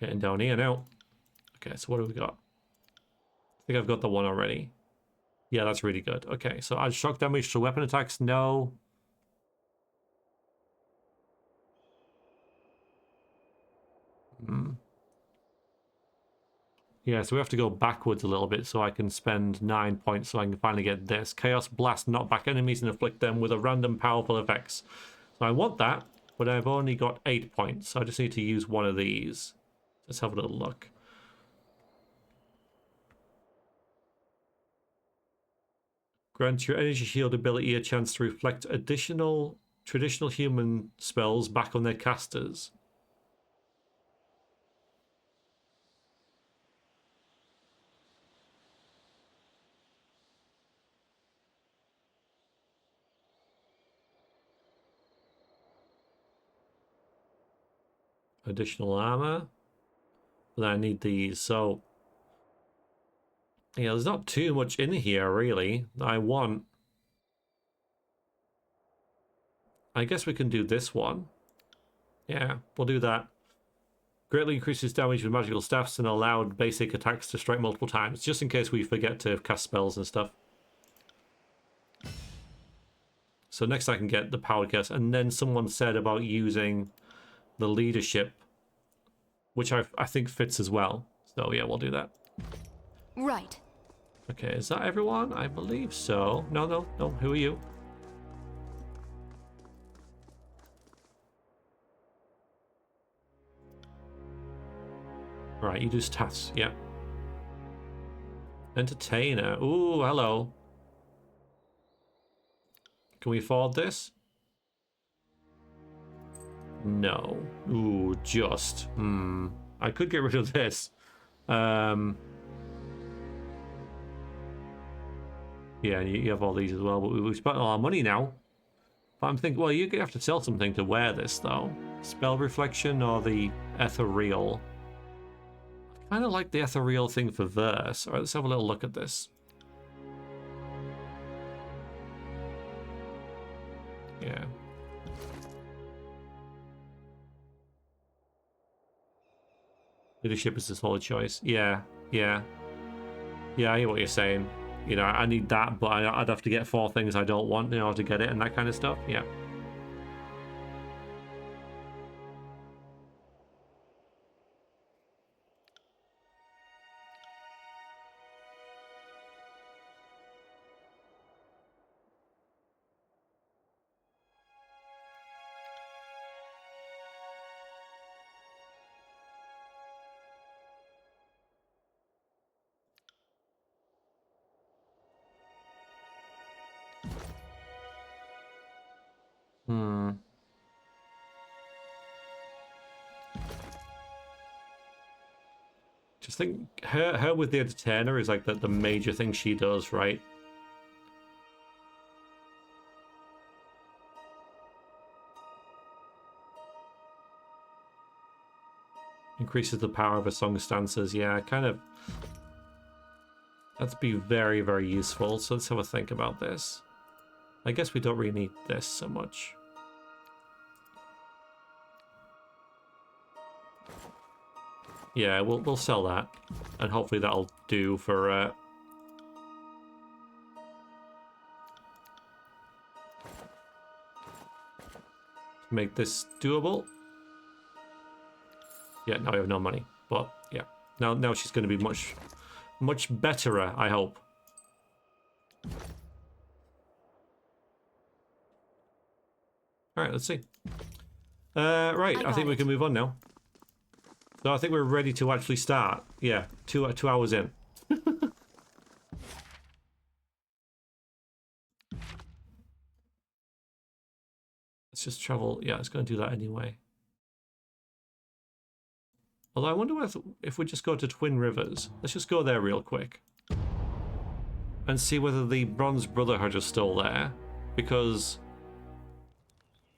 Getting down here now. Okay, so what do we got? I think I've got the one already. Yeah, that's really good. Okay, so add shock damage to weapon attacks. No. Yeah, so we have to go backwards a little bit so I can spend 9 points so I can finally get this. Chaos Blast, knock back enemies and afflict them with a random powerful effects. So I want that, but I've only got 8 points, so I just need to use one of these. Let's have a little look. Grant your energy shield ability a chance to reflect additional traditional human spells back on their casters. Additional armor. Then I need these, so... Yeah, there's not too much in here, really. I guess we can do this one. Yeah, we'll do that. Greatly increases damage with magical staffs and allowed basic attacks to strike multiple times, just in case we forget to cast spells and stuff. So next I can get the powered cast, and then someone said about using the leadership, which I think fits as well. So yeah, we'll do that. Right. Okay, is that everyone? I believe so. No. Who are you? Right, you do stats. Yeah. Entertainer. Ooh, hello. Can we afford this? No. Ooh, just. I could get rid of this. Yeah, you have all these as well, but we've spent all our money now. But I'm thinking, well, you're going to have to sell something to wear this, though. Spell Reflection or the Ethereal? I kind of like the Ethereal thing for verse. All right, let's have a little look at this. Yeah. Leadership is a solid choice. Yeah. I hear what you're saying. You know, I need that, but I'd have to get 4 things I don't want in order to get it and that kind of stuff. Yeah. Just think, her with the entertainer is like the major thing she does, right? Increases the power of a song stances. Yeah, kind of. That'd be very, very useful. So let's have a think about this. I guess we don't really need this so much. Yeah, we'll sell that, and hopefully that'll do for make this doable. Yeah, now we have no money, but yeah, now she's going to be much betterer, I hope. All right, let's see. Right, I think we can move on now. So I think we're ready to actually start. Yeah, two hours in. Let's just travel. Yeah, it's going to do that anyway. Although I wonder if we just go to Twin Rivers. Let's just go there real quick. And see whether the Bronze Brotherhood are still there. Because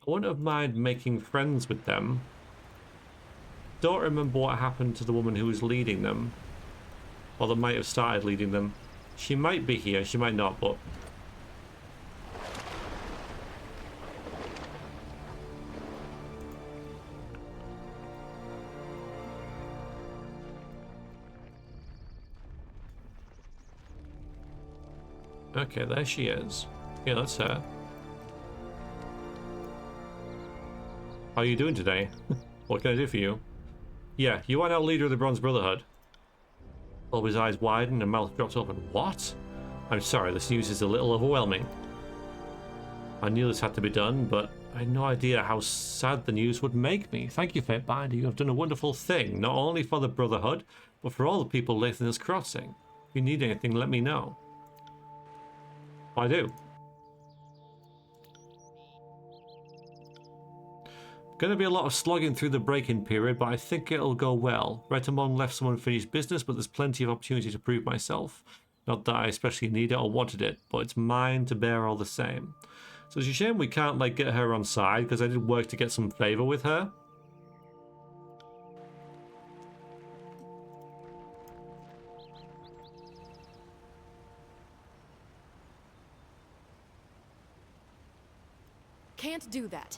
I wouldn't have mind making friends with them. Don't remember what happened to the woman who was leading them. Or that might have started leading them. She might be here, she might not, but... Okay, there she is. Yeah, that's her. How are you doing today? What can I do for you? Yeah, you are now leader of the Bronze Brotherhood. Bulby's eyes widen and mouth drops open. What? I'm sorry, this news is a little overwhelming. I knew this had to be done, but I had no idea how sad the news would make me. Thank you, Fatebinder. You have done a wonderful thing, not only for the Brotherhood, but for all the people living in this crossing. If you need anything, let me know. I do. Gonna be a lot of slogging through the break-in period, but I think it'll go well. Retamon left some unfinished business, but there's plenty of opportunity to prove myself. Not that I especially need it or wanted it, but it's mine to bear all the same. So it's a shame we can't like get her on side, because I did work to get some favor with her. Can't do that.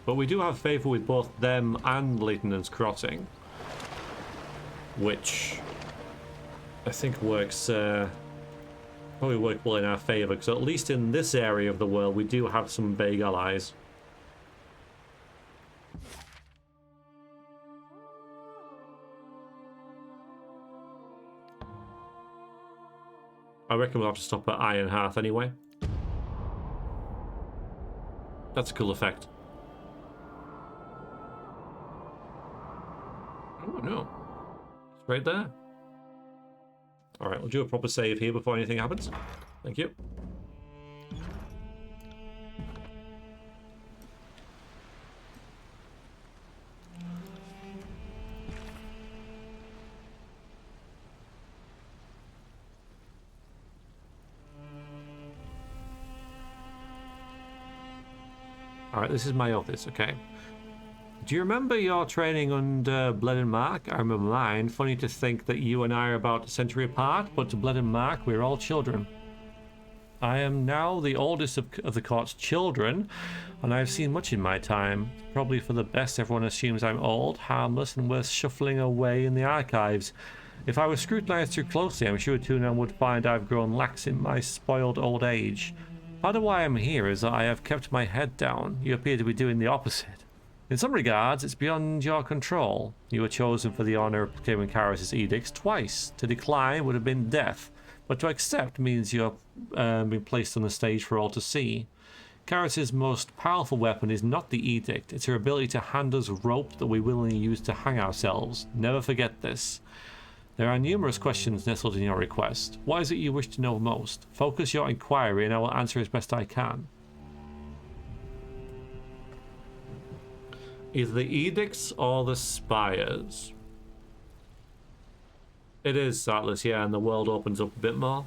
But we do have favor with both them and Leighton's Crossing, which I think works probably work well in our favor, because at least in this area of the world we do have some vague allies. I reckon we'll have to stop at Iron Hearth anyway. That's a cool effect. Oh no. It's right there. Alright, we'll do a proper save here before anything happens. Thank you. Alright, this is my office, okay. Do you remember your training under Bled and Mark? I remember mine. Funny to think that you and I are about a century apart, but to Bled and Mark, we're all children. I am now the oldest of the court's children, and I've seen much in my time. Probably for the best, everyone assumes I'm old, harmless, and worth shuffling away in the archives. If I was scrutinized too closely, I'm sure Tunan would find I've grown lax in my spoiled old age. Part of why I'm here is that I have kept my head down. You appear to be doing the opposite. In some regards, it's beyond your control. You were chosen for the honor of proclaiming Karis' edicts twice. To decline would have been death, but to accept means you're being placed on the stage for all to see. Karis' most powerful weapon is not the edict, it's her ability to hand us rope that we willingly use to hang ourselves. Never forget this. There are numerous questions nestled in your request. What is it you wish to know most? Focus your inquiry and I will answer as best I can. Either the edicts or the spires. It is Atlas, yeah, and the world opens up a bit more.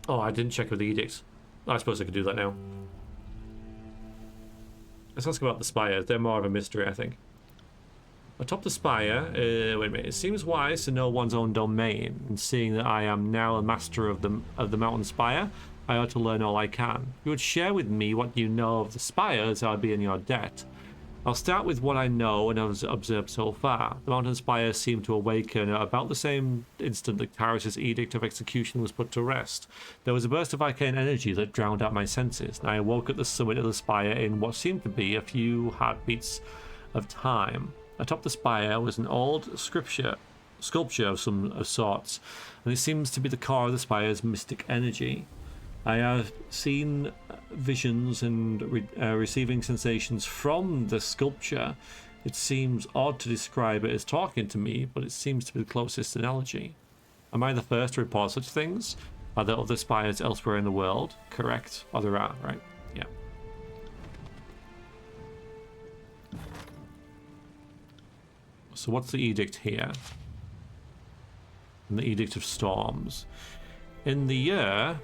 Oh, I didn't check with the edicts. I suppose I could do that now. Let's ask about the spires. They're more of a mystery, I think. Atop the spire, wait a minute. It seems wise to know one's own domain, and seeing that I am now a master of the mountain spire, I ought to learn all I can. If you would share with me what you know of the spires, I would be in your debt. I'll start with what I know and have observed so far. The mountain spires seem to awaken at about the same instant that Tyrus's edict of execution was put to rest. There was a burst of arcane energy that drowned out my senses, and I awoke at the summit of the spire in what seemed to be a few heartbeats of time. Atop the spire was an old sculpture of some sorts, and it seems to be the core of the spire's mystic energy. I have seen visions and receiving sensations from the sculpture. It seems odd to describe it as talking to me, but it seems to be the closest analogy. Am I the first to report such things? Are there other spires elsewhere in the world? Correct. Oh, there are, right? Yeah. So what's the edict here? And the Edict of Storms. In the year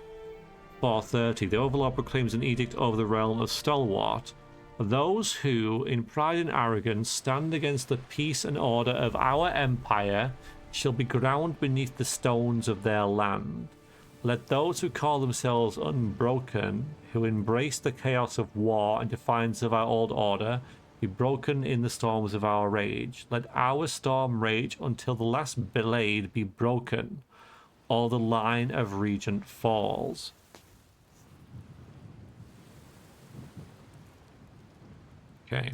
430, the Overlord proclaims an edict over the realm of Stalwart. Those who, in pride and arrogance, stand against the peace and order of our empire shall be ground beneath the stones of their land. Let those who call themselves unbroken, who embrace the chaos of war and defiance of our old order, be broken in the storms of our rage. Let our storm rage until the last blade be broken, or the line of regent falls. Okay.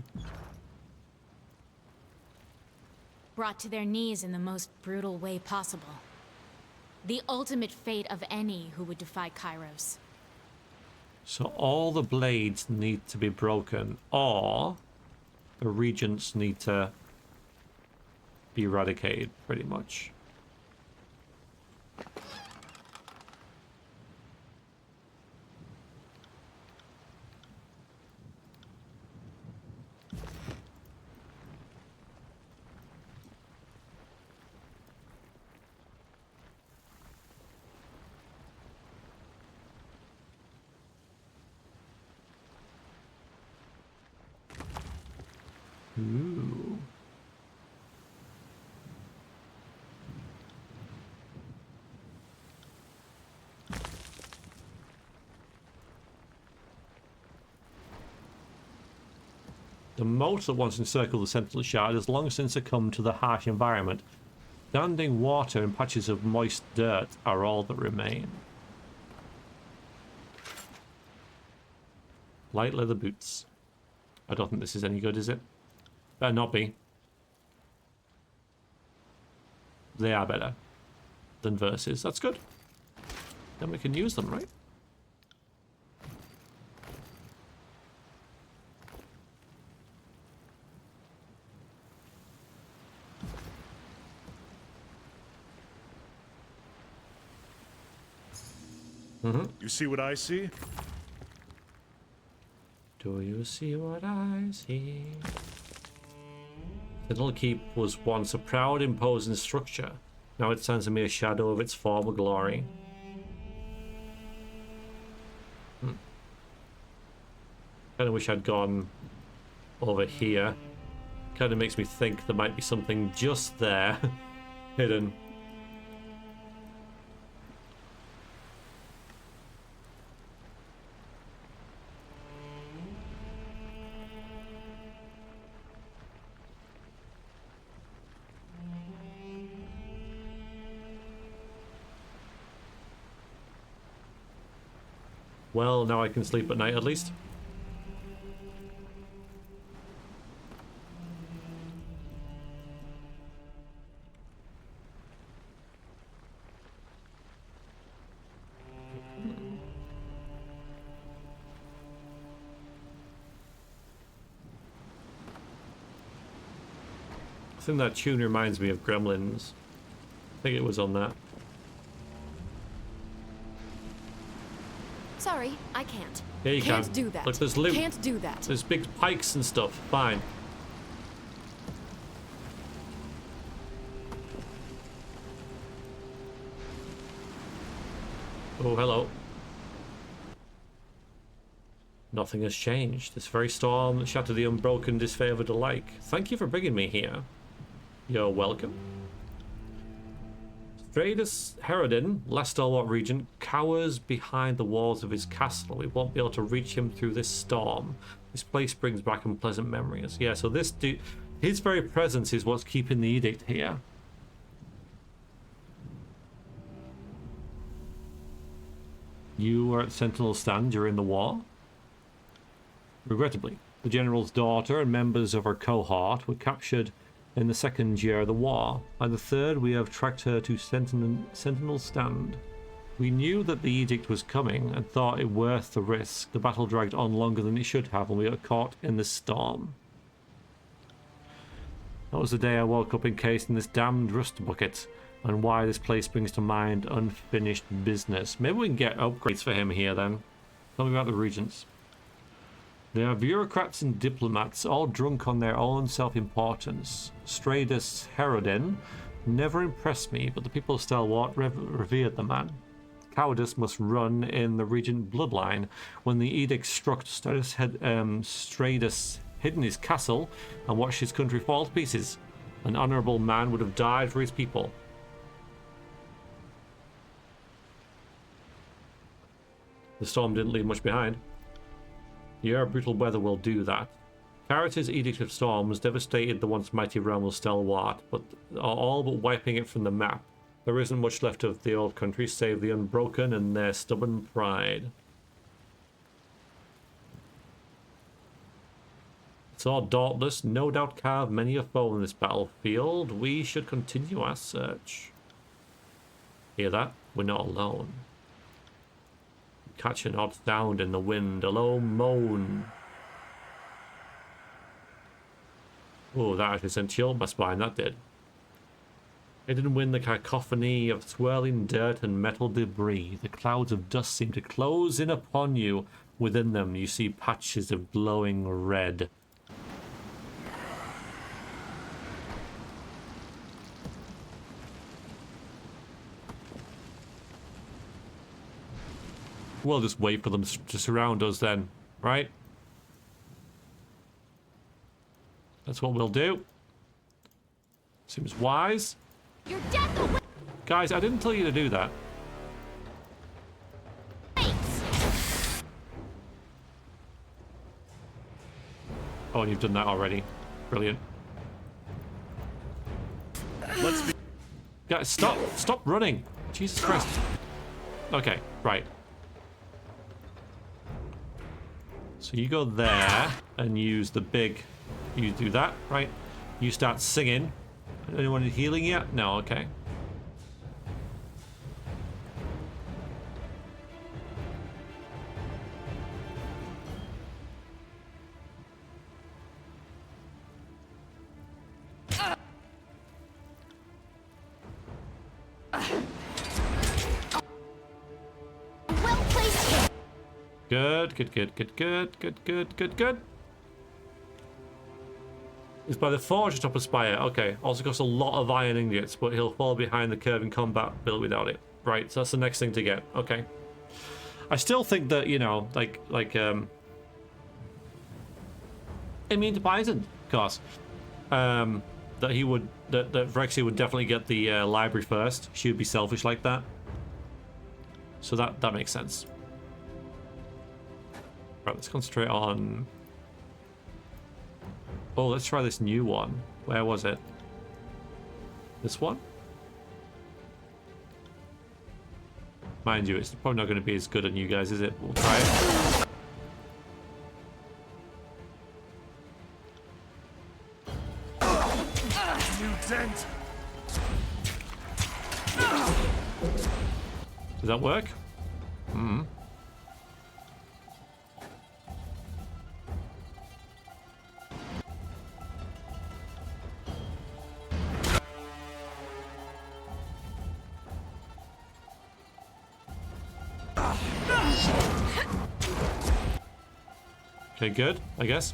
Brought to their knees in the most brutal way possible. The ultimate fate of any who would defy Kairos. So all the blades need to be broken, or the regents need to be eradicated, pretty much. Ooh. The moat that once encircled the Sentinel Shard has long since succumbed to the harsh environment. Standing water and patches of moist dirt are all that remain. Light leather boots. I don't think this is any good, is it? Better not be. They are better than verses. That's good. Then we can use them, right? You see what I see? Do you see what I see? The Little Keep was once a proud, imposing structure. Now it stands a mere shadow of its former glory. Kind of wish I'd gone over here. Kind of makes me think there might be something just there, hidden. Well, now I can sleep at night at least. I think that tune reminds me of Gremlins. I think it was on that. Sorry, I can't. Yeah, you Can't can. do that. Look, there's loot. Can't do that. There's big pikes and stuff. Fine. Oh, hello. Nothing has changed. This very storm that shattered the unbroken disfavored alike. Thank you for bringing me here. You're welcome. Stradus Herodin, last stalwart regent, cowers behind the walls of his castle. We won't be able to reach him through this storm. This place brings back unpleasant memories. Yeah, so this dude, his very presence is what's keeping the edict here. You were at Sentinel Stand during the war? Regrettably, the general's daughter and members of her cohort were captured in the second year of the war. By the third, we have tracked her to Sentinel Stand. We knew that the edict was coming and thought it worth the risk. The battle dragged on longer than it should have, and we got caught in the storm. That was the day I woke up encased in this damned rust bucket, and why this place brings to mind unfinished business. Maybe we can get upgrades for him here then. Tell me about the regents. They are bureaucrats and diplomats, all drunk on their own self-importance. Stradus Herodin never impressed me, but the people of Stalwart revered the man. Cowardice must run in the regent bloodline. When the edict struck, Stradus hid in his castle and watched his country fall to pieces. An honourable man would have died for his people. The storm didn't leave much behind. Your brutal weather will do that. Kara's edict of storms devastated the once mighty realm of Stalwart, but all but wiping it from the map. There isn't much left of the old country save the unbroken and their stubborn pride. It's all dauntless, no doubt carved many a foe in this battlefield. We should continue our search. Hear that? We're not alone. Catch an odd sound in the wind, a low moan. Oh, that actually sent chill up my spine, that did. Hidden within the cacophony of swirling dirt and metal debris, the clouds of dust seem to close in upon you. Within them, you see patches of glowing red. We'll just wait for them to surround us then, right? That's what we'll do. Seems wise. Your death awaits. Guys, I didn't tell you to do that. Oh, and you've done that already. Brilliant. Let's be. Guys, stop running. Jesus Christ. Okay, right. So you go there and use the big, you do that, right? You start singing. Anyone healing yet? No, okay. Well placed. Good. It's by the forge atop a spire. Okay. Also costs a lot of iron ingots, but he'll fall behind the curve in combat built without it. Right, so that's the next thing to get. Okay. I still think that, you know, immune to poison, of course. That Vrexia would definitely get the library first. She would be selfish like that. So that makes sense. Right, let's concentrate on... Oh, let's try this new one. Where was it? This one? Mind you, it's probably not going to be as good on you guys, is it? We'll try it. New dent. Does that work? Hmm. Okay, good, I guess.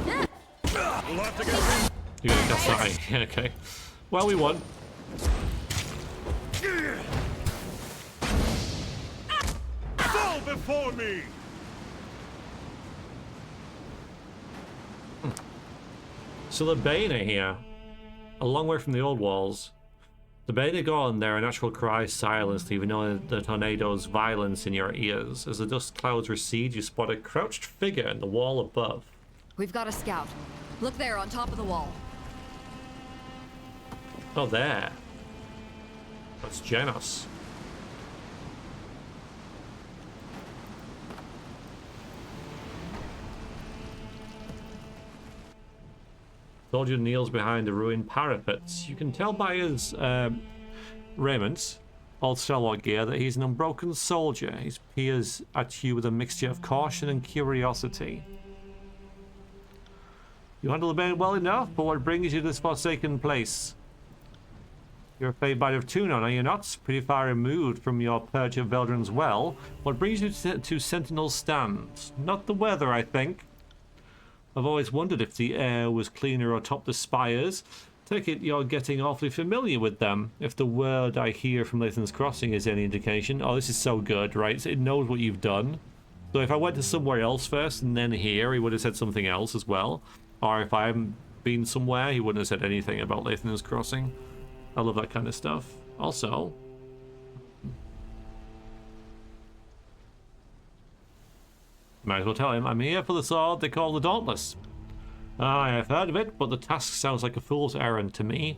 We'll have to get You're gonna cast that. Yeah, okay. Well, we won. fall before me. So the Bane are here, a long way from the old walls. The Bane are gone, their natural cries silenced, even though the tornado's violence in your ears. As the dust clouds recede, you spot a crouched figure in the wall above. We've got a scout. Look there, on top of the wall. Oh, there. That's Janos. Soldier kneels behind the ruined parapets. You can tell by his raiment, old stalwart gear, that he's an unbroken soldier. He peers at you with a mixture of caution and curiosity. You handle the Bane well enough, but what brings you to this forsaken place? You're a fated bite of Tunon, are you not? Pretty far removed from your perch of Veldrin's Well. What brings you to Sentinel's Stand? Not the weather, I think. I've always wondered if the air was cleaner atop the spires. Take it you're getting awfully familiar with them. If the word I hear from Lathan's Crossing is any indication. Oh, this is so good, right? So it knows what you've done. So if I went to somewhere else first and then here, he would have said something else as well. Or if I haven't been somewhere, he wouldn't have said anything about Lathan's Crossing. I love that kind of stuff. Also, might as well tell him, I'm here for the sword they call the Dauntless. I have heard of it, but the task sounds like a fool's errand to me.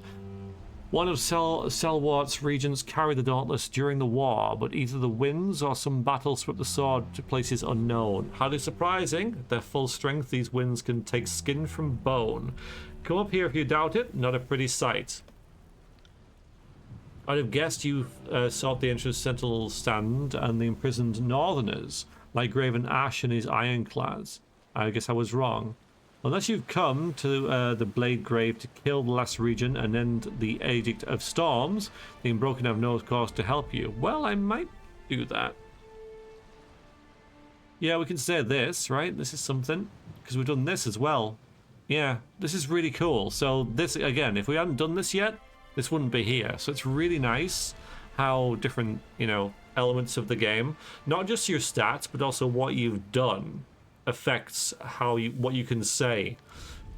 One of Selwart's regents carried the Dauntless during the war, but either the winds or some battle swept the sword to places unknown. Highly surprising. At their full strength, these winds can take skin from bone. Come up here if you doubt it. Not a pretty sight. I'd have guessed you sought the entrance Sentinel's Stand and the imprisoned Northerners, like Graven Ash and his Ironclads. I guess I was wrong. Unless you've come to the Blade Grave to kill the last region and end the Edict of Storms, the Unbroken have no cause to help you. Well, I might do that. Yeah, we can say this, right? This is something, because we've done this as well. Yeah, this is really cool. So this, again, if we hadn't done this yet, this wouldn't be here. So it's really nice how different, you know, elements of the game, not just your stats, but also what you've done, affects what you can say.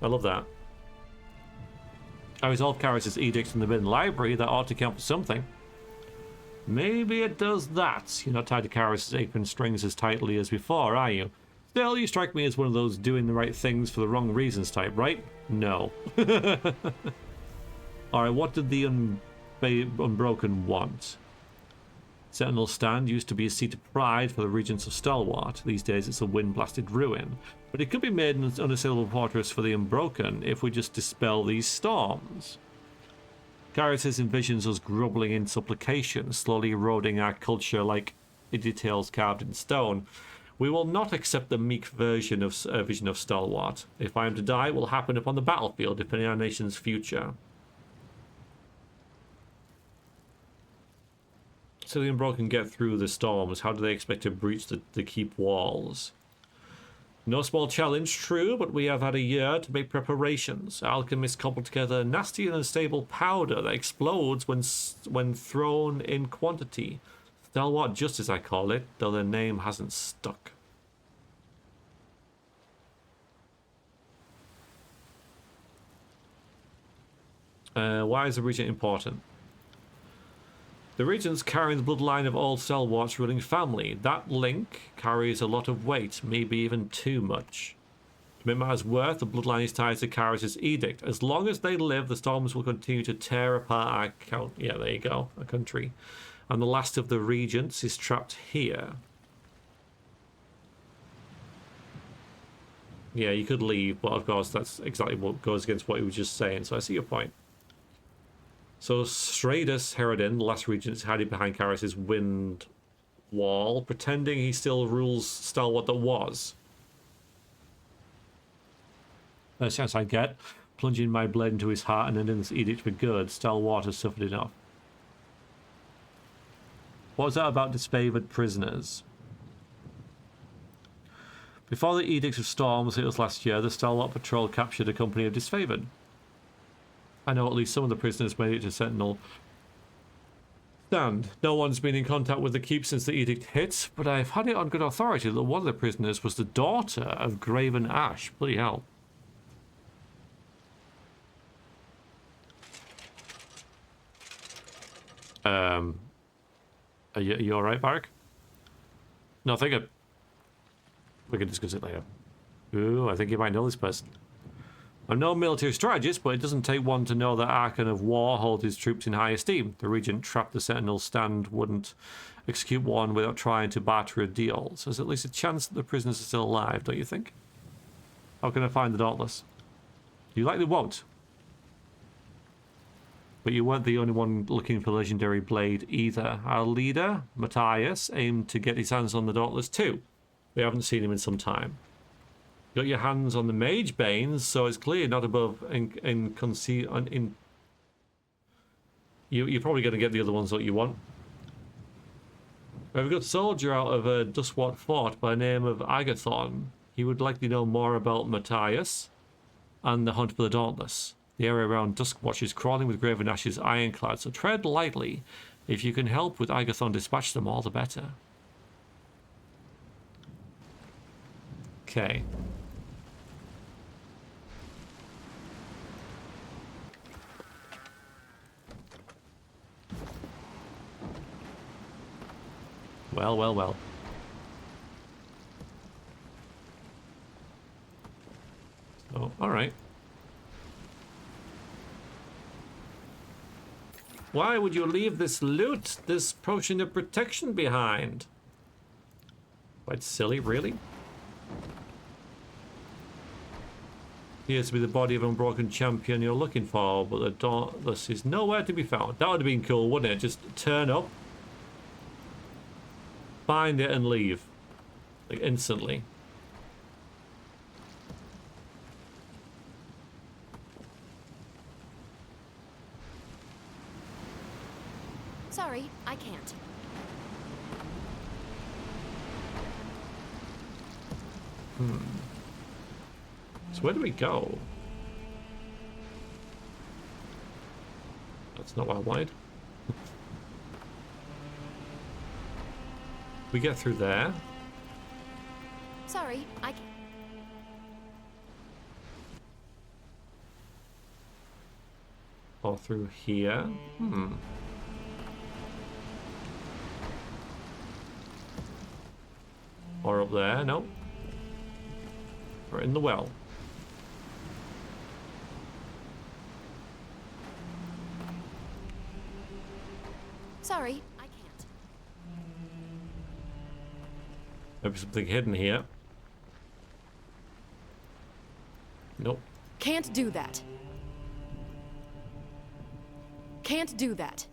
I love that. I resolved Karis' edict in the Midden Library. That ought to count for something. Maybe it does that. You're not tied to Karis' apron strings as tightly as before, are you? Still, you strike me as one of those doing the right things for the wrong reasons type, right? No. Alright, what did the Unbroken want? Sentinel's Stand used to be a seat of pride for the regents of Stalwart. These days it's a wind-blasted ruin. But it could be made an unassailable fortress for the Unbroken if we just dispel these storms. Garrus envisions us groveling in supplication, slowly eroding our culture like details carved in stone. We will not accept the meek vision of Stalwart. If I am to die, it will happen upon the battlefield, depending on our nation's future. So the Unbroken get through the storms. How do they expect to breach the keep walls? No small challenge, true, but we have had a year to make preparations. Alchemists cobbled together a nasty and unstable powder that explodes when thrown in quantity. Stalwart Justice, I call it, though their name hasn't stuck. Why is the region important? The regents carry the bloodline of all Stalwart's ruling family. That link carries a lot of weight, maybe even too much. To make matters worse, the bloodline is tied to Karis' edict. As long as they live, the storms will continue to tear apart our our country. And the last of the regents is trapped here. Yeah, you could leave, but of course that's exactly what goes against what you were just saying, so I see your point. So Stradus Herodin, the last regent, is hiding behind Karis' wind wall, pretending he still rules Stalwart that was. The sense I get, plunging my blade into his heart and ending this edict for good. Stalwart has suffered enough. What was that about disfavored prisoners? Before the Edict of Storms hit us last year, the Stalwart Patrol captured a company of disfavored. I know at least some of the prisoners made it to Sentinel Stand. No one's been in contact with the keep since the edict hit, but I've had it on good authority that one of the prisoners was the daughter of Graven Ash. Bloody hell. Are you alright, Barak? No, we can discuss it later. Ooh, I think you might know this person. I'm no military strategist, but it doesn't take one to know that Archon of War holds his troops in high esteem. The Regent trapped the Sentinel Stand wouldn't execute one without trying to barter a deal. So there's at least a chance that the prisoners are still alive, don't you think? How can I find the Dauntless? You likely won't. But you weren't the only one looking for Legendary Blade either. Our leader, Matthias, aimed to get his hands on the Dauntless too. We haven't seen him in some time. Got your hands on the Mage Banes, so it's clear not above you're probably going to get the other ones that you want. We've got a soldier out of a Duskwat fort by the name of Agathon. He would likely know more about Matthias and the hunt for the Dauntless. The area around Duskwatch is crawling with Graven Ash's ironclad, so tread lightly. If you can help with Agathon dispatch them, all the better. Okay. Well, well, well. Oh, alright. Why would you leave this loot, this potion of protection behind? Quite silly, really. Appears to be the body of an unbroken champion you're looking for, but the Dauntless is nowhere to be found. That would have been cool, wouldn't it? Just turn up, find it, and leave. Like, instantly. Sorry, I can't. So where do we go? That's not what I wanted. We get through there. Sorry, I can't. Or through here. Or up there. Nope. We're in the well. Sorry, I can't. Maybe something hidden here. Nope. Can't do that. Can't do that.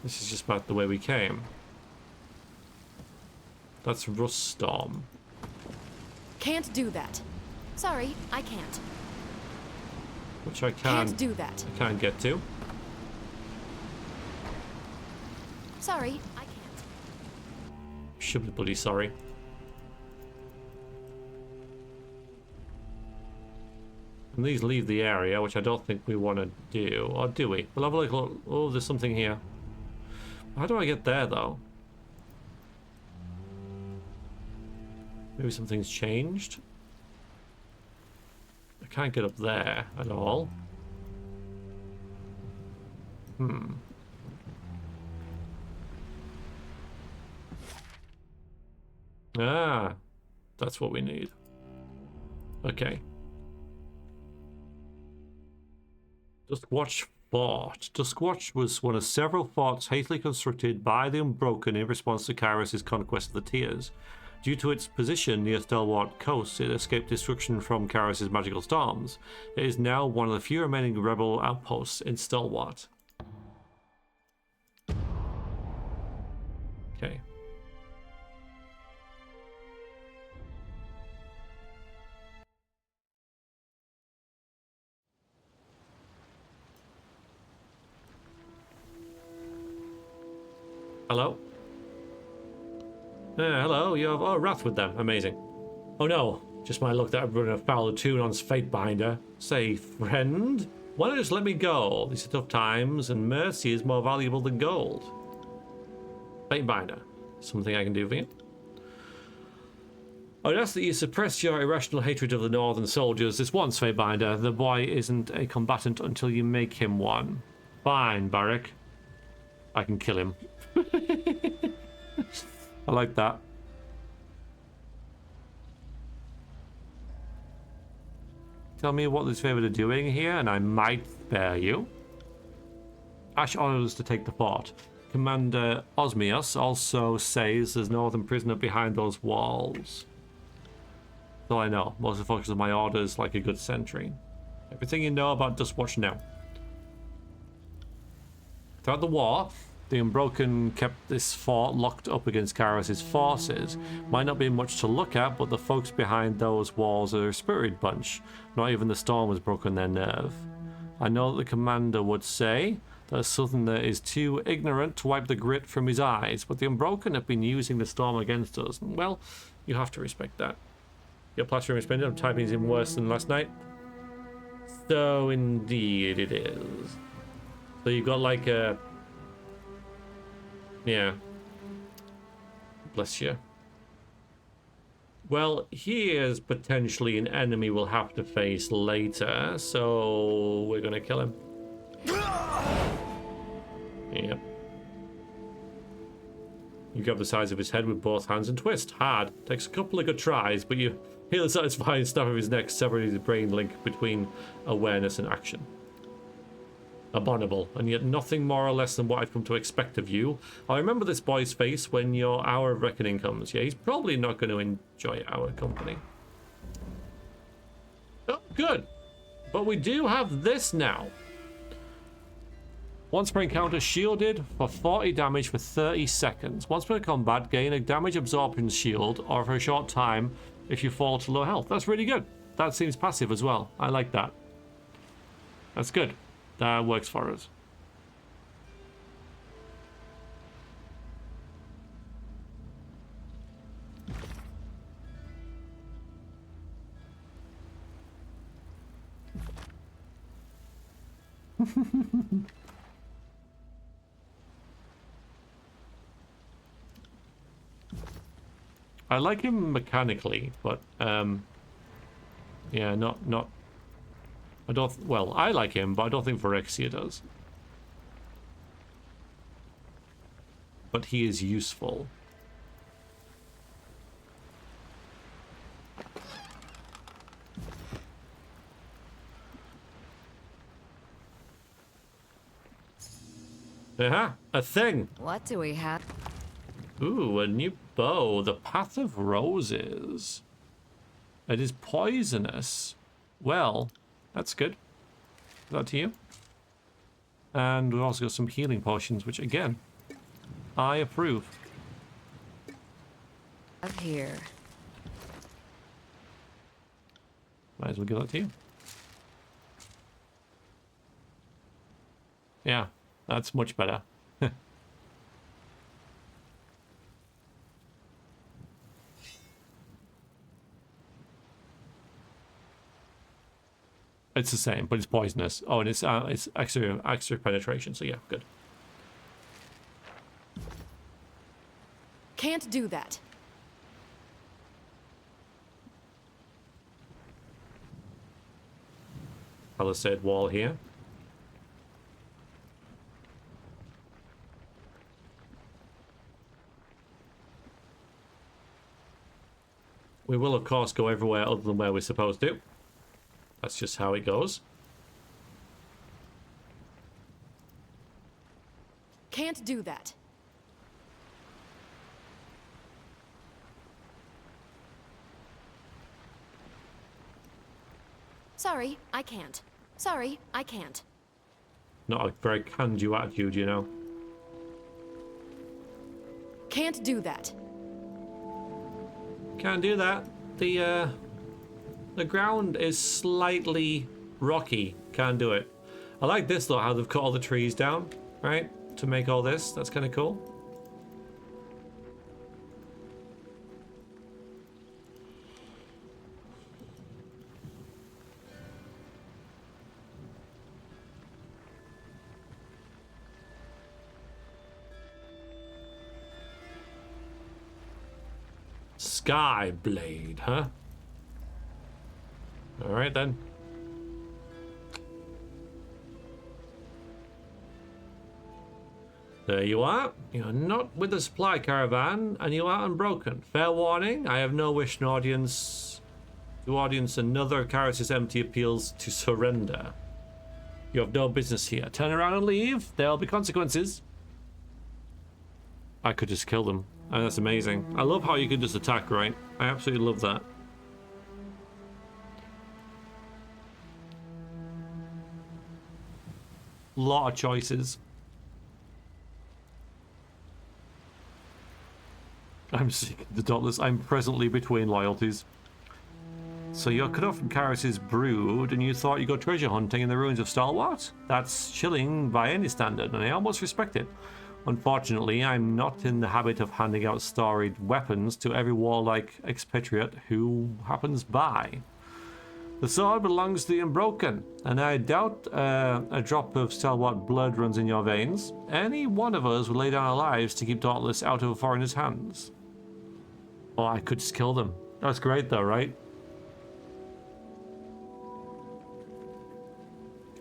This is just about the way we came. That's Rust Storm. Can't do that. Sorry, I can't. Which I Can't do that. I can't get to. Sorry, I can't. Should be bloody sorry. And these leave the area, which I don't think we want to do. Or do we? We'll have a look. Oh, there's something here. How do I get there, though? Maybe something's changed? I can't get up there at all. Ah, that's what we need. Okay. Duskwatch Fort. Duskwatch was one of several forts hastily constructed by the Unbroken in response to Kairos' conquest of the Tears. Due to its position near Stalwart Coast, it escaped destruction from Kairos' magical storms. It is now one of the few remaining rebel outposts in Stalwart. Okay. Hello? Hello, you have wrath with them. Amazing. Oh no, just my luck that I'm running afoul of Tunon's Fatebinder. Say, friend, why don't you just let me go? These are tough times, and mercy is more valuable than gold. Fatebinder, something I can do for you? I would ask that you suppress your irrational hatred of the northern soldiers this once, Fatebinder. The boy isn't a combatant until you make him one. Fine, Barak. I can kill him. I like that. Tell me what this favor are doing here, and I might spare you. Ash orders to take the fort. Commander Osmios also says there's no northern prisoner behind those walls. That's all I know. Most of the focus of my orders like a good sentry. Everything you know about Dustwatch now. Throughout the war, the Unbroken kept this fort locked up against Kairos' forces. Might not be much to look at, but the folks behind those walls are a spirited bunch. Not even the storm has broken their nerve. I know that the commander would say that a southerner is too ignorant to wipe the grit from his eyes, but the Unbroken have been using the storm against us. Well, you have to respect that. Your plastering is spending. I'm typing is even worse than last night. So indeed it is. So you've got like a... Yeah. Bless you. Well, here's potentially an enemy we'll have to face later, so we're gonna kill him. Yep. You grab the sides of his head with both hands and twist. Hard. Takes a couple of good tries, but you hear the satisfying snap of his neck severing the brain link between awareness and action. Abominable, and yet nothing more or less than what I've come to expect of you. I'll remember this boy's face when your hour of reckoning comes. Yeah, he's probably not going to enjoy our company. Oh, good. But we do have this now. Once per encounter, shielded for 40 damage for 30 seconds. Once per combat, gain a damage absorption shield, or for a short time if you fall to low health. That's really good. That seems passive as well. I like that. That's good. That works for us. I like him mechanically, but yeah, not I don't, well, I like him, but I don't think Vrexia does. But he is useful. A thing. What do we have? Ooh, a new bow. The Path of Roses. It is poisonous. Well, that's good. Is that to you? And we've also got some healing potions, which again, I approve. Up here. Might as well give that to you. Yeah, that's much better. It's the same, but it's poisonous. Oh, and it's extra penetration, so yeah, good. Can't do that. Palisade wall here. We will, of course, go everywhere other than where we're supposed to. That's just how it goes. Can't do that. Sorry, I can't. Sorry, I can't. Not a very can-do attitude, you know. Can't do that. Can't do that. The ground is slightly rocky. Can't do it. I like this though, how they've cut all the trees down, right? To make all this. That's kind of cool. Sky Blade, huh? Alright then. There you are. You're not with the supply caravan, and you are unbroken. Fair warning, I have no wish to audience another Karis' empty appeals to surrender. You have no business here. Turn around and leave. There'll be consequences. I could just kill them. And that's amazing. I love how you can just attack, right? I absolutely love that. Lot of choices. I'm seeking the Dauntless. I'm presently between loyalties. So you're cut off from Karis' brood, and you thought you go treasure hunting in the ruins of Stalwart? That's chilling by any standard, and I almost respect it. Unfortunately, I'm not in the habit of handing out storied weapons to every warlike expatriate who happens by. The sword belongs to the Unbroken, and I doubt a drop of Stalwart blood runs in your veins. Any one of us would lay down our lives to keep Dauntless out of a foreigner's hands. Oh, I could just kill them. That's great though, right?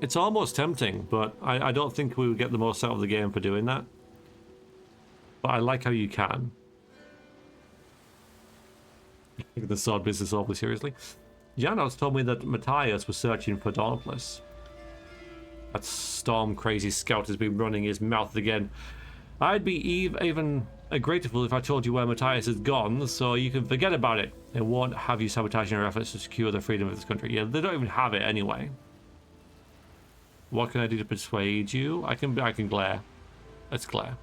It's almost tempting, but I don't think we would get the most out of the game for doing that. But I like how you can. Take the sword business awfully seriously. Janos told me that Matthias was searching for Dauntless. That storm crazy scout has been running his mouth again. I'd be even grateful if I told you where Matthias has gone, so you can forget about it. It won't have you sabotaging our efforts to secure the freedom of this country. Yeah, they don't even have it anyway. What can I do to persuade you? I can glare. Let's glare.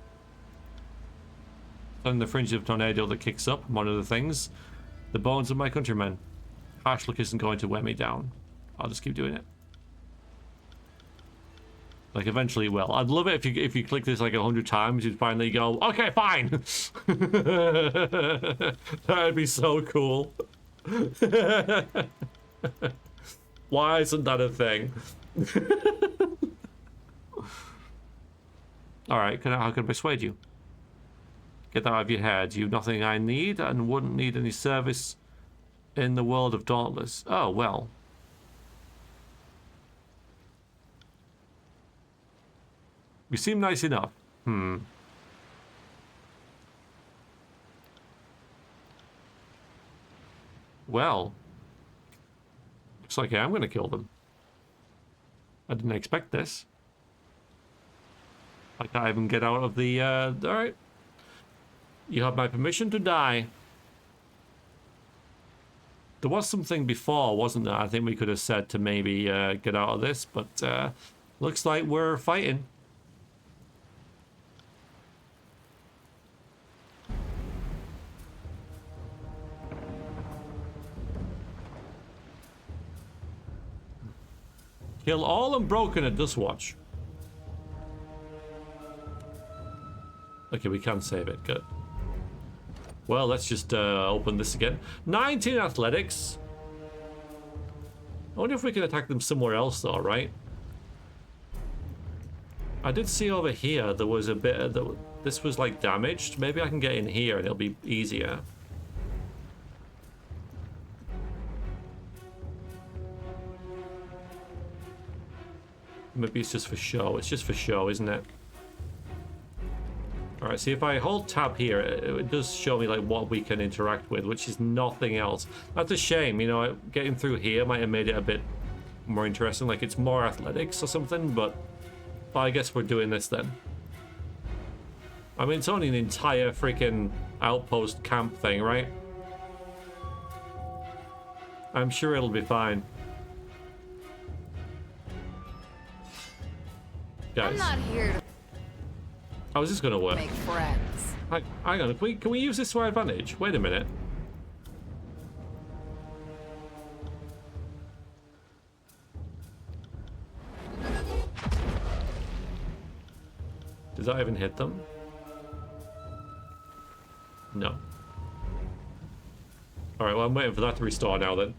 On the fringe of tornado that kicks up, one of the things. The bones of my countrymen. Harsh look isn't going to wear me down. I'll just keep doing it. Like, eventually it will. I'd love it if you click this like 100 times, you'd finally go, okay, fine! That'd be so cool. Why isn't that a thing? Alright, how can I persuade you? Get that out of your head. You've nothing I need and wouldn't need any service in the world of Dauntless. Oh, well. You seem nice enough. Well. Looks like I am going to kill them. I didn't expect this. I can't even get out of the, alright. You have my permission to die. There was something before, wasn't there? I think we could have said to maybe get out of this, but looks like we're fighting. Kill all Unbroken at Dustwatch. Okay, we can save it. Good. Well, let's just open this again. 19 athletics. I wonder if we can attack them somewhere else, though, right? I did see over here there was a bit of this was like damaged. Maybe I can get in here and it'll be easier. Maybe it's just for show. It's just for show, isn't it? Alright, see if I hold tab here, it does show me like what we can interact with, which is nothing else. That's a shame, you know, getting through here might have made it a bit more interesting, like it's more athletics or something, but I guess we're doing this then. I mean, it's only an entire freaking outpost camp thing, right? I'm sure it'll be fine. Guys. I'm not here to How is this gonna work? make friends. Hang on, can we use this to our advantage? Wait a minute. Does that even hit them? No. Alright, well I'm waiting for that to restore now then.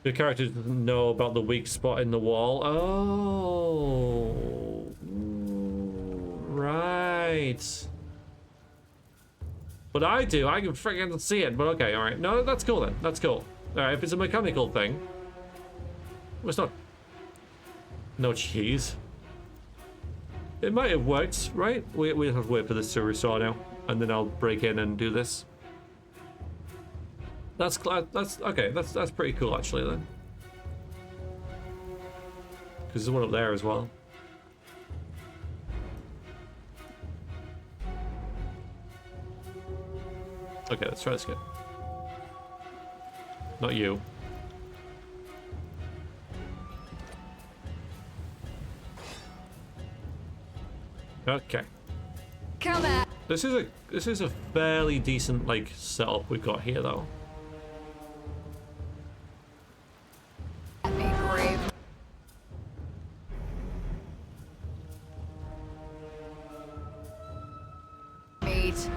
The character doesn't know about the weak spot in the wall. Oh. Right. But I do. I can freaking see it. But okay, all right. No, that's cool then. That's cool. All right, if it's a mechanical thing, well, it's not. No cheese. It might have worked, right? We'll have to wait for this to restore now, and then I'll break in and do this. That's okay. That's pretty cool actually then. Because there's one up there as well. Okay, let's try this again. Not you. Okay. Come at This is a fairly decent like setup we've got here though. me, brave. Mate.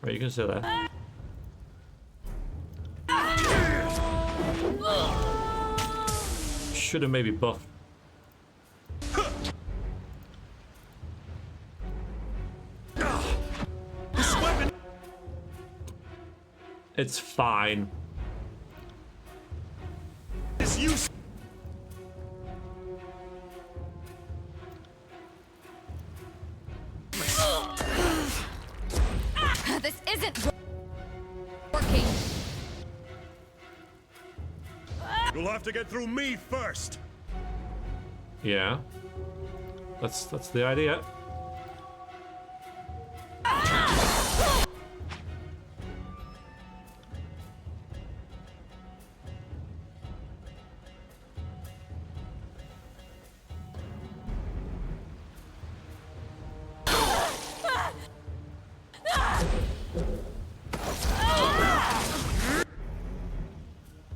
Right, you can say that. Should have maybe buffed. It's fine. This use. This isn't working. You'll have to get through me first. Yeah. That's the idea.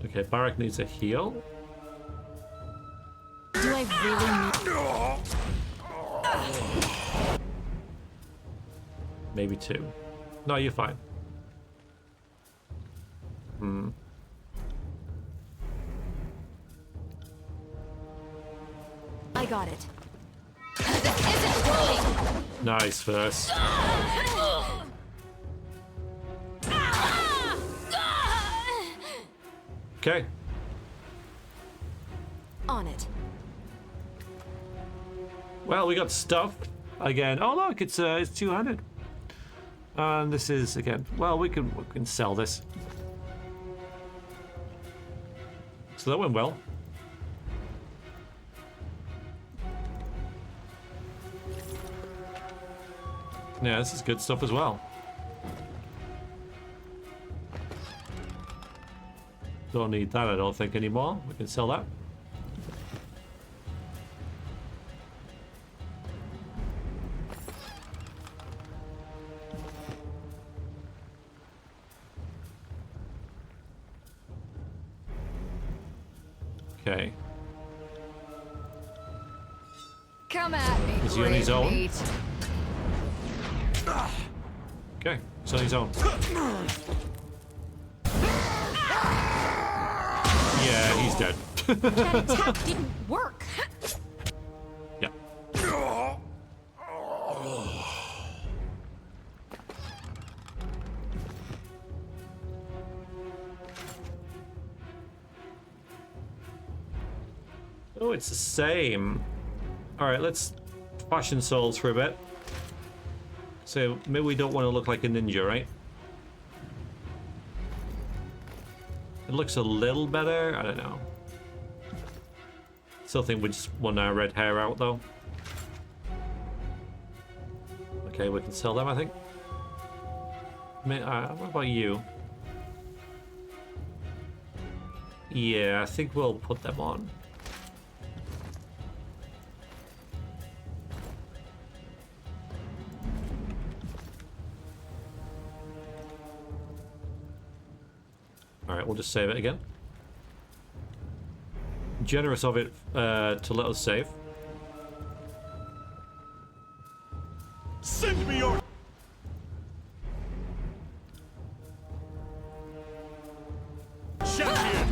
Okay, Barak needs a heal. Do I really need... Maybe 2. No, you're fine. I got it. Nice verse. Okay. On it. Well, we got stuff again. Oh look, it's two-handed. And this is again. Well, we can sell this. So that went well. Yeah, this is good stuff as well. Don't need that, I don't think, anymore. We can sell that. Okay. Come at me, Is he on his brave own? mate. Okay, he's on his own. Yeah, he's dead. That attack didn't work. Yeah. Oh, it's the same. All right, let's fashion souls for a bit. So maybe we don't want to look like a ninja, right? It looks a little better. I don't know. Still think we just want our red hair out though. Okay, we can sell them, I think. What about you? Yeah, I think we'll put them on. Alright, we'll just save it again. Generous of it to let us save. Send me your... champion!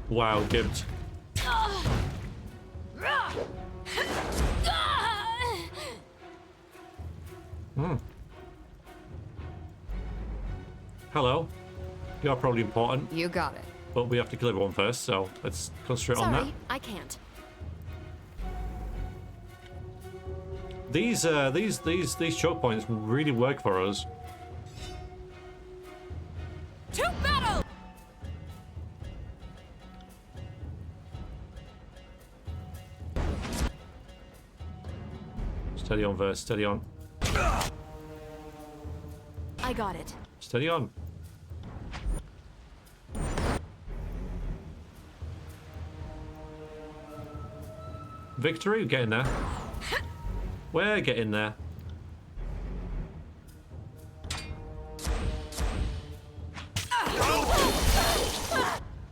Wow, Gibbs. Hello. You're probably important, You got it. but we have to kill everyone first, so let's concentrate on that. Sorry, I can't. These choke points really work for us. To battle! Steady on, verse. Steady on. I got it. Steady on. Victory, we're getting there. We're getting there.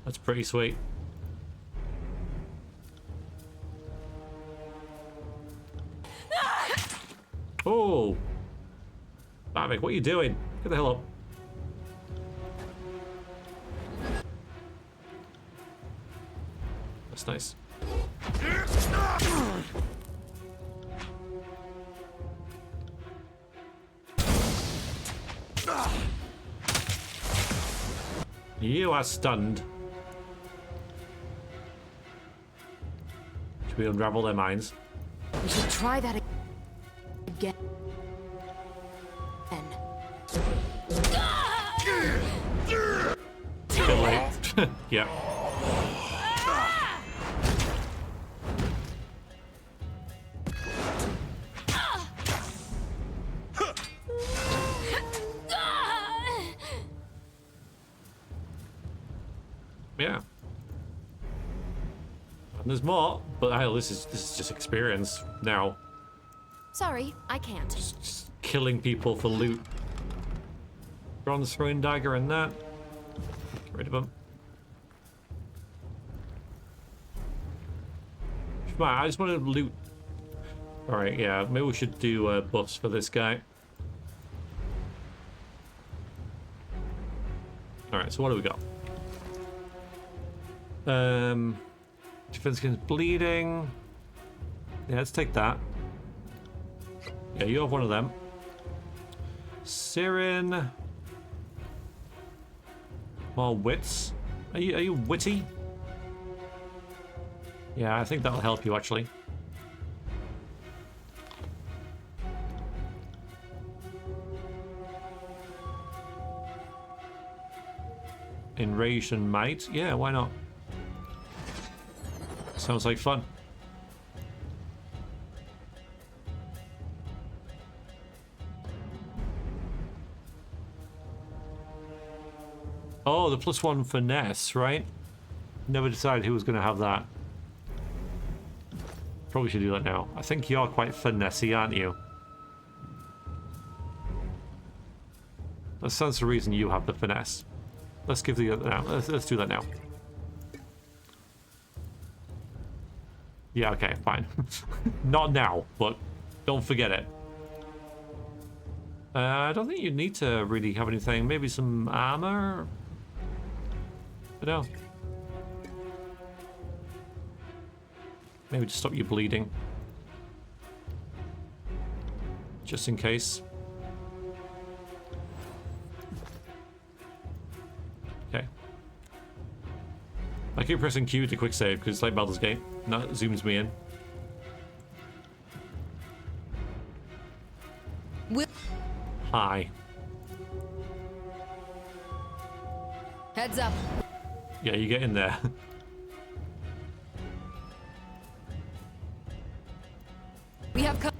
That's pretty sweet. Oh! Bavik, what are you doing? Get the hell up. That's nice. You are stunned. Should we unravel their minds? We should try that again. Bit late. Yeah. Yeah. And there's more, but hell, this is just experience now. Sorry, I can't. Just killing people for loot. Bronze throwing dagger and that. Get rid of them. Come on, I just want to loot. Alright, yeah, maybe we should do buffs for this guy. Alright, so what do we got? Defense against bleeding. Yeah, let's take that. Yeah, you have one of them. Sirin. More wits. Are you witty? Yeah, I think that'll help you actually. Enraged and might. Yeah, why not? Sounds like fun. Oh, the +1 finesse, right? Never decided who was going to have that. Probably should do that now. I think you're quite finessey, aren't you? That stands to reason you have the finesse. Let's give the other now. Let's do that now. Yeah, okay, fine. Not now, but don't forget it. I don't think you need to really have anything. Maybe some armor? I don't know. Maybe to stop you bleeding. Just in case. Okay. I keep pressing Q to quick save because it's like Baldur's Gate. No, it zooms me in. Hi. Heads up. Yeah, you get in there. We have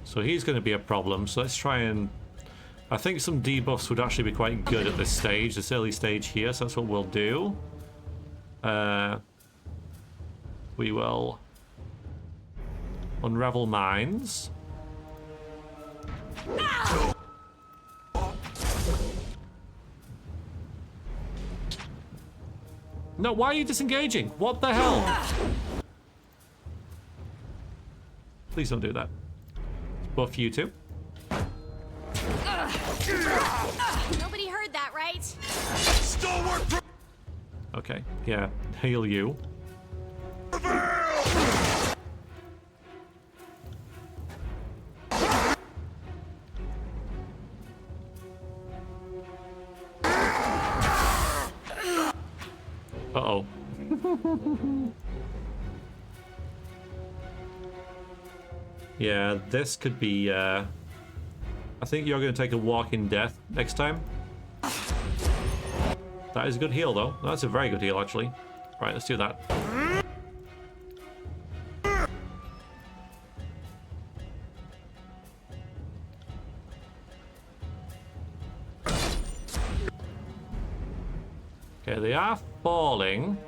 So he's going to be a problem. So let's try and... I think some debuffs would actually be quite good at this stage, this early stage here. So that's what we'll do. We will unravel minds. No, why are you disengaging? What the hell? Please don't do that. Buff you two. Nobody heard that, right? Stalwart. Okay, yeah, heal you. Uh-oh. Yeah, this could be, I think you're going to take a walk in death next time. That is a good heal, though. That's a very good heal, actually. Right, let's do that. Okay, they are falling.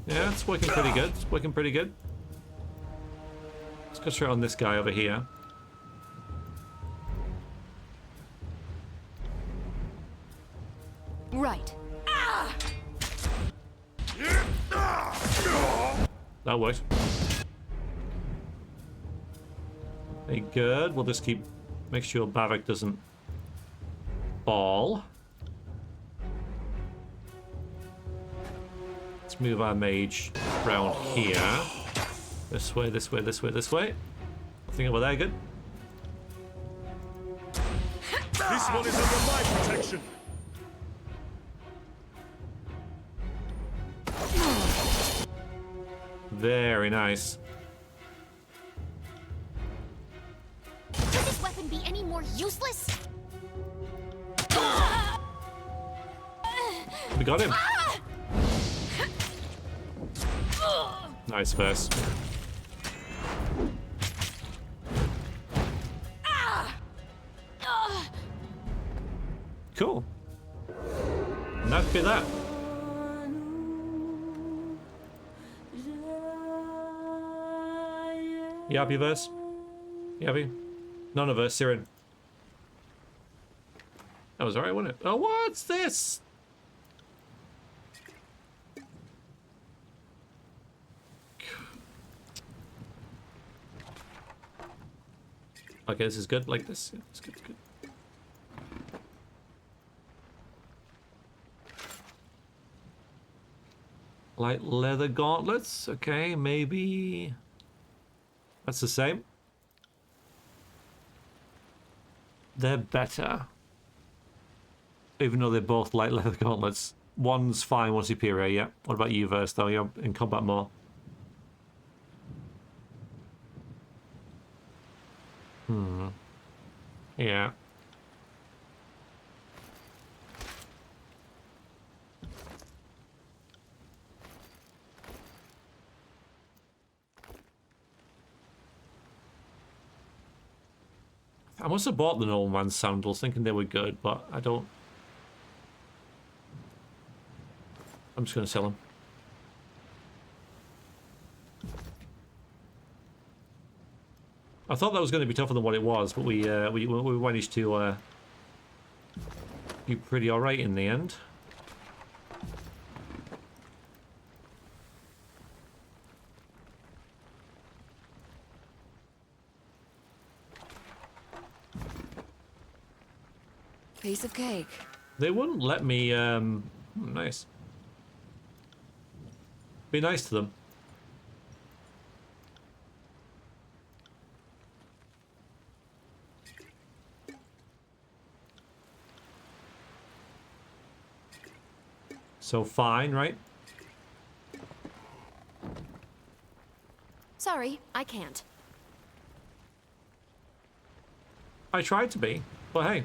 Yeah, it's working pretty good. It's working pretty good. Let's go straight on this guy over here. Right. That worked. Very good. We'll just keep... Make sure Bavik doesn't fall. Let's move our mage around here. This way, this way, this way, this way. I think over there, good. This one is under my protection. Very nice. Could this weapon be any more useless? We got him. Nice first. Cool. And that'd be that. You happy, Verse? You happy? None of us, Siren. That was alright, wasn't it? Oh, what's this? Okay, this is good. Like this. Yeah, it's good. It's good. Light leather gauntlets. Okay, maybe that's the same. They're better, even though they're both light leather gauntlets. One's fine, one's superior. Yeah. What about you, Verse? Though you're in combat more. Yeah. I must have bought the Noble Man's sandals thinking they were good, but I don't. I'm just going to sell them. I thought that was going to be tougher than what it was, but we managed to be pretty alright in the end. Piece of cake. They wouldn't let me, nice. Be nice to them. So fine, right? Sorry, I can't. I tried to be, but hey.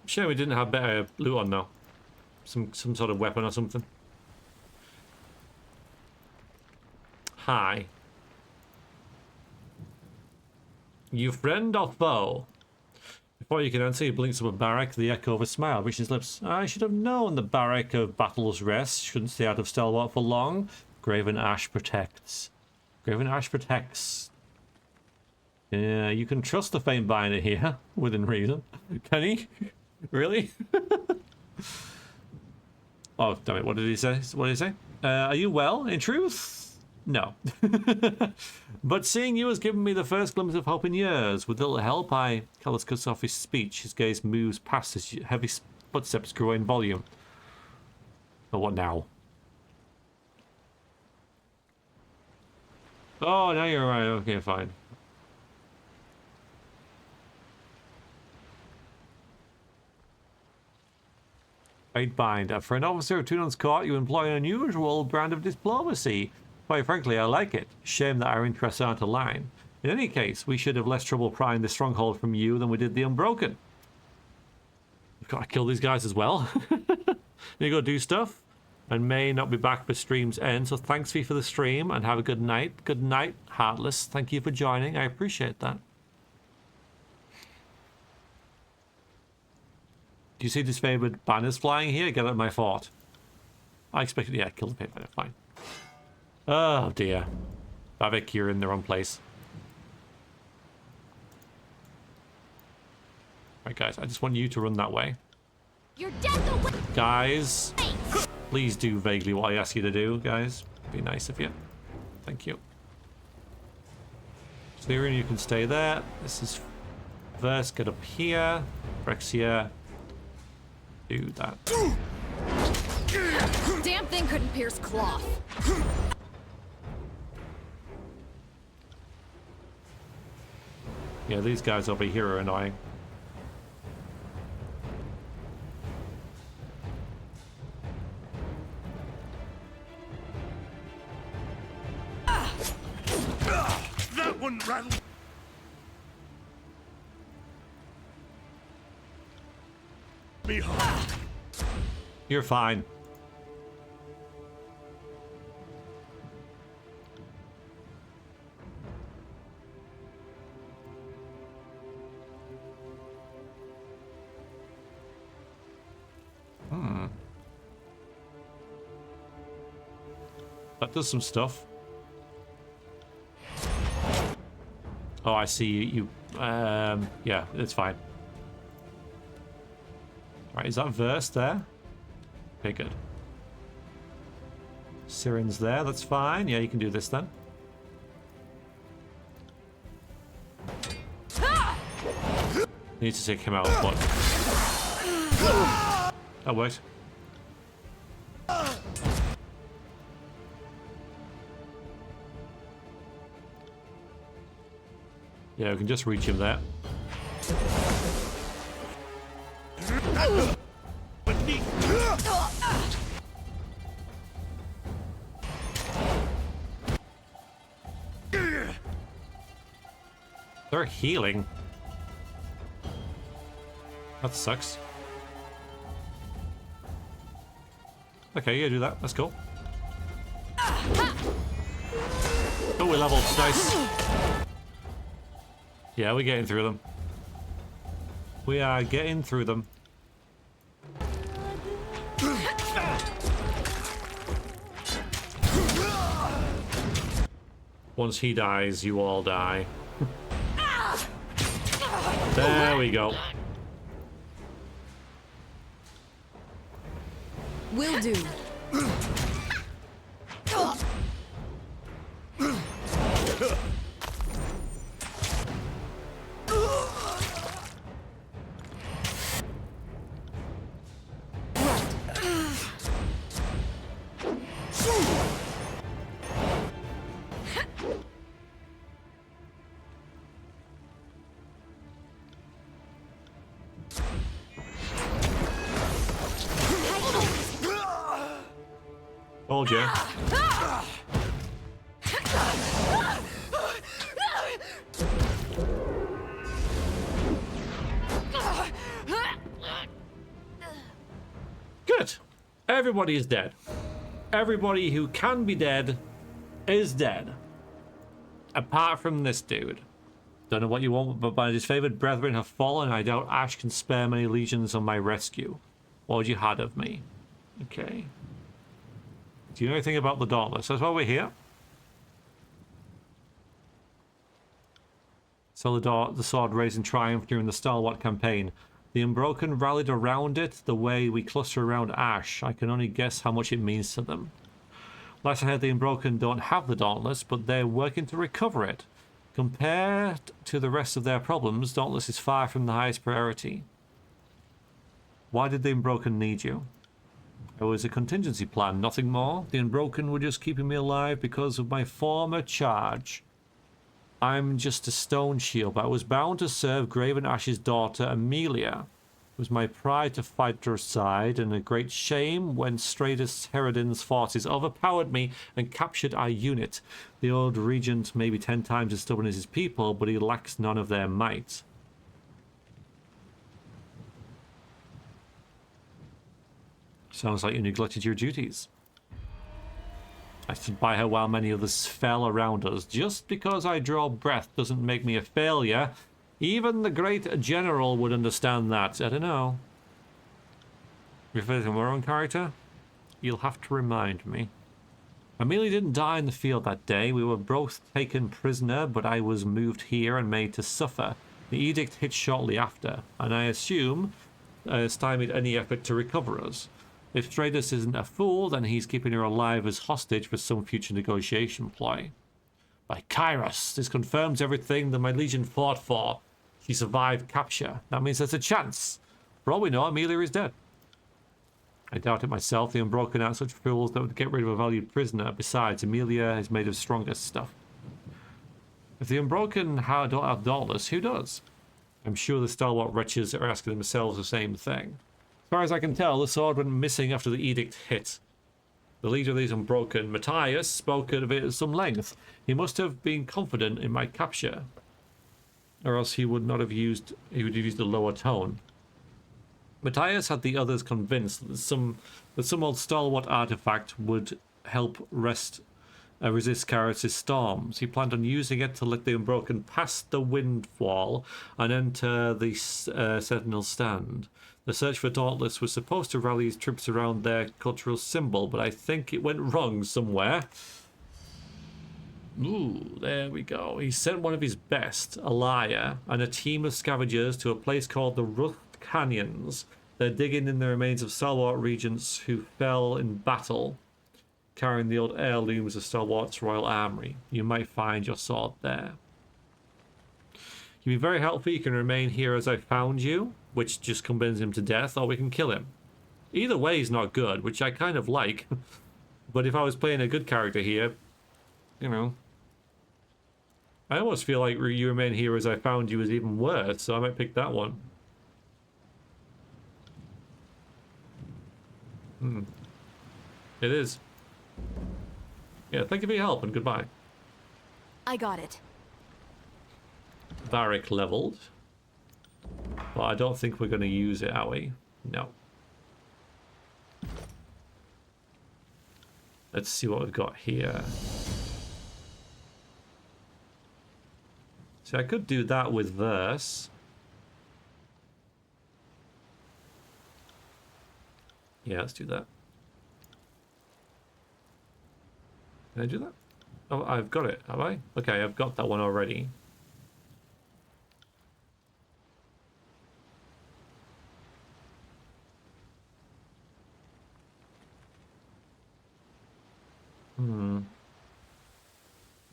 Shame we didn't have better loot on though. Some sort of weapon or something. Hi. You friend or foe? Before you can answer, he blinks up at Barak, the echo of a smile reaches his lips. I should have known the Barak of Battle's Rest shouldn't stay out of Stalwart for long. Graven Ash protects. Graven Ash protects. Yeah, you can trust the Faint Binder here, within reason. Can he? Really? Oh, damn it, what did he say? What did he say? Are you well, in truth? No. But seeing you has given me the first glimpse of hope in years. With little help, Callus cuts off his speech. His gaze moves past his heavy footsteps, growing volume. But what now? Oh, now you're right. Okay, fine. Right bind. For an officer of Tunon's court, you employ an unusual brand of diplomacy. Quite frankly, I like it. Shame that our interests aren't aligned. In any case, we should have less trouble prying the stronghold from you than we did the Unbroken. We've got to kill these guys as well. You go do stuff, and may not be back for stream's end. So thanks for the stream, and have a good night. Good night, Heartless. Thank you for joining. I appreciate that. Do you see disfavored banners flying here? Get out of my fort. I expected, yeah, kill the paper. Fine. Oh dear. Bavik, you're in the wrong place. Right, guys, I just want you to run that way. You're dead away. Guys, please do vaguely what I ask you to do, guys. Be nice of you. Thank you. Tyranny, you can stay there. This is Verse, get up here. Vrexia. Do that. Damn thing couldn't pierce cloth. Yeah, these guys over here are annoying. That wouldn't rattle. Me hard. You're fine. That does some stuff. Oh, I see you. Yeah, it's fine. Right, is that Verse there? Okay, good. Siren's there, that's fine. Yeah, you can do this then. Need to take him out, but... That worked. Yeah, we can just reach him there. They're healing. That sucks. Okay, yeah, do that. That's cool. Oh, we leveled. Nice. Yeah, we're getting through them. We are getting through them. Once he dies, you all die. There we go. Will do. Told you. Good. Everybody is dead. Everybody who can be dead is dead. Apart from this dude. Don't know what you want, but my disfavored brethren have fallen. I doubt Ash can spare many legions on my rescue. What would you had of me? Okay. Do you know anything about the Dauntless? That's why we're here. So the sword raised in triumph during the Stalwart campaign. The Unbroken rallied around it the way we cluster around Ash. I can only guess how much it means to them. Last I heard, the Unbroken don't have the Dauntless, but they're working to recover it. Compared to the rest of their problems, Dauntless is far from the highest priority. Why did the Unbroken need you? It was a contingency plan, nothing more. The Unbroken were just keeping me alive because of my former charge. I'm just a stone shield, but I was bound to serve Graven Ash's daughter, Amelia. It was my pride to fight her side, and a great shame when Stratus Herodin's forces overpowered me and captured our unit. The old regent may be 10 times as stubborn as his people, but he lacks none of their might. Sounds like you neglected your duties. I stood by her while many others fell around us. Just because I draw breath doesn't make me a failure. Even the great general would understand that. I don't know. Refer to my own character? You'll have to remind me. Amelia didn't die in the field that day. We were both taken prisoner, but I was moved here and made to suffer. The edict hit shortly after, and I assume stymied any effort to recover us. If Stratus isn't a fool, then he's keeping her alive as hostage for some future negotiation ploy. By Kairos, this confirms everything that my legion fought for. She survived capture. That means there's a chance. For all we know, Amelia is dead. I doubt it myself. The Unbroken aren't such fools that would get rid of a valued prisoner. Besides, Amelia is made of stronger stuff. If the Unbroken don't have Dauntless, who does? I'm sure the stalwart wretches are asking themselves the same thing. As far as I can tell, the sword went missing after the edict hit. The leader of these Unbroken, Matthias, spoke of it at some length. He must have been confident in my capture, or else he would have used a lower tone. Matthias had the others convinced that some old stalwart artifact would help resist Kairos' storms. He planned on using it to let the Unbroken pass the windfall and enter the Sentinel stand. The search for Dauntless was supposed to rally his troops around their cultural symbol, but I think it went wrong somewhere. Ooh, there we go. He sent one of his best, a liar, and a team of scavengers to a place called the Rough Canyons. They're digging in the remains of stalwart regents who fell in battle, carrying the old heirlooms of Stalwart's royal armory. You might find your sword there. You've been very helpful. You can remain here as I found you, which just condemns him to death, or we can kill him. Either way is not good, which I kind of like. But if I was playing a good character here, you know, I almost feel like you remain here as I found you is even worse, so I might pick that one. It is. Yeah, thank you for your help and goodbye. I got it. Varric leveled. But I don't think we're going to use it, are we? No. Let's see what we've got here. So I could do that with Verse. Yeah, let's do that. Can I do that? Oh, I've got it, have I? Okay, I've got that one already.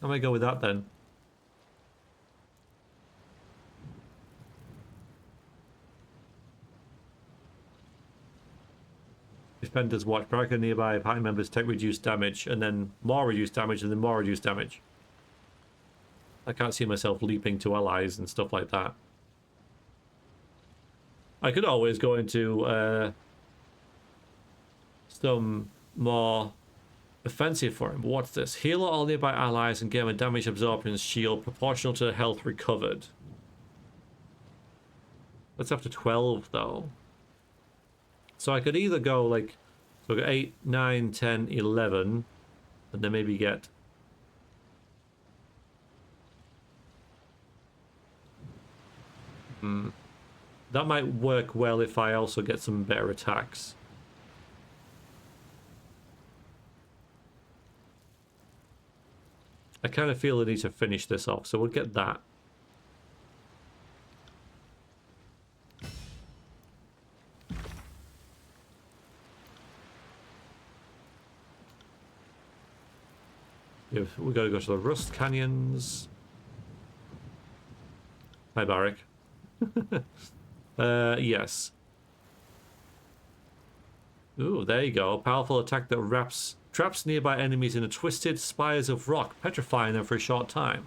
I might go with that then. Defenders watch. Barraca nearby party members take reduced damage, and then more reduced damage, and then more reduced damage. I can't see myself leaping to allies and stuff like that. I could always go into some more offensive for him, but what's this? Heal all nearby allies and gain a damage absorption shield proportional to the health recovered. That's after 12 though. So I could either go like, so I got 8, 9, 10, 11, and then maybe get that might work well if I also get some better attacks. I kind of feel I need to finish this off, so we'll get that. We gotta go to the Rust Canyons. Hi, Barrick. Yes. Ooh, there you go. A powerful attack that traps nearby enemies in a twisted spires of rock, petrifying them for a short time.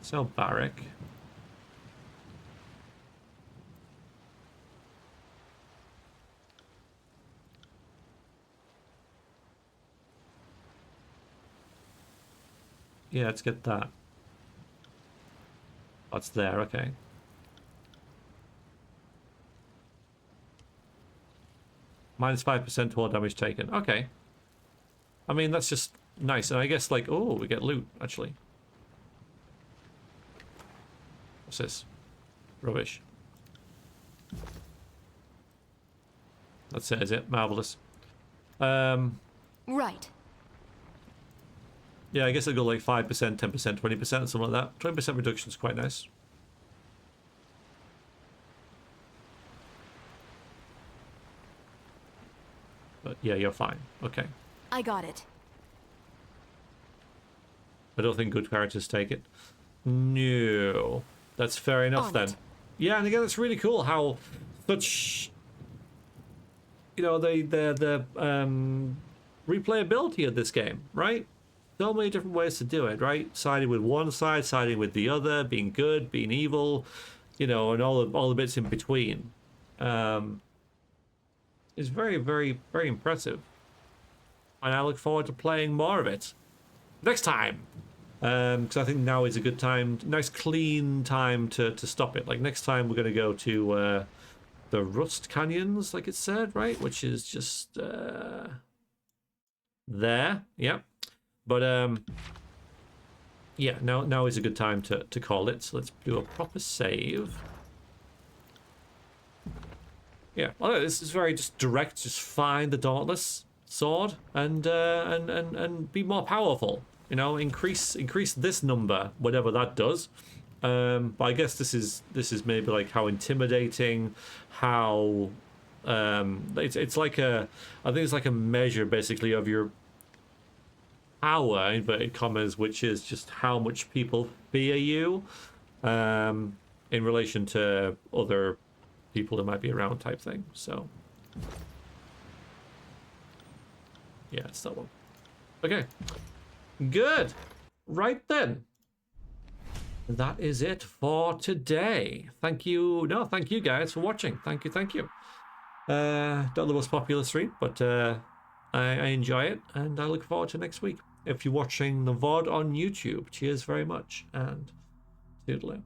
So, Barrick. Yeah, let's get that. That's there, okay. Minus 5% to all damage taken. Okay. I mean, that's just nice. And I guess, like, oh, we get loot, actually. What's this? Rubbish. That's it, is it? Marvelous. Right. Yeah, I guess it'll go like 5%, 10%, 20%, something like that. 20% reduction is quite nice. But yeah, you're fine. Okay. I got it. I don't think good characters take it. No. That's fair enough On then. it. Yeah, and again, it's really cool how such, you know, the replayability of this game, right? So many different ways to do it, right? Siding with one side, siding with the other, being good, being evil, you know, and all the bits in between. Is very, very, very impressive. And I look forward to playing more of it next time. Because I think now is a good time, nice clean time to stop it. Like next time we're going to go to the Rust Canyons, like it said, right? Which is just there. Yep. But yeah, now is a good time to call it. So let's do a proper save. Yeah, well, this is very just direct. Just find the Dauntless sword and be more powerful. You know, increase this number, whatever that does. But I guess this is maybe like how intimidating, how it's like I think it's like a measure basically of your power, inverted commas, which is just how much people fear you, in relation to other people that might be around type thing. So yeah, it's that one. Okay, good. Right then, that is it for today. Thank you guys for watching. Thank you. Not the most popular stream, but I enjoy it and I look forward to next week. If you're watching the VOD on YouTube, cheers very much and toodaloo.